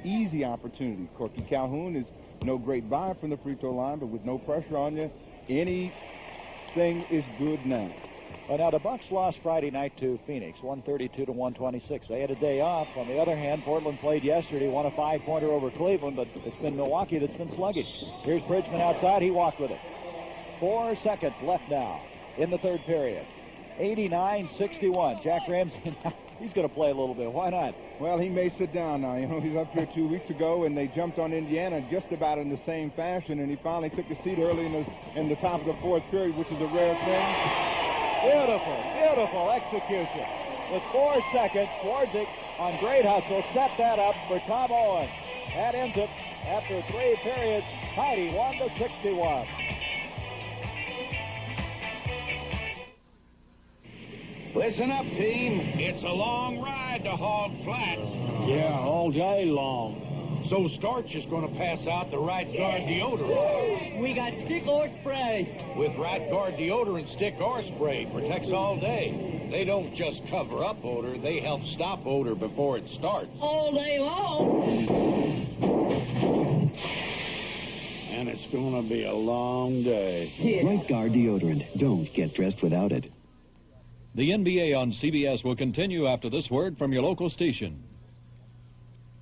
easy opportunity. Corky Calhoun is no great buyer from the free throw line, but with no pressure on you, anything is good now. Well, now the Bucks lost Friday night to Phoenix, 132-126. They had a day off. On the other hand, Portland played yesterday, won a 5-pointer over Cleveland, but it's been Milwaukee that's been sluggish. Here's Bridgman outside. He walked with it. 4 seconds left now in the third period. 89-61. Jack Ramsey, he's going to play a little bit. Why not? Well, he may sit down now. You know, he's up here 2 weeks ago, and they jumped on Indiana just about in the same fashion, and he finally took a seat early in the top of the fourth period, which is a rare thing. Beautiful, beautiful execution. With 4 seconds, Twardzik on great hustle set that up for Tom Owens. That ends it after 3 periods, 91-61. Listen up, team. It's a long ride to Hog Flats. Yeah, all day long. So Starch is going to pass out the Rat Guard deodorant. We got stick or spray. With Rat Guard deodorant, stick or spray protects all day. They don't just cover up odor, they help stop odor before it starts. All day long. And it's going to be a long day. Right Guard deodorant. Don't get dressed without it. The NBA on CBS will continue after this word from your local station.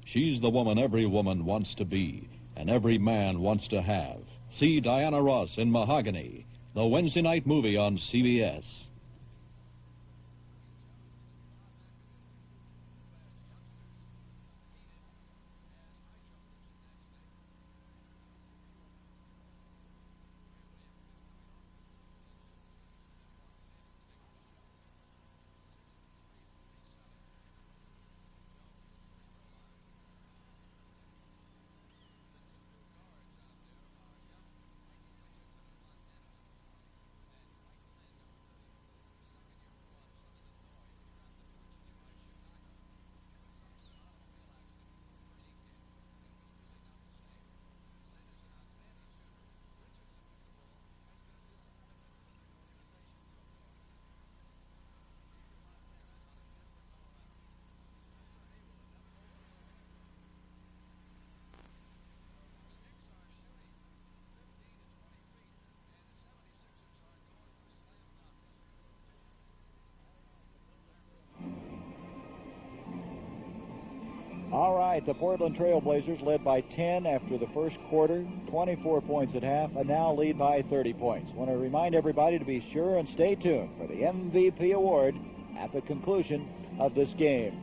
She's the woman every woman wants to be and every man wants to have. See Diana Ross in Mahogany, the Wednesday night movie on CBS. All right, the Portland Trail Blazers led by 10 after the first quarter, 24 points at half, and now lead by 30 points. Want to remind everybody to be sure and stay tuned for the MVP award at the conclusion of this game.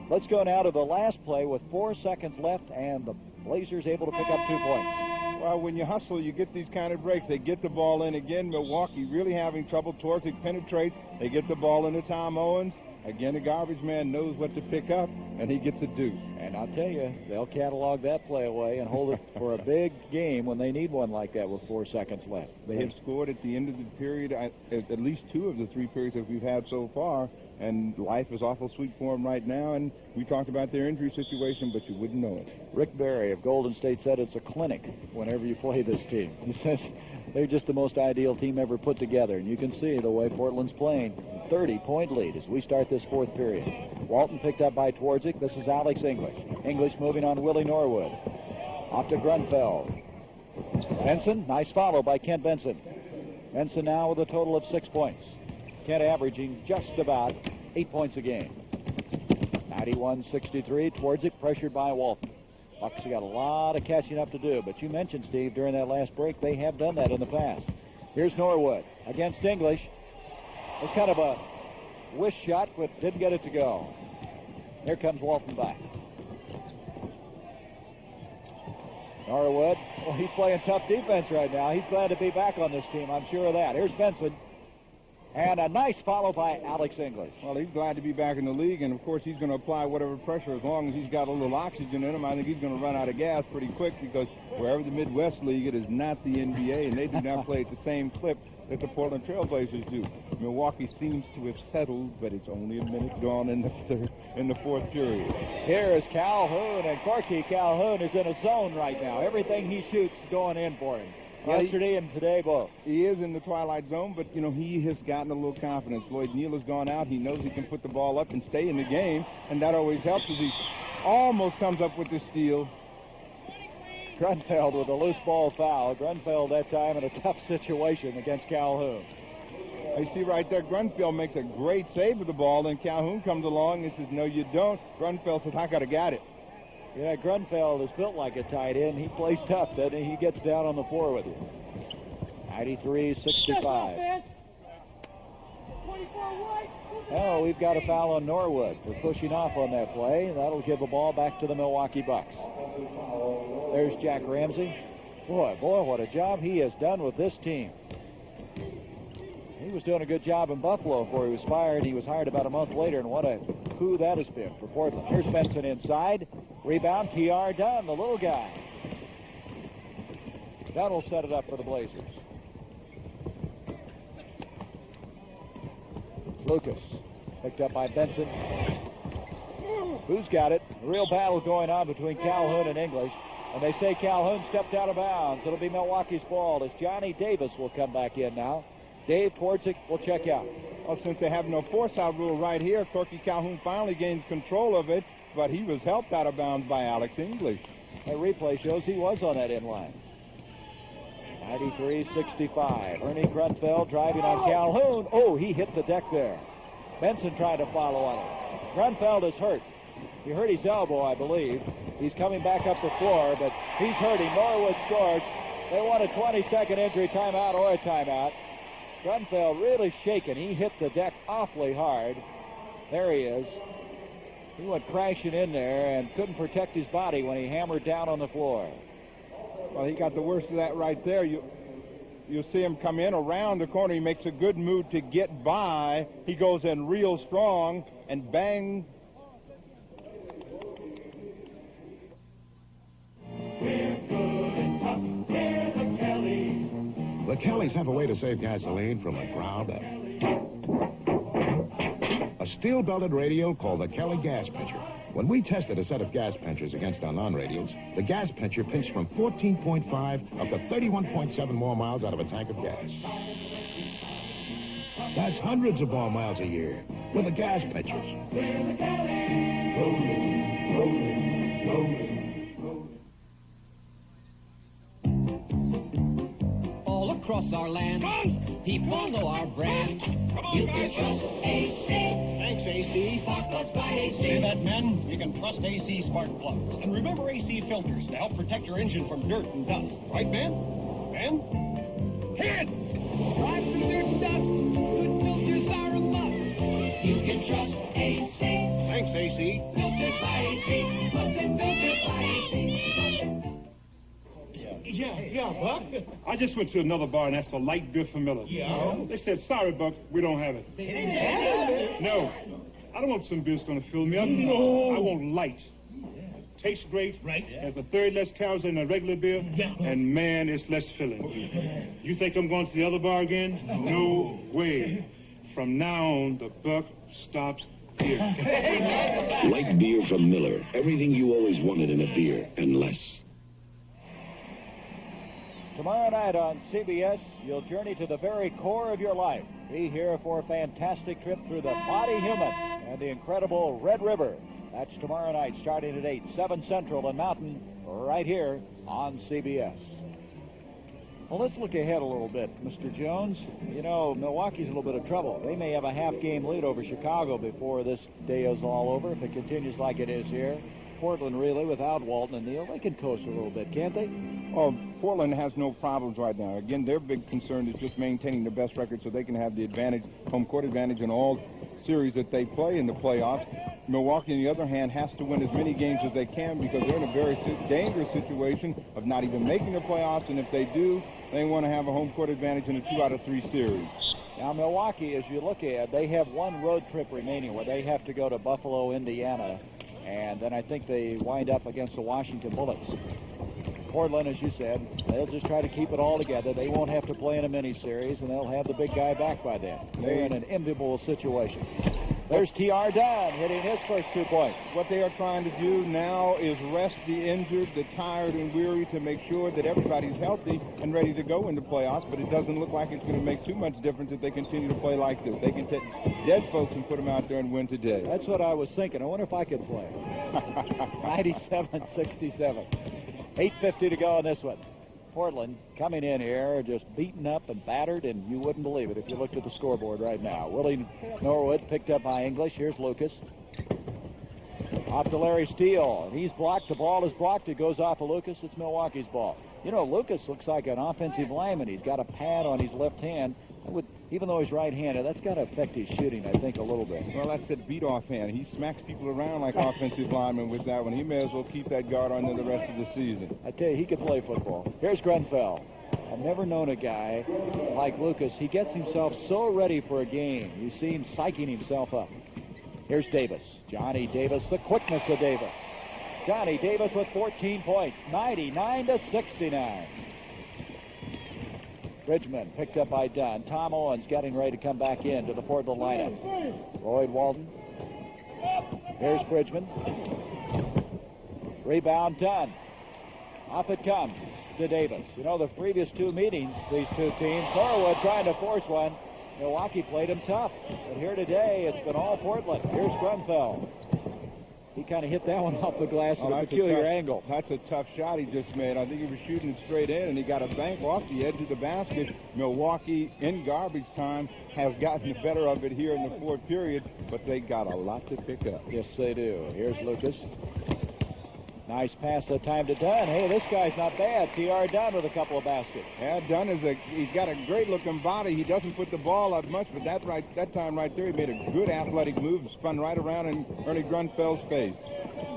Let's go now to the last play with 4 seconds left, and the Blazers able to pick up 2 points. Well, when you hustle, you get these kind of breaks. They get the ball in again. Milwaukee really having trouble. Torzik penetrates. They get the ball into Tom Owens. Again, the garbage man knows what to pick up, and he gets a deuce. And I'll tell you, they'll catalog that play away and hold it for a big game when they need one like that with 4 seconds left. They have scored at the end of the period, at least 2 of the 3 periods that we've had so far, and life is awful sweet for them right now. And we talked about their injury situation, but you wouldn't know it. Rick Barry of Golden State said it's a clinic whenever you play this team. He says they're just the most ideal team ever put together, and you can see the way Portland's playing. 30-point lead as we start this 4th period. Walton picked up by Twardzik. This is Alex English. English moving on Willie Norwood. Off to Grunfeld. Benson, nice follow by Kent Benson. Benson now with a total of 6 points. Kent averaging just about 8 points a game. 91-63. Twardzik pressured by Walton. Bucks have got a lot of catching up to do, but you mentioned, Steve, during that last break, they have done that in the past. Here's Norwood against English. It's kind of a wish shot, but didn't get it to go. Here comes Walton back. Norwood, well, he's playing tough defense right now. He's glad to be back on this team, I'm sure of that. Here's Benson. And a nice follow by Alex English. Well, he's glad to be back in the league, and of course he's going to apply whatever pressure. As long as he's got a little oxygen in him, I think he's going to run out of gas pretty quick, because wherever the Midwest League, it is not the NBA, and they do not play at the same clip that the Portland Trail Blazers do. Milwaukee seems to have settled, but it's only a minute gone in the 4th period. Here is Calhoun, and Corky Calhoun is in a zone right now. Everything he shoots is going in for him. Yesterday and today both. He is in the twilight zone, but, you know, he has gotten a little confidence. Lloyd Neal has gone out. He knows he can put the ball up and stay in the game, and that always helps as he almost comes up with the steal. Grunfeld with a loose ball foul. Grunfeld that time in a tough situation against Calhoun. You see right there, Grunfeld makes a great save of the ball, and Calhoun comes along and says, no, you don't. Grunfeld says, I could have got it. Yeah, Grunfeld is built like a tight end. He plays tough, doesn't he? He gets down on the floor with you. 93-65. Oh, we've got a foul on Norwood for pushing off on that play. That'll give the ball back to the Milwaukee Bucks. There's Jack Ramsey. Boy, what a job he has done with this team. He was doing a good job in Buffalo before he was fired. He was hired about a month later, and what a coup that has been for Portland. Here's Benson inside. Rebound, T.R. Dunn, the little guy. Dunn will set it up for the Blazers. Lucas, picked up by Benson. Who's got it? A real battle going on between Calhoun and English. And they say Calhoun stepped out of bounds. It'll be Milwaukee's ball as Johnny Davis will come back in now. Dave Twardzik will check out. Well, since they have no force-out rule right here, Corky Calhoun finally gains control of it, but he was helped out of bounds by Alex English. That replay shows he was on that inline. 93-65. Ernie Grunfeld driving on Calhoun. Oh, he hit the deck there. Benson tried to follow on it. Grunfeld is hurt. He hurt his elbow, I believe. He's coming back up the floor, but he's hurting. Norwood scores. They want a 20-second injury timeout or a timeout. Grunfeld really shaken. He hit the deck awfully hard. There he is. He went crashing in there and couldn't protect his body when he hammered down on the floor. Well, he got the worst of that right there. You'll see him come in around the corner. He makes a good move to get by. He goes in real strong, and bang. The Kellys have a way to save gasoline from the ground up. A steel-belted radio called the Kelly Gas Pincher. When we tested a set of gas pinchers against our non-radios, the gas pincher pinched from 14.5 up to 31.7 more miles out of a tank of gas. That's hundreds of more miles a year with the gas pinchers. All across our land, people know our brand. You can trust AC. Thanks, AC. Spark plugs by AC. See that, men? You can trust AC spark plugs. And remember AC filters to help protect your engine from dirt and dust. Right, Ben? Ben? Kids! Drive through dirt and dust. Good filters are a must. You can trust AC. Thanks, AC. Filters by AC. Plugs and filters by AC. Yeah, Buck. I just went to another bar and asked for light beer from Miller. Yeah? They said, sorry, Buck, we don't have it. They didn't have it? No. I don't want some beer that's going to fill me up. No. I want light. Tastes great. Right. Has a third less calories than a regular beer. Yeah. And, man, it's less filling. You think I'm going to the other bar again? No way. From now on, the Buck stops here. Light beer from Miller. Everything you always wanted in a beer and less. Tomorrow night on CBS, you'll journey to the very core of your life. Be here for a fantastic trip through the Body Human and the incredible Red River. That's tomorrow night starting at 8, 7 Central and Mountain, right here on CBS. Well, let's look ahead a little bit, Mr. Jones. You know, Milwaukee's in a little bit of trouble. They may have a half-game lead over Chicago before this day is all over, if it continues like it is here. Portland, really, without Walton and Neal, they can coast a little bit, can't they? Oh, Portland has no problems right now. Again, their big concern is just maintaining the best record so they can have the advantage, home court advantage in all series that they play in the playoffs. Milwaukee, on the other hand, has to win as many games as they can because they're in a very dangerous situation of not even making the playoffs, and if they do, they want to have a home court advantage in a 2 out of 3 series. Now, Milwaukee, as you look at, they have one road trip remaining where they have to go to Buffalo, Indiana, and then I think they wind up against the Washington Bullets. Portland, as you said, they'll just try to keep it all together. They won't have to play in a mini-series, and they'll have the big guy back by then. They're in an enviable situation. There's T.R. Dunn hitting his first 2 points. What they are trying to do now is rest the injured, the tired and weary to make sure that everybody's healthy and ready to go into playoffs, but it doesn't look like it's going to make too much difference if they continue to play like this. They can take dead folks and put them out there and win today. That's what I was thinking. I wonder if I could play. 97-67. 8:50 to go on this one. Portland coming in here just beaten up and battered, and you wouldn't believe it if you looked at the scoreboard right now. Willie Norwood picked up by English. Here's Lucas. Off to Larry Steele, and he's blocked. The ball is blocked. It goes off of Lucas. It's Milwaukee's ball. You know, Lucas looks like an offensive lineman. He's got a pad on his left hand. Even though he's right-handed, that's got to affect his shooting, I think, a little bit. Well, that's that beat-off hand. He smacks people around like offensive linemen with that one. He may as well keep that guard on the rest of the season. I tell you, he could play football. Here's Grunfeld. I've never known a guy like Lucas. He gets himself so ready for a game. You see him psyching himself up. Here's Davis. Johnny Davis, the quickness of Davis. Johnny Davis with 14 points, 99-69. Bridgman picked up by Dunn. Tom Owens getting ready to come back into the Portland lineup. Lloyd Walton Here's Bridgman. Rebound done. Off it comes to Davis. You know, the previous two meetings, these two teams, Norwood trying to force one. Milwaukee played him tough. But here today, it's been all Portland. Here's Grunfeld. He kind of hit that one off the glass at a peculiar angle. That's a tough shot he just made. I think he was shooting straight in, and he got a bank off the edge of the basket. Milwaukee, in garbage time, has gotten the better of it here in the fourth period, but they got a lot to pick up. Yes, they do. Here's Lucas. Nice pass that time to Dunn. Hey, this guy's not bad. T.R. Dunn with a couple of baskets. Yeah, Dunn he's got a great-looking body. He doesn't put the ball up much, but that time right there, he made a good athletic move, spun right around in Ernie Grunfeld's face.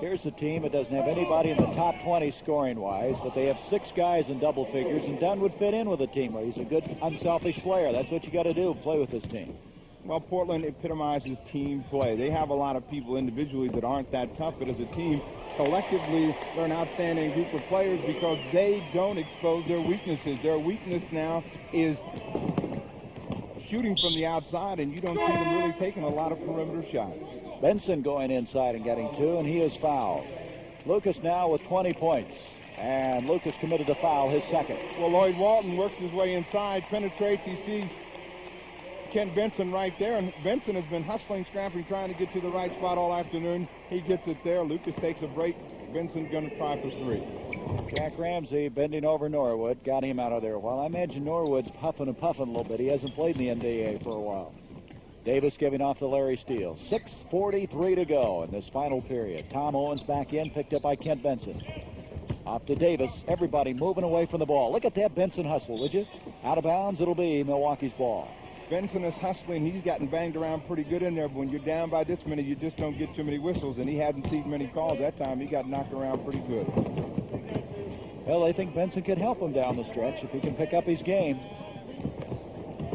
Here's a team that doesn't have anybody in the top 20 scoring-wise, but they have 6 guys in double figures, and Dunn would fit in with a team where he's a good, unselfish player. That's what you got to do, play with this team. Well, Portland epitomizes team play. They have a lot of people individually that aren't that tough, but as a team, collectively, they're an outstanding group of players because they don't expose their weaknesses. Their weakness now is shooting from the outside, and you don't see them really taking a lot of perimeter shots. Benson going inside and getting 2, and he is fouled. Lucas now with 20 points, and Lucas committed a foul, his second. Well, Lloyd Walton works his way inside, penetrates, he sees Ken Benson right there, and Benson has been hustling, scrapping, trying to get to the right spot all afternoon. He gets it there. Lucas takes a break. Benson's going to try for 3. Jack Ramsey bending over Norwood, got him out of there. Well, I imagine Norwood's puffing and puffing a little bit. He hasn't played in the NBA for a while. Davis giving off to Larry Steele. 6:43 to go in this final period. Tom Owens back in, picked up by Kent Benson. Off to Davis. Everybody moving away from the ball. Look at that Benson hustle, would you? Out of bounds, it'll be Milwaukee's ball. Benson is hustling. He's gotten banged around pretty good in there, but when you're down by this many, you just don't get too many whistles, and he hadn't seen many calls that time. He got knocked around pretty good. Well, they think Benson could help him down the stretch if he can pick up his game.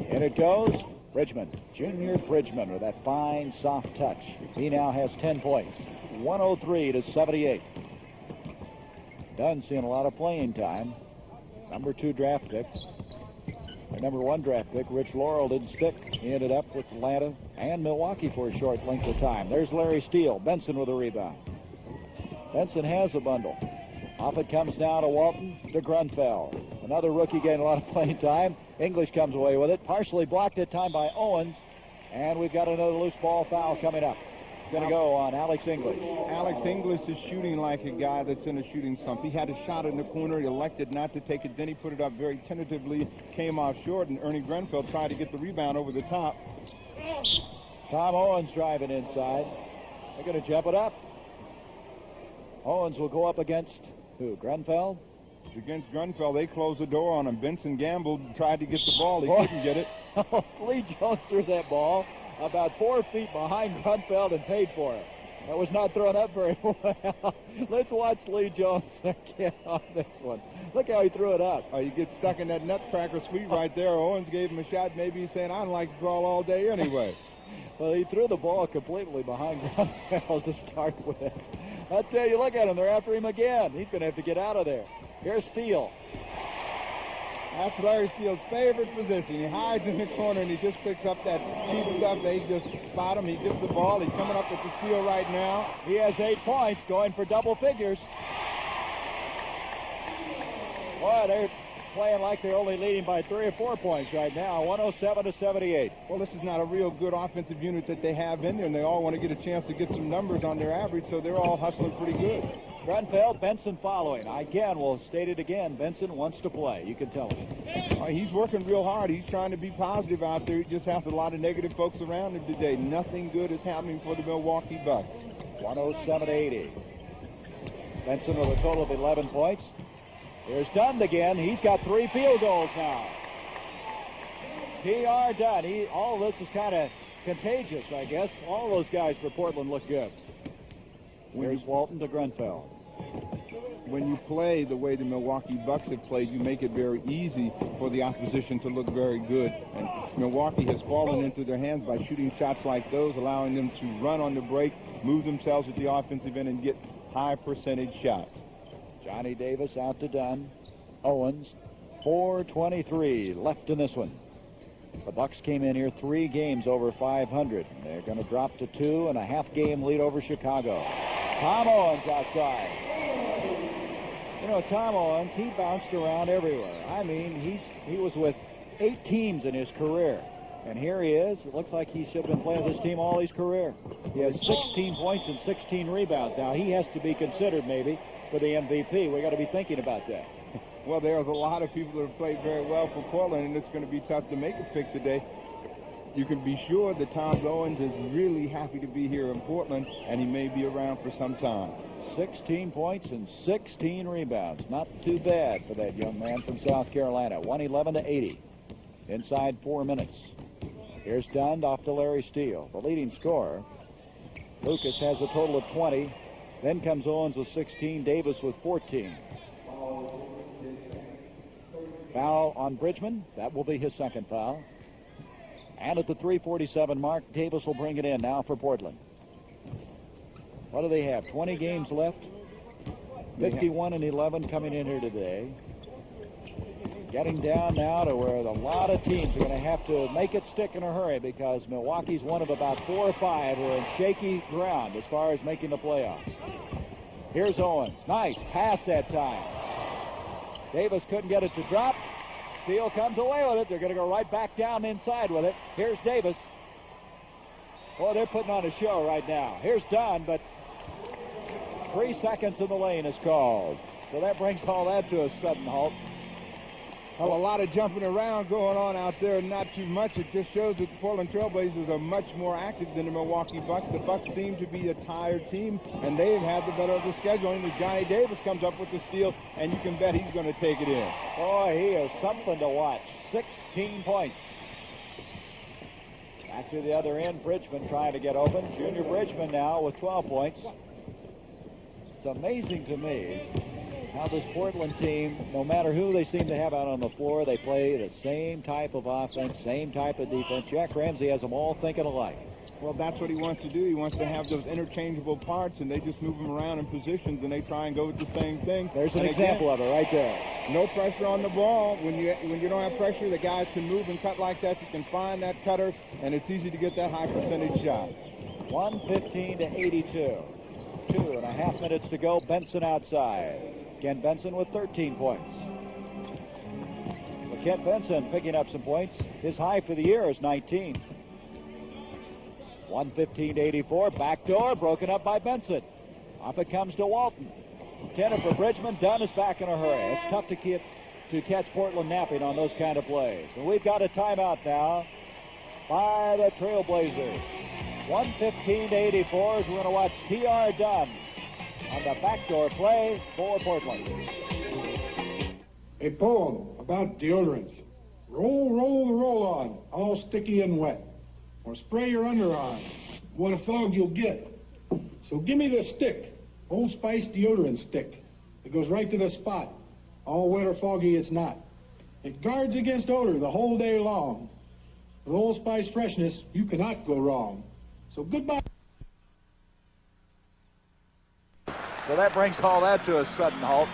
And it goes. Bridgman, Junior Bridgman, with that fine, soft touch. He now has 10 points. 103 to 78. Dunn seeing a lot of playing time. Number 2 draft pick. The number 1 draft pick, Rich Laurel, didn't stick. He ended up with Atlanta and Milwaukee for a short length of time. There's Larry Steele. Benson with a rebound. Benson has a bundle. Off it comes now to Walton, to Grunfeld. Another rookie getting a lot of playing time. English comes away with it. Partially blocked that time by Owens. And we've got another loose ball foul coming up. It's going to go on Alex English. Alex English is shooting like a guy that's in a shooting slump. He had a shot in the corner. He elected not to take it. Then he put it up very tentatively, came off short, and Ernie Grunfeld tried to get the rebound over the top. Tom Owens driving inside. They're going to jump it up. Owens will go up against who? Grunfeld? Against Grunfeld, they closed the door on him. Benson gambled, tried to get the ball. He couldn't get it. Lee Jones threw that ball about 4 feet behind Grunfeld and paid for it. That was not thrown up very well. Let's watch Lee Jones again on this one. Look how he threw it up. You get stuck in that nutcracker sweep right there. Owens gave him a shot. Maybe he's saying, I don't like to crawl all day anyway. Well, he threw the ball completely behind Grunfeld to start with. I tell you, look at him. They're after him again. He's going to have to get out of there. Here's Steele. That's Larry Steele's favorite position. He hides in the corner, and he just picks up that cheap stuff. They just spot him. He gets the ball. He's coming up with the steal right now. He has 8 points, going for double figures. Boy, they're playing like they're only leading by 3 or 4 points right now, 107 to 78. Well, this is not a real good offensive unit that they have in there, and they all want to get a chance to get some numbers on their average, so they're all hustling pretty good. Grunfeld, Benson following. Again, we'll state it again. Benson wants to play. You can tell him. He's working real hard. He's trying to be positive out there. He just has a lot of negative folks around him today. Nothing good is happening for the Milwaukee Bucks. 107-80. Benson with a total of 11 points. Here's Dunn again. He's got 3 field goals now. T.R. Dunn. All this is kind of contagious, I guess. All those guys for Portland look good. Here's Walton to Grunfeld. When you play the way the Milwaukee Bucks have played, you make it very easy for the opposition to look very good. And Milwaukee has fallen into their hands by shooting shots like those, allowing them to run on the break, move themselves at the offensive end, and get high percentage shots. Johnny Davis out to Dunn. Owens, 4:23 left in this one. The Bucks came in here 3 games over 500. They're going to drop to 2.5 game lead over Chicago. Tom Owens outside. You know, Tom Owens, he bounced around everywhere. I mean, he was with 8 teams in his career. And here he is. It looks like he should have been playing with this team all his career. He has 16 points and 16 rebounds. Now, he has to be considered maybe for the MVP. We got to be thinking about that. Well, there's a lot of people that have played very well for Portland, and it's going to be tough to make a pick today. You can be sure that Tom Owens is really happy to be here in Portland, and he may be around for some time. 16 points and 16 rebounds. Not too bad for that young man from South Carolina. 111-80. Inside 4 minutes. Here's Dunn off to Larry Steele, the leading scorer. Lucas has a total of 20. Then comes Owens with 16, Davis with 14. Foul on Bridgman. That will be his second foul. And at the 3:47 mark, Davis will bring it in now for Portland. What do they have? 20 games left. 51-11 coming in here today. Getting down now to where a lot of teams are going to have to make it stick in a hurry because Milwaukee's one of about 4 or 5 who are in shaky ground as far as making the playoffs. Here's Owens. Nice pass that time. Davis couldn't get it to drop. Steele comes away with it. They're going to go right back down inside with it. Here's Davis. Boy, they're putting on a show right now. Here's Dunn, but 3 seconds in the lane is called. So that brings all that to a sudden halt. Well, a lot of jumping around going on out there, not too much. It just shows that the Portland Trailblazers are much more active than the Milwaukee Bucks. The Bucks seem to be a tired team, and they've had the better of the scheduling. As Johnny Davis comes up with the steal, and you can bet he's going to take it in. Boy, he is something to watch. 16 points. Back to the other end, Bridgman trying to get open. Junior Bridgman now with 12 points. It's amazing to me how this Portland team, no matter who they seem to have out on the floor, they play the same type of offense, same type of defense. Jack Ramsey has them all thinking alike. Well, that's what he wants to do. He wants to have those interchangeable parts, and they just move them around in positions, and they try and go with the same thing. There's an example of it right there. No pressure on the ball. When you don't have pressure, the guys can move and cut like that. You can find that cutter, and it's easy to get that high percentage shot. 115-82. 2.5 minutes to go. Benson outside. Ken Benson with 13 points. Ken Benson picking up some points. His high for the year is 19. 115-84. Backdoor broken up by Benson. Off it comes to Walton. 10 for Bridgman. Dunn is back in a hurry. It's tough to catch Portland napping on those kind of plays. And we've got a timeout now by the Trailblazers. 115-84 as we're going to watch T.R. Dunn on the backdoor play for Portland. A poem about deodorants. Roll, roll the roll-on, all sticky and wet. Or spray your underarm. What a fog you'll get. So give me the stick, Old Spice deodorant stick. It goes right to the spot. All wet or foggy it's not. It guards against odor the whole day long. With Old Spice freshness, you cannot go wrong. So goodbye. So that brings all that to a sudden halt.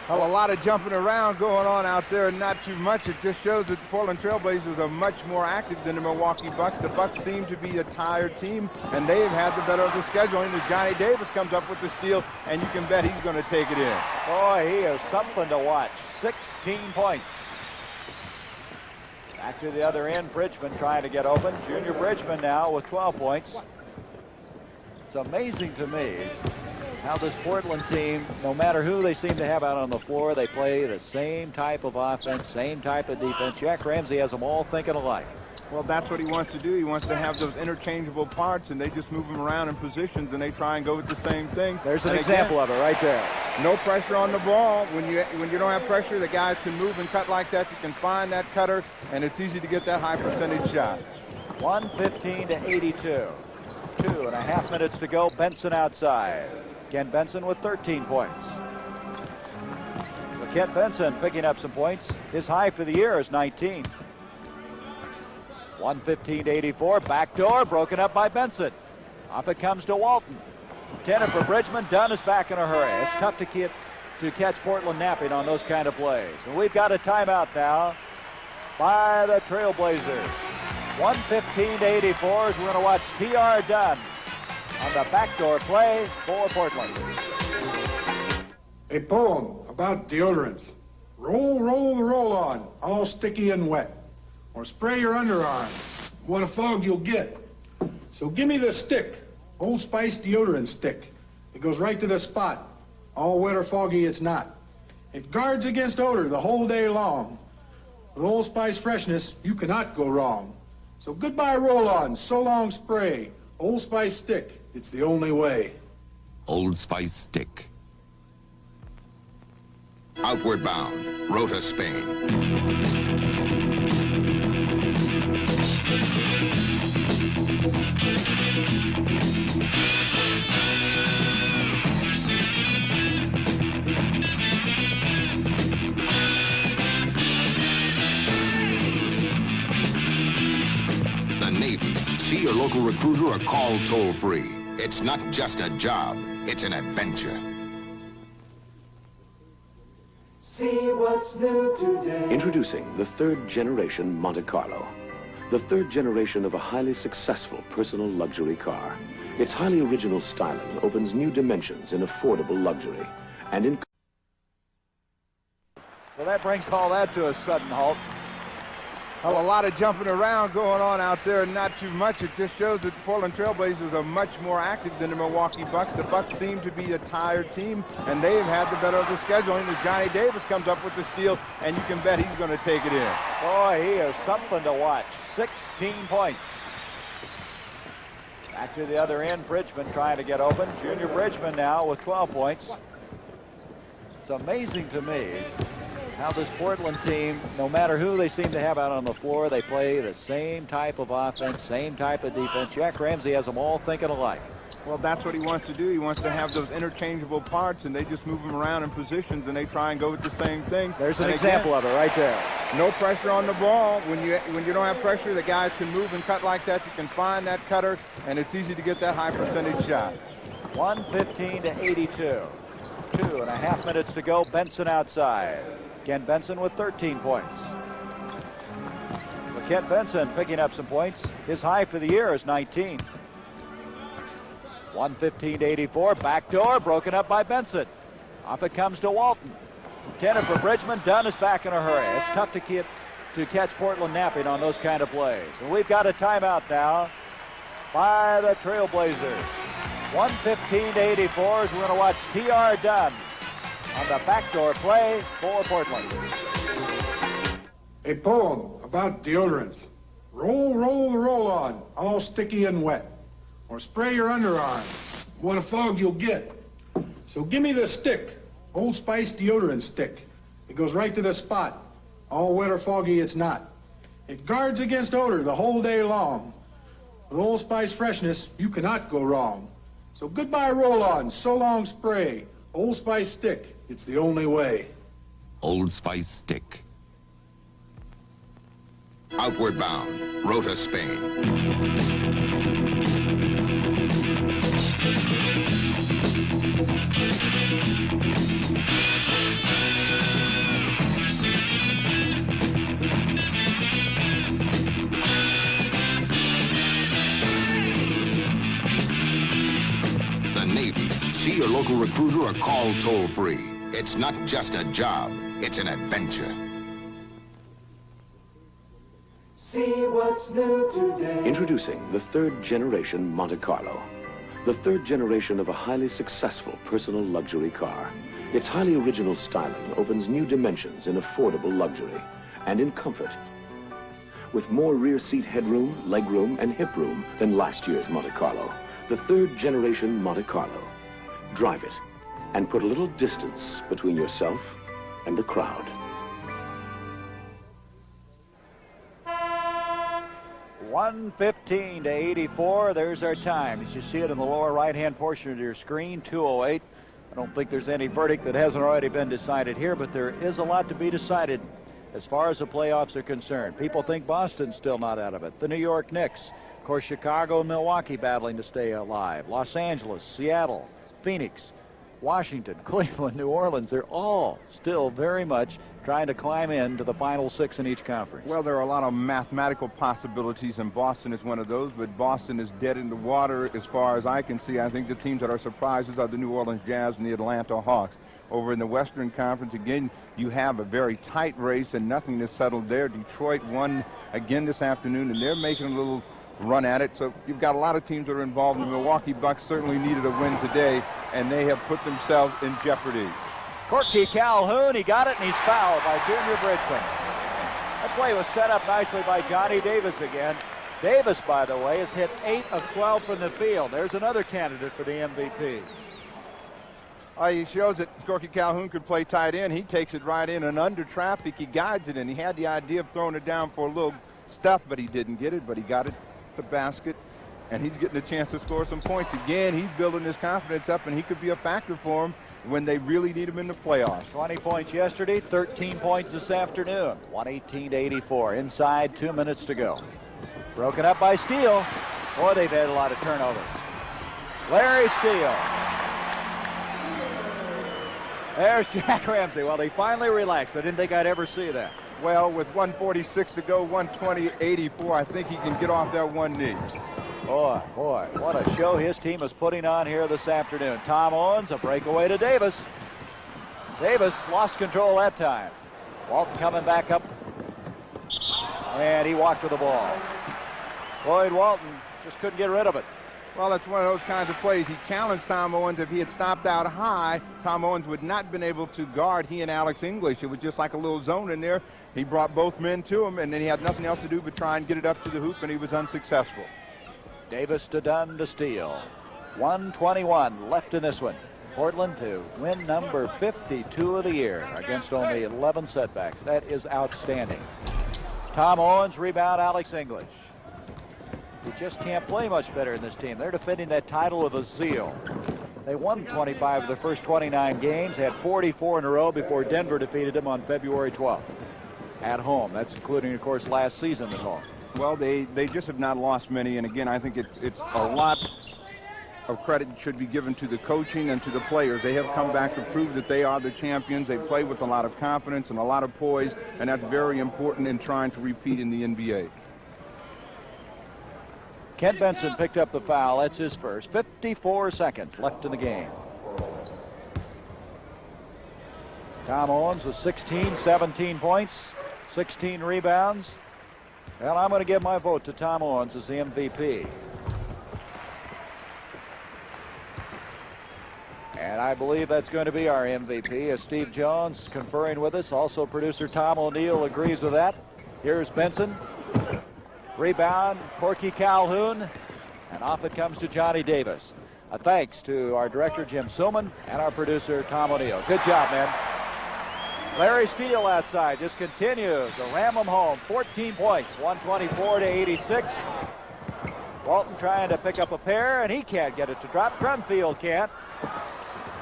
Well, a lot of jumping around going on out there, and not too much. It just shows that the Portland Trailblazers are much more active than the Milwaukee Bucks. The Bucks seem to be a tired team, and they've had the better of the scheduling. As Johnny Davis comes up with the steal, and you can bet he's going to take it in. Boy, he is something to watch. 16 points. Back to the other end, Bridgman trying to get open. Junior Bridgman now with 12 points. It's amazing to me how this Portland team, no matter who they seem to have out on the floor, they play the same type of offense, same type of defense. Jack Ramsey has them all thinking alike. Well, that's what he wants to do. He wants to have those interchangeable parts, and they just move them around in positions, and they try and go with the same thing. There's an example of it right there. No pressure on the ball. When you don't have pressure, the guys can move and cut like that. You can find that cutter, and it's easy to get that high percentage shot. 115-82. 2.5 minutes to go. Benson outside. Ken Benson with 13 points. Well, Ken Benson picking up some points. His high for the year is 19. 115-84. Backdoor broken up by Benson. Off it comes to Walton. 10 for Bridgman. Dunn is back in a hurry. It's tough to catch Portland napping on those kind of plays. And we've got a timeout now by the Trailblazers. 115-84 as we're going to watch T.R. Dunn on the backdoor play for Portland. A poem about deodorants. Roll, roll the roll-on, all sticky and wet. Or spray your underarm. What a fog you'll get. So give me the stick, Old Spice deodorant stick. It goes right to the spot. All wet or foggy it's not. It guards against odor the whole day long. With Old Spice freshness, you cannot go wrong. So goodbye roll-on, so long spray. Old Spice stick, it's the only way. Old Spice stick. Outward bound, Rota, Spain. The Navy. See your local recruiter or call toll-free. It's not just a job, it's an adventure. See what's new today. Introducing the third generation Monte Carlo. The third generation of a highly successful personal luxury car. Its highly original styling opens new dimensions in affordable luxury and in... So that brings all that to a sudden halt. Well, a lot of jumping around going on out there, not too much. It just shows that the Portland Trailblazers are much more active than the Milwaukee Bucks. The Bucks seem to be a tired team, and they've had the better of the scheduling as Johnny Davis comes up with the steal, and you can bet he's going to take it in. Boy, he is something to watch. 16 points. Back to the other end, Bridgman trying to get open. Junior Bridgman now with 12 points. It's amazing to me how this Portland team, no matter who they seem to have out on the floor, they play the same type of offense, same type of defense. Jack Ramsey has them all thinking alike. Well, that's what he wants to do. He wants to have those interchangeable parts, and they just move them around in positions, and they try and go with the same thing. There's an example of it right there. No pressure on the ball. When you don't have pressure, the guys can move and cut like that. You can find that cutter, and it's easy to get that high percentage shot. 115-82. 2.5 minutes to go. Benson outside. Ken Benson with 13 points. Well, Ken Benson picking up some points. His high for the year is 19. 115-84. Backdoor broken up by Benson. Off it comes to Walton. Intended for Bridgman. Dunn is back in a hurry. It's tough to catch Portland napping on those kind of plays. And we've got a timeout now by the Trailblazers. 115-84 as we're going to watch T.R. Dunn on the backdoor play for Portland. A poem about deodorants. Roll, roll the roll-on, all sticky and wet. Or spray your underarm. What a fog you'll get. So give me the stick, Old Spice deodorant stick. It goes right to the spot. All wet or foggy it's not. It guards against odor the whole day long. With Old Spice freshness, you cannot go wrong. So goodbye roll-on, so long spray. Old Spice stick, it's the only way. Old Spice stick. Outward bound, Rota, Spain. The Navy. See your local recruiter or call toll-free. It's not just a job, it's an adventure. See what's new today. Introducing the third generation Monte Carlo. The third generation of a highly successful personal luxury car. Its highly original styling opens new dimensions in affordable luxury and in comfort. With more rear seat headroom, legroom, and hip room than last year's Monte Carlo. The third generation Monte Carlo. Drive it and put a little distance between yourself and the crowd. 115-84. There's our time. As you see it in the lower right-hand portion of your screen, 2:08. I don't think there's any verdict that hasn't already been decided here, but there is a lot to be decided as far as the playoffs are concerned. People think Boston's still not out of it. The New York Knicks. Of course, Chicago and Milwaukee battling to stay alive. Los Angeles, Seattle, Phoenix. Washington, Cleveland, New Orleans, they're all still very much trying to climb into the final 6 in each conference. Well, there are a lot of mathematical possibilities, and Boston is one of those, but Boston is dead in the water as far as I can see. I think the teams that are surprises are the New Orleans Jazz and the Atlanta Hawks. Over in the Western Conference, again, you have a very tight race and nothing is settled there. Detroit won again this afternoon, and they're making a little run at it. So you've got a lot of teams that are involved. The Milwaukee Bucks certainly needed a win today, and they have put themselves in jeopardy. Corky Calhoun, he got it, and he's fouled by Junior Bridgman. That play was set up nicely by Johnny Davis again. Davis, by the way, has hit 8 of 12 from the field. There's another candidate for the MVP. He shows that Corky Calhoun could play tight end. He takes it right in, and under traffic, he guides it in. He had the idea of throwing it down for a little stuff, but he didn't get it, but he got it to the basket, and he's getting a chance to score some points. Again, he's building his confidence up, and he could be a factor for him when they really need him in the playoffs. 20 points yesterday, 13 points this afternoon. 118-84. Inside, 2 minutes to go. Broken up by Steele. Boy, they've had a lot of turnovers. Larry Steele. There's Jack Ramsey. Well, they finally relaxed. I didn't think I'd ever see that. Well, with 1:46 to go, 120-84, I think he can get off that one knee. Boy, what a show his team is putting on here this afternoon. Tom Owens, a breakaway to Davis. Davis lost control that time. Walton coming back up, and he walked with the ball. Boyd Walton just couldn't get rid of it. Well, that's one of those kinds of plays. He challenged Tom Owens. If he had stopped out high, Tom Owens would not have been able to guard he and Alex English. It was just like a little zone in there. He brought both men to him, and then he had nothing else to do but try and get it up to the hoop, and he was unsuccessful. Davis to Dunn to Steele. 1:21 left in this one. Portland to win number 52 of the year against only 11 setbacks. That is outstanding. Tom Owens, rebound Alex English. You just can't play much better in this team. They're defending that title with a zeal. They won 25 of their first 29 games, had 44 in a row before Denver defeated them on February 12th at home. That's including, of course, last season at home. Well, they just have not lost many, and again, I think it's a lot of credit should be given to the coaching and to the players. They have come back to prove that they are the champions. They play with a lot of confidence and a lot of poise, and that's very important in trying to repeat in the NBA. Kent Benson picked up the foul. That's his first. 54 seconds left in the game. Tom Owens with 16, 17 points, 16 rebounds. Well, I'm going to give my vote to Tom Owens as the MVP. And I believe that's going to be our MVP, as Steve Jones conferring with us. Also, producer Tom O'Neill agrees with that. Here's Benson. Rebound, Corky Calhoun, and off it comes to Johnny Davis. A thanks to our director, Jim Suman, and our producer, Tom O'Neill. Good job, man. Larry Steele outside just continues to ram them home. 14 points, 124-86. Walton trying to pick up a pair, and he can't get it to drop. Grunfield can't.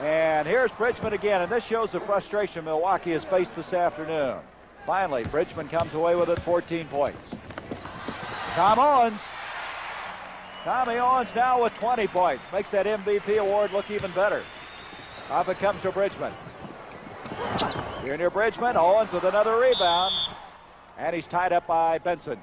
And here's Bridgman again, and this shows the frustration Milwaukee has faced this afternoon. Finally, Bridgman comes away with it, 14 points. Tom Owens. Tommy Owens now with 20 points. Makes that MVP award look even better. Off it comes to Bridgman. Junior Bridgman, Owens with another rebound. And he's tied up by Benson.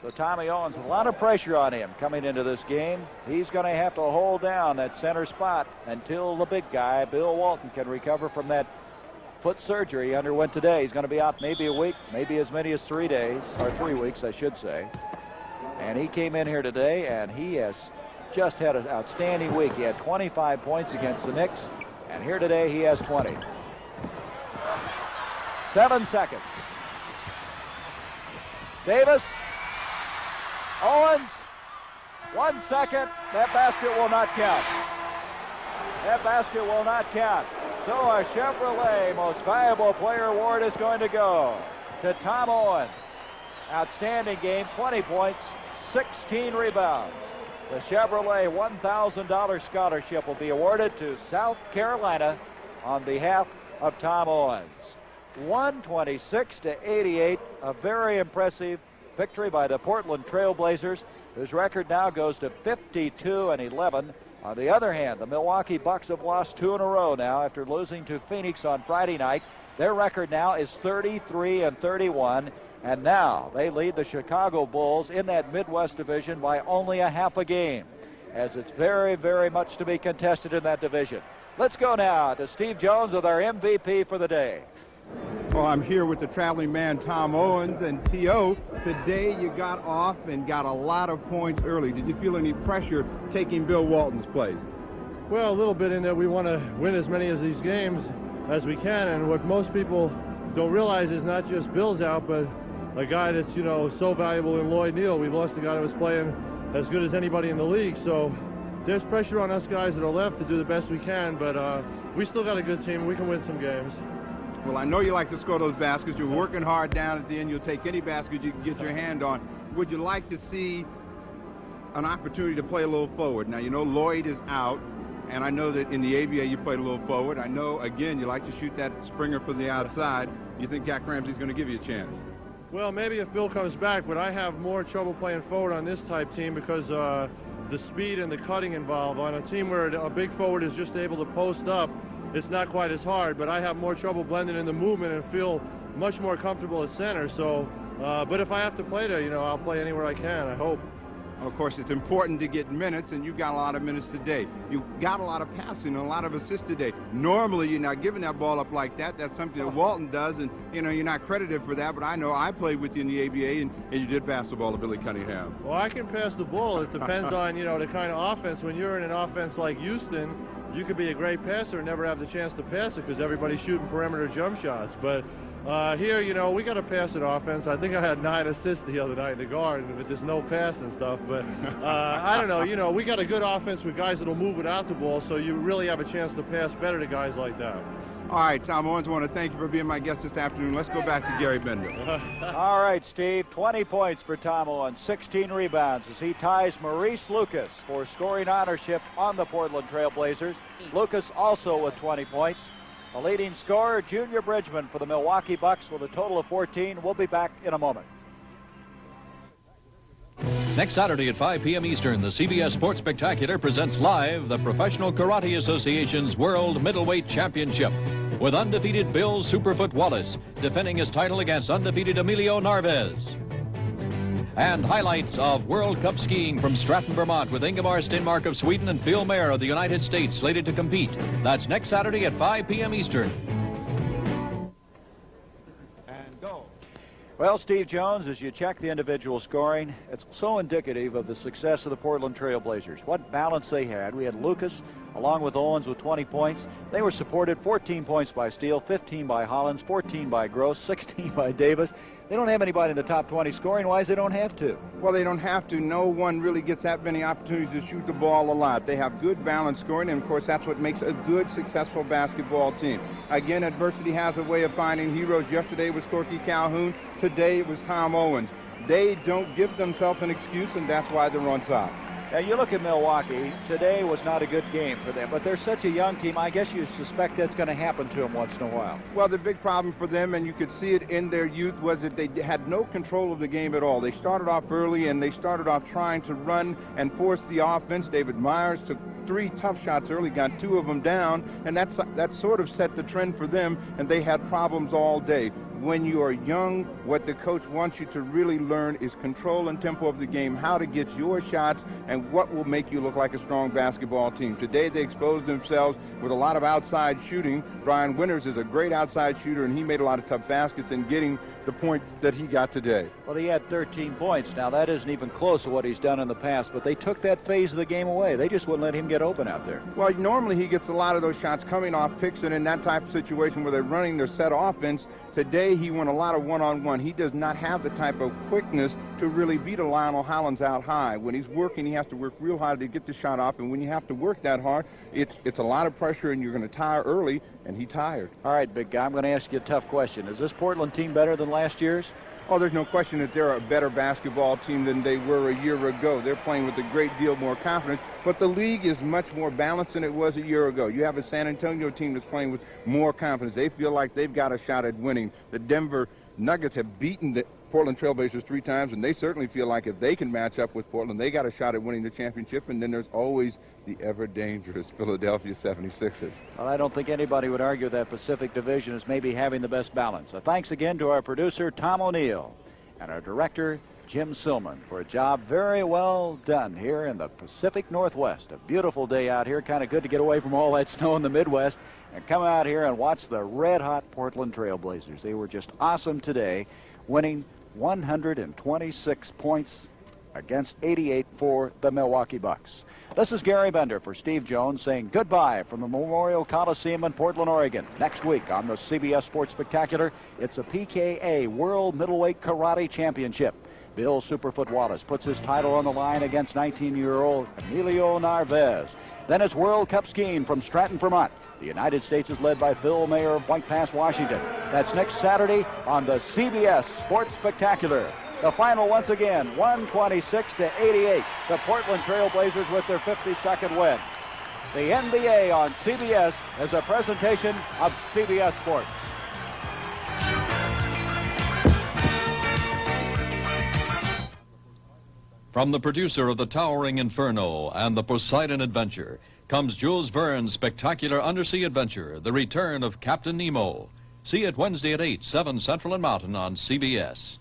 So Tommy Owens, a lot of pressure on him coming into this game. He's going to have to hold down that center spot until the big guy, Bill Walton, can recover from that foot surgery he underwent today. He's going to be out maybe a week, maybe as many as 3 days, or 3 weeks, I should say. And he came in here today, and he has just had an outstanding week. He had 25 points against the Knicks, and here today he has 20. 7 seconds. Davis. Owens. 1 second. That basket will not count. That basket will not count. So our Chevrolet Most Valuable Player Award is going to go to Tom Owens. Outstanding game, 20 points, 16 rebounds. The Chevrolet $1,000 scholarship will be awarded to South Carolina on behalf of Tom Owens. 126-88, a very impressive victory by the Portland Trail Blazers, whose record now goes to 52-11 On the other hand, the Milwaukee Bucks have lost 2 in a row now after losing to Phoenix on Friday night. Their record now is 33-31, and now they lead the Chicago Bulls in that Midwest division by only a half a game, as it's very, very much to be contested in that division. Let's go now to Steve Jones with our MVP for the day. Well, I'm here with the traveling man, Tom Owens, and T.O., today you got off and got a lot of points early. Did you feel any pressure taking Bill Walton's place? Well, a little bit in that we want to win as many of these games as we can, and what most people don't realize is not just Bill's out, but a guy that's, you know, so valuable in Lloyd Neal. We've lost a guy that was playing as good as anybody in the league, so there's pressure on us guys that are left to do the best we can, but we still got a good team. We can win some games. Well, I know you like to score those baskets. You're working hard down at the end. You'll take any basket you can get your hand on. Would you like to see an opportunity to play a little forward? Now, you know Lloyd is out, and I know that in the ABA you played a little forward. I know, again, you like to shoot that Springer from the outside. You think Jack Ramsey's going to give you a chance? Well, maybe if Bill comes back, but I have more trouble playing forward on this type team because the speed and the cutting involved. On a team where a big forward is just able to post up, it's not quite as hard, but I have more trouble blending in the movement and feel much more comfortable at center. So, but if I have to play there, you know, I'll play anywhere I can, I hope. Of course, it's important to get minutes, and you got a lot of minutes today. You got a lot of passing and a lot of assists today. Normally, you're not giving that ball up like that. That's something that Walton does, and, you know, you're not credited for that, but I know I played with you in the ABA, and you did pass the ball to Billy Cunningham. Well, I can pass the ball. It depends on, you know, the kind of offense. When you're in an offense like Houston, you could be a great passer and never have the chance to pass it because everybody's shooting perimeter jump shots. But here, you know, we got to pass an offense. I think I had 9 assists the other night in the Garden, but there's no pass and stuff. But I don't know. You know, we got a good offense with guys that'll move without the ball, so you really have a chance to pass better to guys like that. All right, Tom Owens, I want to thank you for being my guest this afternoon. Let's go back to Gary Bender. All right, Steve, 20 points for Tom Owens, 16 rebounds as he ties Maurice Lucas for scoring ownership on the Portland Trail Blazers. Lucas also with 20 points. The leading scorer, Junior Bridgman for the Milwaukee Bucks with a total of 14. We'll be back in a moment. Next Saturday at 5 p.m. Eastern, the CBS Sports Spectacular presents live the Professional Karate Association's World Middleweight Championship with undefeated Bill Superfoot Wallace defending his title against undefeated Emilio Narvez. And highlights of World Cup skiing from Stratton, Vermont with Ingemar Stenmark of Sweden and Phil Mayer of the United States slated to compete. That's next Saturday at 5 p.m. Eastern. Well, Steve Jones, as you check the individual scoring, it's so indicative of the success of the Portland Trail Blazers. What balance they had. We had Lucas along with Owens with 20 points. They were supported 14 points by Steele, 15 by Hollins, 14 by Gross, 16 by Davis. They don't have anybody in the top 20 scoring-wise. They don't have to. Well, they don't have to. No one really gets that many opportunities to shoot the ball a lot. They have good balanced scoring, and, of course, that's what makes a good, successful basketball team. Again, adversity has a way of finding heroes. Yesterday was Corky Calhoun. Today it was Tom Owens. They don't give themselves an excuse, and that's why they're on top. Now, you look at Milwaukee. Today was not a good game for them, but they're such a young team. I guess you suspect that's going to happen to them once in a while. Well, the big problem for them, and you could see it in their youth, was that they had no control of the game at all. They started off early, and they started off trying to run and force the offense. David Myers took 3 tough shots early, got 2 of them down, and that sort of set the trend for them, and they had problems all day. When you are young, what the coach wants you to really learn is control and tempo of the game, how to get your shots, and what will make you look like a strong basketball team. Today they exposed themselves with a lot of outside shooting. Brian Winters is a great outside shooter, and he made a lot of tough baskets in getting the points that he got today. Well, he had 13 points. Now, that isn't even close to what he's done in the past, but they took that phase of the game away. They just wouldn't let him get open out there. Well, normally he gets a lot of those shots coming off picks and in that type of situation where they're running their set offense. Today, he won a lot of one-on-one. He does not have the type of quickness to really beat a Lionel Hollins out high. When he's working, he has to work real hard to get the shot off, and when you have to work that hard, it's a lot of pressure, and you're going to tire early, and he tired. All right, big guy, I'm going to ask you a tough question. Is this Portland team better than last year's? Oh, there's no question that they're a better basketball team than they were a year ago. They're playing with a great deal more confidence, but the league is much more balanced than it was a year ago. You have a San Antonio team that's playing with more confidence. They feel like they've got a shot at winning. The Denver Nuggets have beaten the Portland Trailblazers 3 times, and they certainly feel like if they can match up with Portland, they got a shot at winning the championship. And then there's always the ever-dangerous Philadelphia 76ers. Well, I don't think anybody would argue that Pacific Division is maybe having the best balance. So thanks again to our producer, Tom O'Neill, and our director, Jim Silman, for a job very well done here in the Pacific Northwest. A beautiful day out here. Kind of good to get away from all that snow in the Midwest and come out here and watch the red-hot Portland Trailblazers. They were just awesome today, winning 126 points against 88 for the Milwaukee Bucks. This is Gary Bender for Steve Jones saying goodbye from the Memorial Coliseum in Portland, Oregon. Next week on the CBS Sports Spectacular, it's a PKA World Middleweight Karate Championship. Bill Superfoot Wallace puts his title on the line against 19-year-old Emilio Narvaez. Then it's World Cup skiing from Stratton, Vermont. The United States is led by Phil Mayer of White Pass, Washington. That's next Saturday on the CBS Sports Spectacular. The final once again, 126-88. The Portland Trailblazers with their 52nd win. The NBA on CBS is a presentation of CBS Sports. From the producer of The Towering Inferno and The Poseidon Adventure comes Jules Verne's spectacular undersea adventure, The Return of Captain Nemo. See it Wednesday at 8, 7 Central and Mountain on CBS.